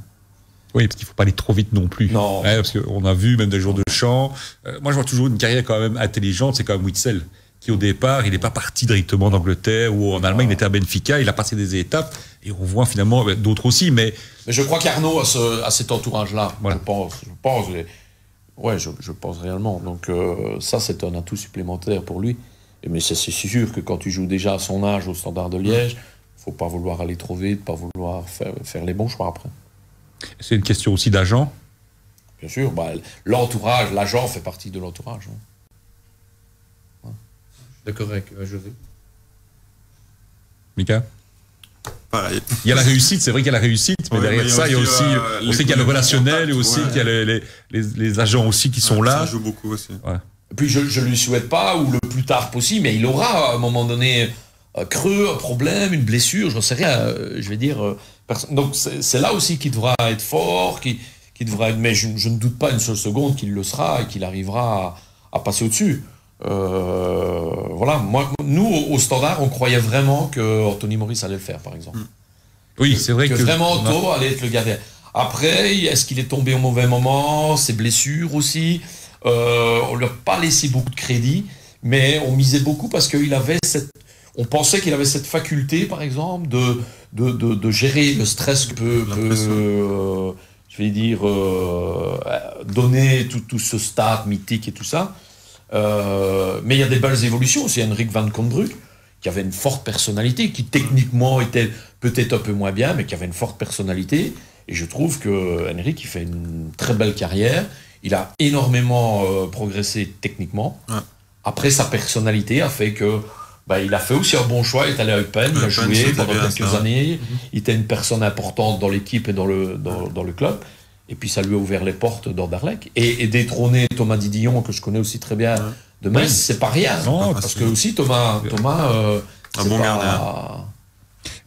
Oui, parce qu'il ne faut pas aller trop vite non plus. Non. Ouais, parce qu'on a vu même des jours de champ. Moi, je vois toujours une carrière quand même intelligente. C'est quand même Witsel, qui au départ, il n'est pas parti directement d'Angleterre ou en Allemagne, il était à Benfica, il a passé des étapes. Et on voit finalement d'autres aussi. Mais je crois qu'Arnaud a cet entourage-là. Voilà. Je pense réellement. Donc ça, c'est un atout supplémentaire pour lui. Mais c'est sûr que quand tu joues déjà à son âge au Standard de Liège, il ne faut pas vouloir aller trop vite, pas vouloir faire les bons choix après. C'est une question aussi d'agent. Bien sûr, l'entourage, l'agent fait partie de l'entourage. Hein. D'accord avec José. Mika? Pareil. Il y a la réussite, c'est vrai qu'il y a la réussite, mais derrière ça, il y a aussi, on sait qu'il y a le relationnel et aussi qu'il y a les agents aussi qui sont là. Ça joue beaucoup aussi. Ouais. Et puis je ne lui souhaite pas, ou le plus tard possible, mais il aura à un moment donné un creux, un problème, une blessure, je ne sais rien, je vais dire. Donc c'est là aussi qu'il devra être fort, qu'il mais je ne doute pas une seule seconde qu'il le sera et qu'il arrivera à passer au-dessus. Voilà, nous au Standard, on croyait vraiment que Anthony Maurice allait le faire, par exemple. Oui, c'est vrai que vraiment Otto allait être le gardien. Après, est-ce qu'il est tombé au mauvais moment, ses blessures aussi. On lui a pas laissé beaucoup de crédit, mais on misait beaucoup parce qu'il avait on pensait qu'il avait cette faculté, par exemple, de gérer le stress que peut je vais dire, donner tout ce stade mythique et tout ça. Mais il y a des belles évolutions aussi. Henrik van Conbroek, qui avait une forte personnalité, qui techniquement était peut-être un peu moins bien, mais qui avait une forte personnalité. Et je trouve que Henrik, il fait une très belle carrière. Il a énormément progressé techniquement. Ouais. Après, sa personnalité a fait que il a fait aussi un bon choix. Il est allé à Eupen, il a joué pendant quelques années. Il était une personne importante dans l'équipe et dans le club. Et puis ça lui a ouvert les portes d'Anderlecht. Et détrôner Thomas Didillon, que je connais aussi très bien, de Metz, c'est pas rien. Non, parce que aussi Thomas un bon gardien.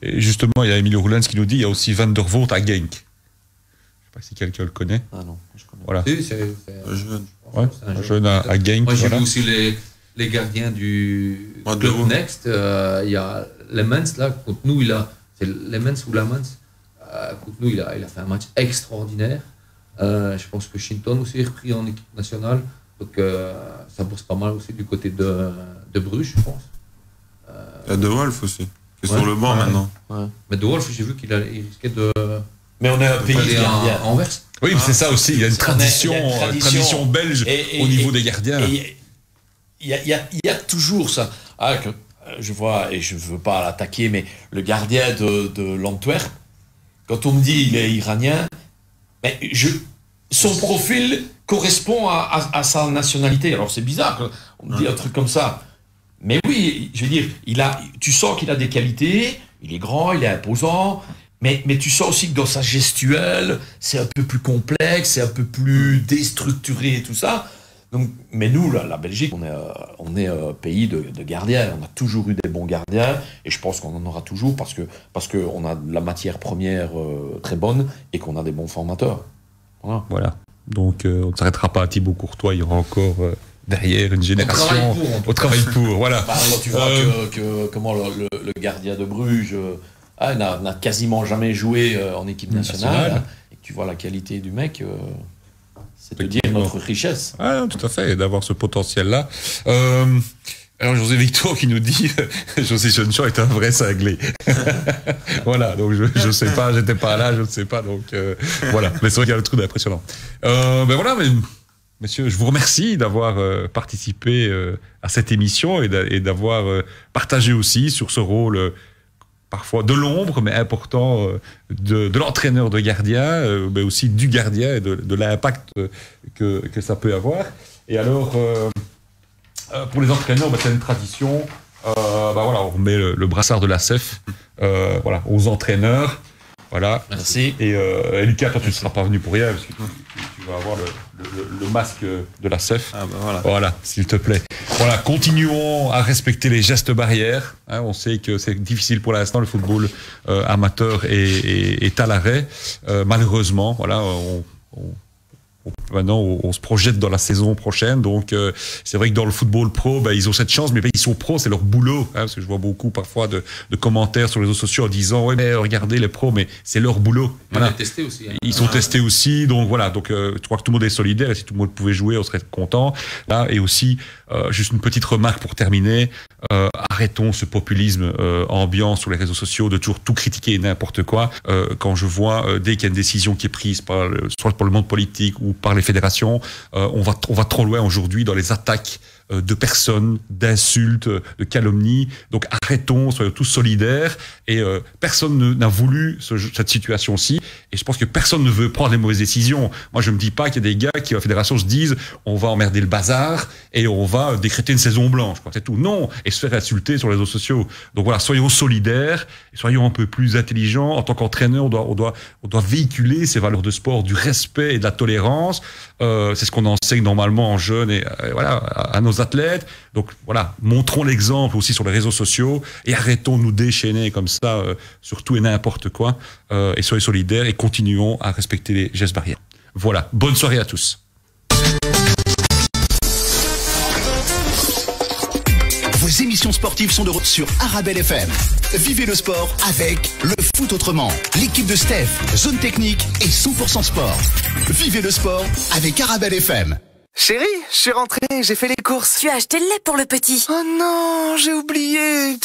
Et justement, il y a Emilio Roulens qui nous dit il y a aussi Van der Voort à Genk. Je ne sais pas si quelqu'un le connaît. Ah non, je connais. Voilà. Si, c'est un jeune. Ouais, un jeune à Genk. Moi, j'ai vu aussi les gardiens du Club Next. Il y a Lemens, là, contre nous, c'est Lemens ou Lemens. Contre nous, il a fait un match extraordinaire. Je pense que Shinton aussi est repris en équipe nationale. Donc, ça bosse pas mal aussi du côté de Bruges, je pense. Il y a De Wolf aussi, qui est sur le banc maintenant. Ouais. Mais De Wolf, j'ai vu qu'il risquait de. Mais on est un pays de gardiens. Anvers. Oui, mais c'est ça aussi. Il y a une tradition belge au niveau des gardiens. Il y a toujours ça. Je vois, et je ne veux pas l'attaquer, mais le gardien de l'Antwerp, quand on me dit il est iranien, mais son profil correspond à sa nationalité. Alors c'est bizarre qu'on me dit un truc comme ça. Mais oui, je veux dire, tu sens qu'il a des qualités, il est grand, il est imposant, mais tu sens aussi que dans sa gestuelle, c'est un peu plus complexe, c'est un peu plus déstructuré et tout ça. Donc, mais nous, la Belgique, on est un pays de gardiens. On a toujours eu des bons gardiens et je pense qu'on en aura toujours parce qu'on a de la matière première très bonne et qu'on a des bons formateurs. Voilà. Donc, on ne s'arrêtera pas à Thibaut Courtois. Il y aura encore derrière une génération au travail pour. Voilà. Quand tu vois comment le gardien de Bruges n'a quasiment jamais joué en équipe nationale et que tu vois la qualité du mec. C'est de dire notre richesse. Ah, tout à fait, et d'avoir ce potentiel-là. Alors, José Victor qui nous dit José Jeunechamp est un vrai cinglé. Voilà, donc je sais pas, j'étais pas là, je ne sais pas, donc voilà. Mais c'est vrai qu'il y a le truc impressionnant. Voilà, mais messieurs, je vous remercie d'avoir participé à cette émission et d'avoir partagé aussi sur ce rôle parfois de l'ombre, mais important, de l'entraîneur de gardien, mais aussi du gardien et de l'impact que ça peut avoir. Et alors, pour les entraîneurs, c'est une tradition. Voilà, on remet le brassard de la CEF voilà, aux entraîneurs. Voilà. Merci. Et Lucas, toi, tu ne seras pas venu pour rien, parce que tu vas avoir le masque de la CEF. Ah voilà. Voilà, s'il te plaît. Voilà, continuons à respecter les gestes barrières. Hein, on sait que c'est difficile pour l'instant, le football amateur est à l'arrêt. Malheureusement, voilà, maintenant, on se projette dans la saison prochaine, donc c'est vrai que dans le football pro, ils ont cette chance, mais ils sont pros, c'est leur boulot, hein, parce que je vois beaucoup parfois de commentaires sur les réseaux sociaux en disant ouais, mais regardez les pros, mais c'est leur boulot. Voilà. Testés aussi, hein. Ils sont testés aussi, donc voilà, donc je crois que tout le monde est solidaire, et si tout le monde pouvait jouer, on serait content. Là, et aussi, juste une petite remarque pour terminer, arrêtons ce populisme ambiant sur les réseaux sociaux de toujours tout critiquer et n'importe quoi. Quand je vois dès qu'il y a une décision qui est prise soit par le monde politique ou par les fédérations, on va trop loin aujourd'hui dans les attaques de personnes, d'insultes, de calomnies. Donc arrêtons, soyons tous solidaires. Et personne n'a voulu cette situation-ci. Et je pense que personne ne veut prendre les mauvaises décisions. Moi, je me dis pas qu'il y a des gars qui, à la fédération, se disent on va emmerder le bazar et on va décréter une saison blanche. C'est tout. Non. Et se faire insulter sur les réseaux sociaux. Donc voilà, soyons solidaires, et soyons un peu plus intelligents. En tant qu'entraîneur, on doit véhiculer ces valeurs de sport, du respect et de la tolérance. C'est ce qu'on enseigne normalement en jeunes et voilà, à nos athlètes. Donc voilà, montrons l'exemple aussi sur les réseaux sociaux et arrêtons de nous déchaîner comme ça sur tout et n'importe quoi. Et soyons solidaires et continuons à respecter les gestes barrières. Voilà, bonne soirée à tous. Vos émissions sportives sont de retour sur Arabelle FM. Vivez le sport avec le foot autrement. L'équipe de Steph, Zone Technique et 100% Sport. Vivez le sport avec Arabelle FM. Chérie, je suis rentrée, j'ai fait les courses. Tu as acheté le lait pour le petit. Oh non, j'ai oublié.